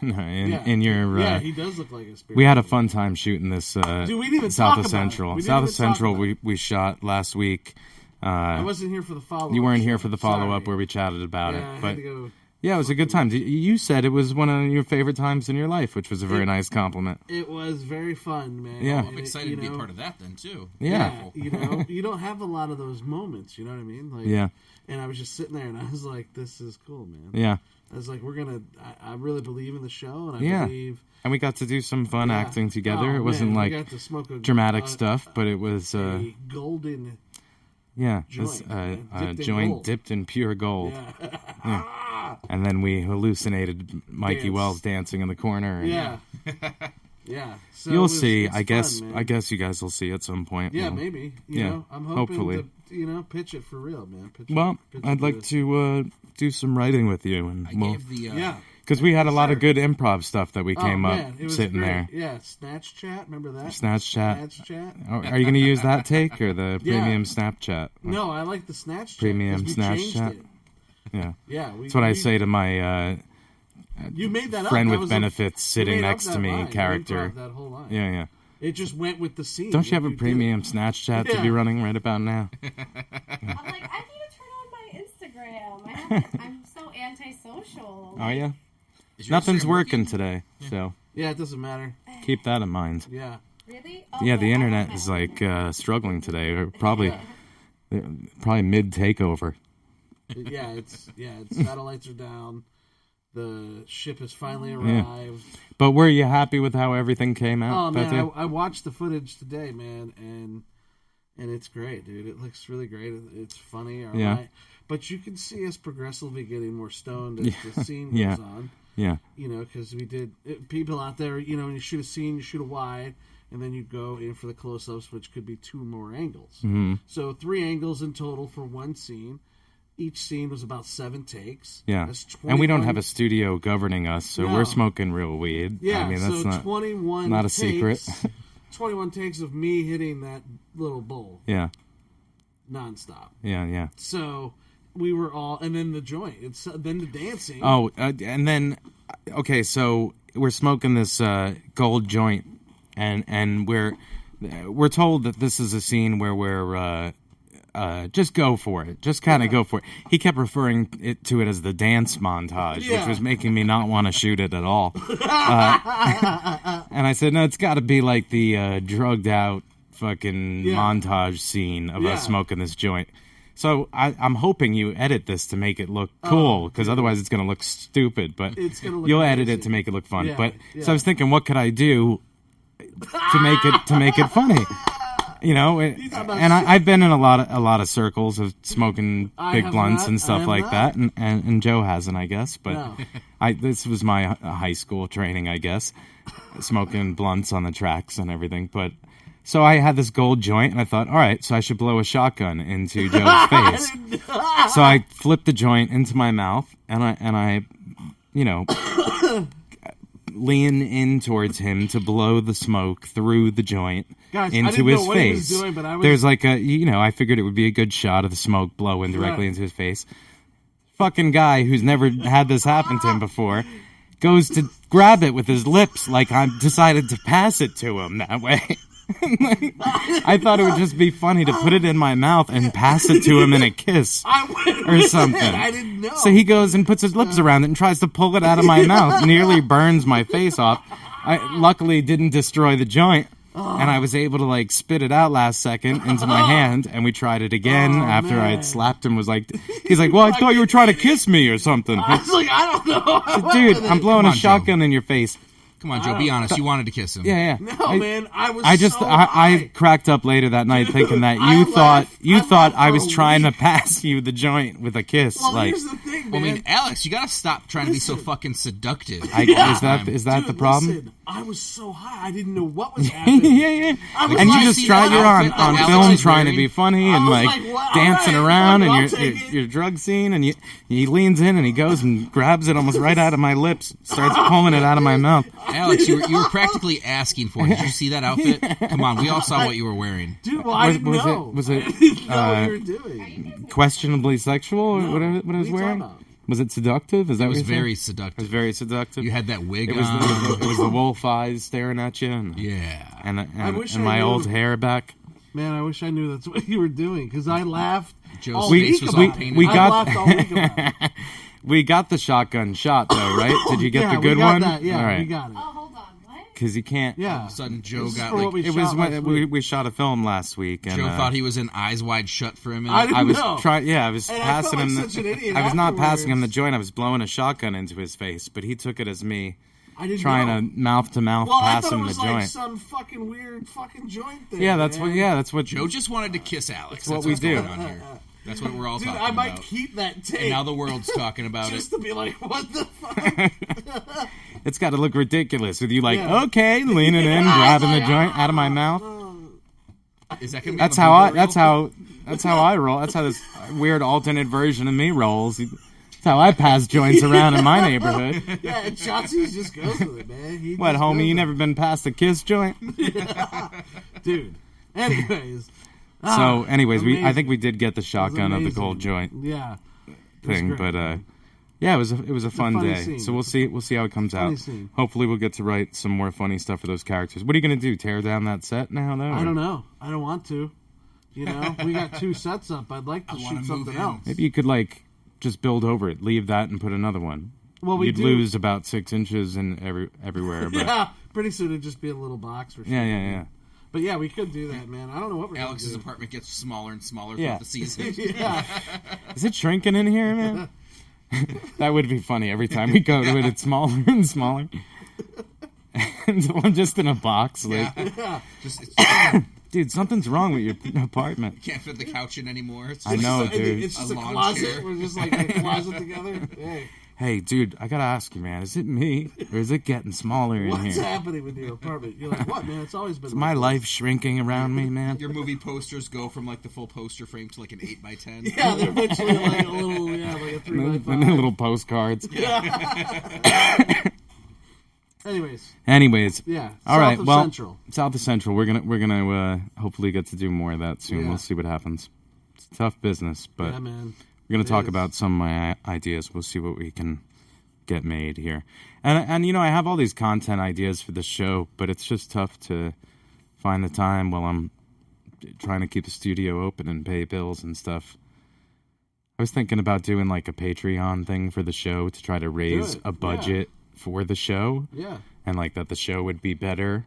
No, in your. Yeah, he does look like a spirit. We had a fun time shooting this. Dude, we didn't even South talk of about Central. it. South of Central. We shot last week. I wasn't here for the follow-up. You weren't here for the follow-up where we chatted about it, I but had to go. Yeah, it was a good time. You said it was one of your favorite times in your life, which was a very nice compliment. It was very fun, man. Yeah. I'm excited to be a part of that then, too. Yeah. You don't have a lot of those moments, you know what I mean? Like, yeah. And I was just sitting there, and I was like, this is cool, man. Yeah. I was like, I really believe in the show, and I believe... And we got to do some fun acting together. It wasn't like dramatic stuff, but it was... a golden... Yeah, joint, joint dipped in pure gold. Yeah. And then we hallucinated Mikey Wells dancing in the corner. And, yeah. So you'll see. I guess you guys will see at some point. Yeah, maybe. You know, I'm hoping hopefully. to, pitch it for real, man. I'd like to do some writing with you, and because we had a lot of good improv stuff that we came up sitting there. Yeah, Snatch Chat, remember that? Snatch Chat. Are you going to use that take or the premium Snapchat? No, I like the Snatch Chat. Premium Snatch Chat. Yeah. Yeah. That's what I say to my you made that friend up. with benefits sitting next to me line. character. That whole line. Yeah. It just went with the scene. Don't you have a premium Snatch Chat to be running right about now? I'm like, I need to turn on my Instagram. I'm so antisocial. Oh, yeah? Nothing's working today, so... Yeah, it doesn't matter. Keep that in mind. Yeah. Really? Yeah, the internet is, like, struggling today. Probably mid-takeover. Yeah, satellites are down. The ship has finally arrived. Yeah. But were you happy with how everything came out? Oh, man, I watched the footage today, man, and it's great, dude. It looks really great. It's funny, all right. But you can see us progressively getting more stoned as the scene goes on. Yeah. You know, because we did... people out there, you know, when you shoot a scene, you shoot a wide, and then you go in for the close-ups, which could be 2 more angles. Mm-hmm. So 3 angles in total for one scene. Each scene was about 7 takes. Yeah. And we don't have a studio governing us, so we're smoking real weed. Yeah, I mean, that's so 21 not a takes, secret. 21 takes of me hitting that little bowl. Yeah. Nonstop. Yeah. So we were all... And then the joint. Then the dancing. Oh, and then... Okay, so we're smoking this gold joint, and we're told that this is a scene where we're... just go for it. Just kind of go for it. He kept referring to it as the dance montage, which was making me not want to shoot it at all. And I said, no, it's got to be like the drugged out fucking montage scene of us smoking this joint. So I'm hoping you edit this to make it look cool, because otherwise it's going to look stupid. But you'll edit it to make it look fun. So I was thinking, what could I do to make it funny? You know, and I've been in a lot of circles of smoking big blunts and stuff like that, and Joe hasn't, I guess. But this was my high school training, I guess, smoking blunts on the tracks and everything. But so I had this gold joint, and I thought, all right, so I should blow a shotgun into Joe's face. So I flipped the joint into my mouth, and I, you know. Lean in towards him to blow the smoke through the joint into his face. There's like I figured it would be a good shot of the smoke blowing directly into his face. Fucking guy who's never had this happen to him before goes to grab it with his lips like I decided to pass it to him that way. I thought it would just be funny to put it in my mouth and pass it to him in a kiss or something. I didn't know. So he goes and puts his lips around it and tries to pull it out of my mouth. Nearly burns my face off. I luckily didn't destroy the joint. And I was able to like spit it out last second into my hand, and we tried it again after I had slapped him. He's like, well, I thought you were trying to kiss me or something. I was like, I don't know. Dude, I'm blowing a shotgun in your face. Come on, Joe, be honest. You wanted to kiss him. Yeah. No, man, I I cracked up later that night thinking that you thought I was trying to pass you the joint with a kiss. Well, here's the thing, man. I mean, Alex, you gotta stop trying to be so fucking seductive. Is that Dude, the problem? Listen, I was so high, I didn't know what was happening. Yeah. And you just you're on film trying to be funny and like dancing around and your drug scene, and he leans in and he goes and grabs it almost right out of my lips, starts pulling it out of my mouth. Alex, you were practically asking for it. Did you see that outfit? Come on, we all saw what you were wearing. Dude, well, I didn't know. Was it I didn't know what you were doing. Questionably sexual or what I was wearing? Was it seductive? Is that it was what very seductive. It was very seductive. You had that wig on. It was the wolf eyes staring at you. And my old hair back. Man, I wish I knew that's what you were doing, because I laughed. Joe's face was all painted. I laughed all week about it. We got the shotgun shot though, right? Did you get the good we got one? That. Yeah, all right. we got it. Oh, hold on. What? Because you can't. Yeah. All of a sudden, Joe This is got for what like. we It was shot when last week. we shot a film last week, and Joe thought he was in Eyes Wide Shut for a minute. I didn't I was know. trying. Yeah, I was And I passing felt him. like such an idiot I was not passing him the afterwards. joint. I was blowing a shotgun into his face, but he took it as me I didn't trying know. to mouth to mouth Well, I pass thought it him the was like joint. some fucking weird fucking joint thing. Yeah, that's man. what. Yeah, that's what. Joe just wanted to kiss Alex. That's what what's we do. going on here. That's what we're all Dude, talking I might about. keep that tape. And now the world's talking about just it. to be like, what the fuck? It's got to look ridiculous with you, like, Yeah. okay, leaning in, grabbing the joint out of my mouth. Is that gonna be That's on the how I. Blu-ray reel? That's how I roll. That's how this weird alternate version of me rolls. That's how I pass joints around in my neighborhood. Yeah, and Shotzi just goes with it, man. He What, just homie? goes You with never been past a kiss joint? it. Dude. Anyways. So, anyways, I amazing. think we did get the shotgun of the amazing. gold joint Yeah. thing, great. but yeah, it was a fun funny day. scene. So we'll see how it comes Funny out. scene. Hopefully, we'll get to write some more funny stuff for those characters. What are you gonna do? Tear down that set now, though? I don't know. I don't want to. You know, we got 2 sets up. I'd like to wanna shoot move something in. else. Maybe you could just build over it, leave that, and put another one. Well, we You'd do- lose about 6 inches in everywhere. But Yeah, pretty soon it'd just be a little box for sure. yeah. But yeah, we could do that, man. I don't know what we're Alex's gonna do. apartment gets smaller and smaller Yeah. throughout the season. Yeah. Is it shrinking in here, man? That would be funny. Every time we go to it, it's smaller and smaller. And so I'm just in a box, like, Yeah. dude, something's wrong with your apartment. Can't fit the couch in anymore. It's I just know, And dude. It's just A a lawn closet. chair. We're just like in a closet together. Hey, Hey, dude, I gotta ask you, man. Is it me, or is it getting smaller in what's here? happening with your apartment? You're like, what, man? It's always been Is my like life shrinking around me, man? Your movie posters go from like the full poster frame to like an 8x10. this. Yeah, they're eventually like a little, like a 3x5. And then little postcards. Anyways, Yeah. South All right. of Well, Central. South of Central. We're gonna hopefully get to do more of that soon. Yeah. We'll see what happens. It's tough business, but Yeah, man. we're gonna It talk is. about some of my ideas. We'll see what we can get made here. And you know, I have all these content ideas for the show, but it's just tough to find the time while I'm trying to keep the studio open and pay bills and stuff. I was thinking about doing like a Patreon thing for the show to try to raise it. a budget for the show. Yeah. And like that the show would be better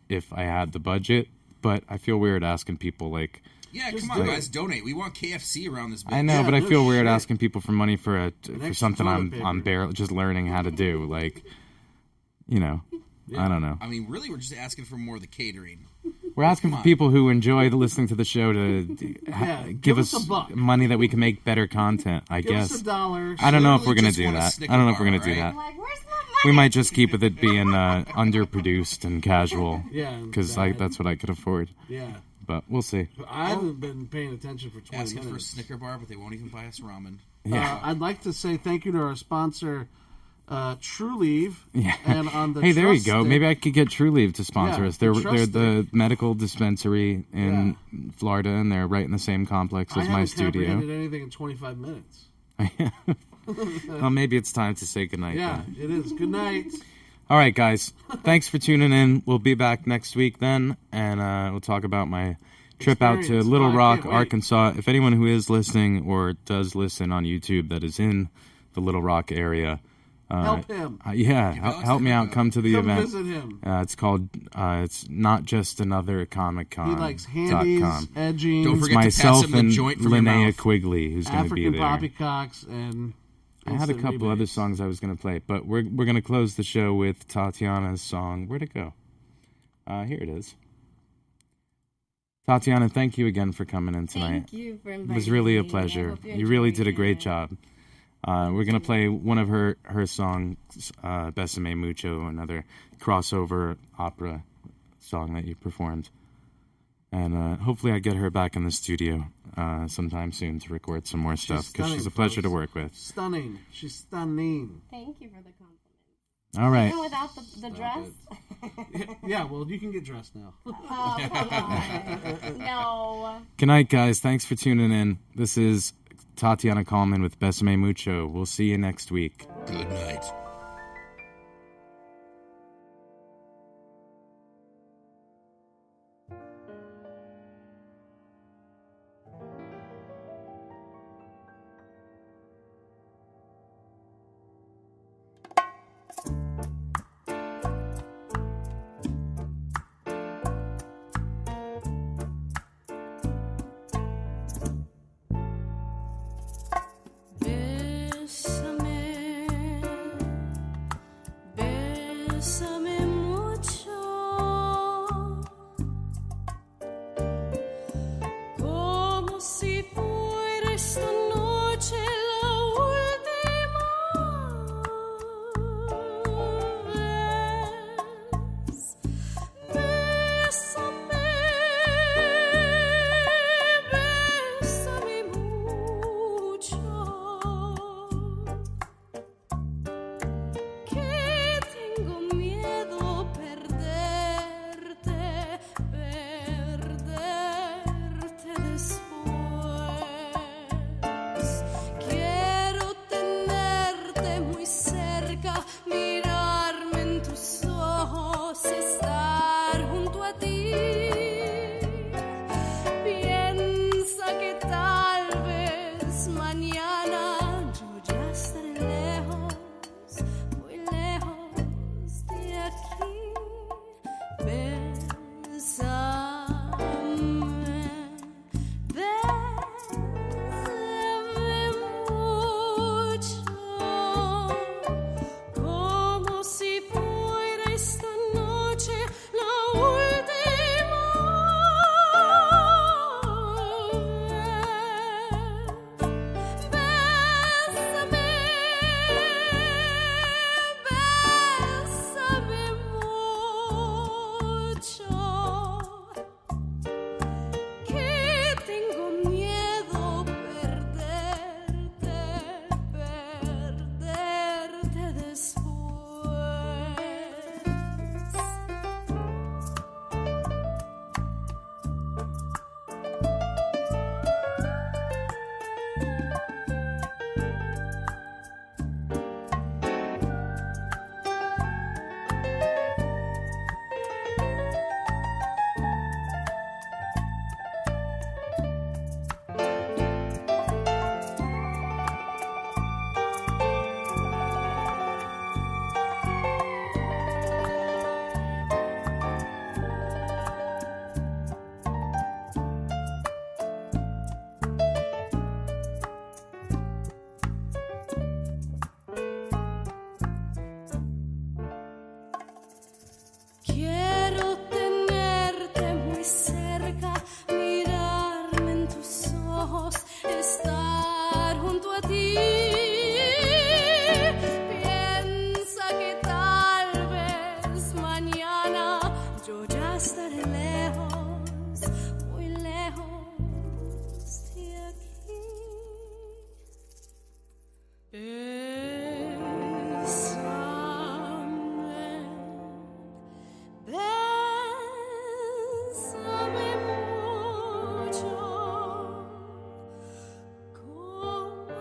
if I had the budget. But I feel weird asking people like, Yeah, Just come on, do it. guys, donate. We want KFC around this bitch. I know, Yeah, but I no feel weird shit. asking people for money for extra something toilet I'm paper. barely just learning how to do. Like, you know, I don't know. I mean, really, we're just asking for more of the catering. We're asking for people who enjoy listening to the show to give us us a buck. money that we can make better content. I Give guess. us $1. I don't know if we're Literally gonna just do want a that. Snicker I don't know if bar, we're gonna do right? that. Like, where's my We money? might just keep with it being underproduced and casual. Yeah, because bad. that's what I could afford. Yeah. But we'll see. I haven't been paying attention for 20 Asking for a minutes. Snicker bar, but they won't even buy us ramen. Yeah. I'd like to say thank you to our sponsor, True Leave. Yeah. And on the Hey, there you Trust go. Stick- Maybe I could get True Leave to sponsor Yeah, us. They're the Trust the medical dispensary in Florida, and they're right in the same complex I as my haven't studio. comprehended anything in 25 minutes. Well, maybe it's time to say goodnight. Yeah, then. it is. Good night. All right, guys. Thanks for tuning in. We'll be back next week then, and we'll talk about my trip out to Experience. Little Oh, I Rock, can't wait. Arkansas. If anyone who is listening or does listen on YouTube that is in the Little Rock area, Help him. yeah, Alex help me a out. hug. Come to the Come event. visit him. It's called. It's not just another Comic Con. He likes handies, edging, Don't It's forget to myself pass him the and joint from your Linnea mouth. Quigley who's going to be African there. poppycocks, and I had a instant couple other rebates. songs I was going to play, but we're going to close the show with Tatiana's song. Where'd it go? Here it is. Tatiana, thank you again for coming in tonight. Thank you for inviting It was really a me. I pleasure. hope You really enjoyed did a great it. job. We're going to play one of her songs, Besame Mucho, another crossover opera song that you performed. And hopefully I get her back in the studio sometime soon to record some more stuff, because she's a stunning, pleasure to folks. work with. Stunning. She's stunning. Thank you for the compliment. All right. Even without the dress? Yeah, well, you can get dressed now. Oh, come on. No. Good night, guys. Thanks for tuning in. This is Tatiana Coleman with Besame Mucho. We'll see you next week. Good night.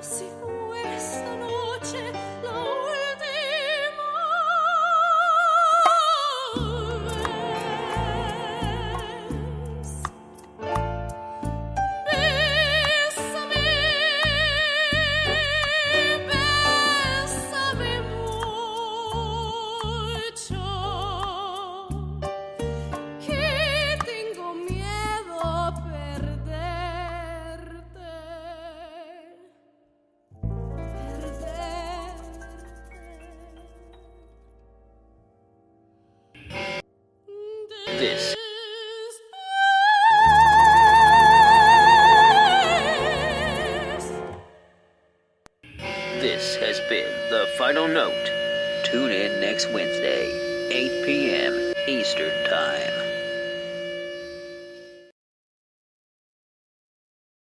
si fue esta noche la última vez. Bésame, bésame mucho, que tengo miedo a perderte. This This has been The Final Note. Tune in next Wednesday, 8 p.m. Eastern Time.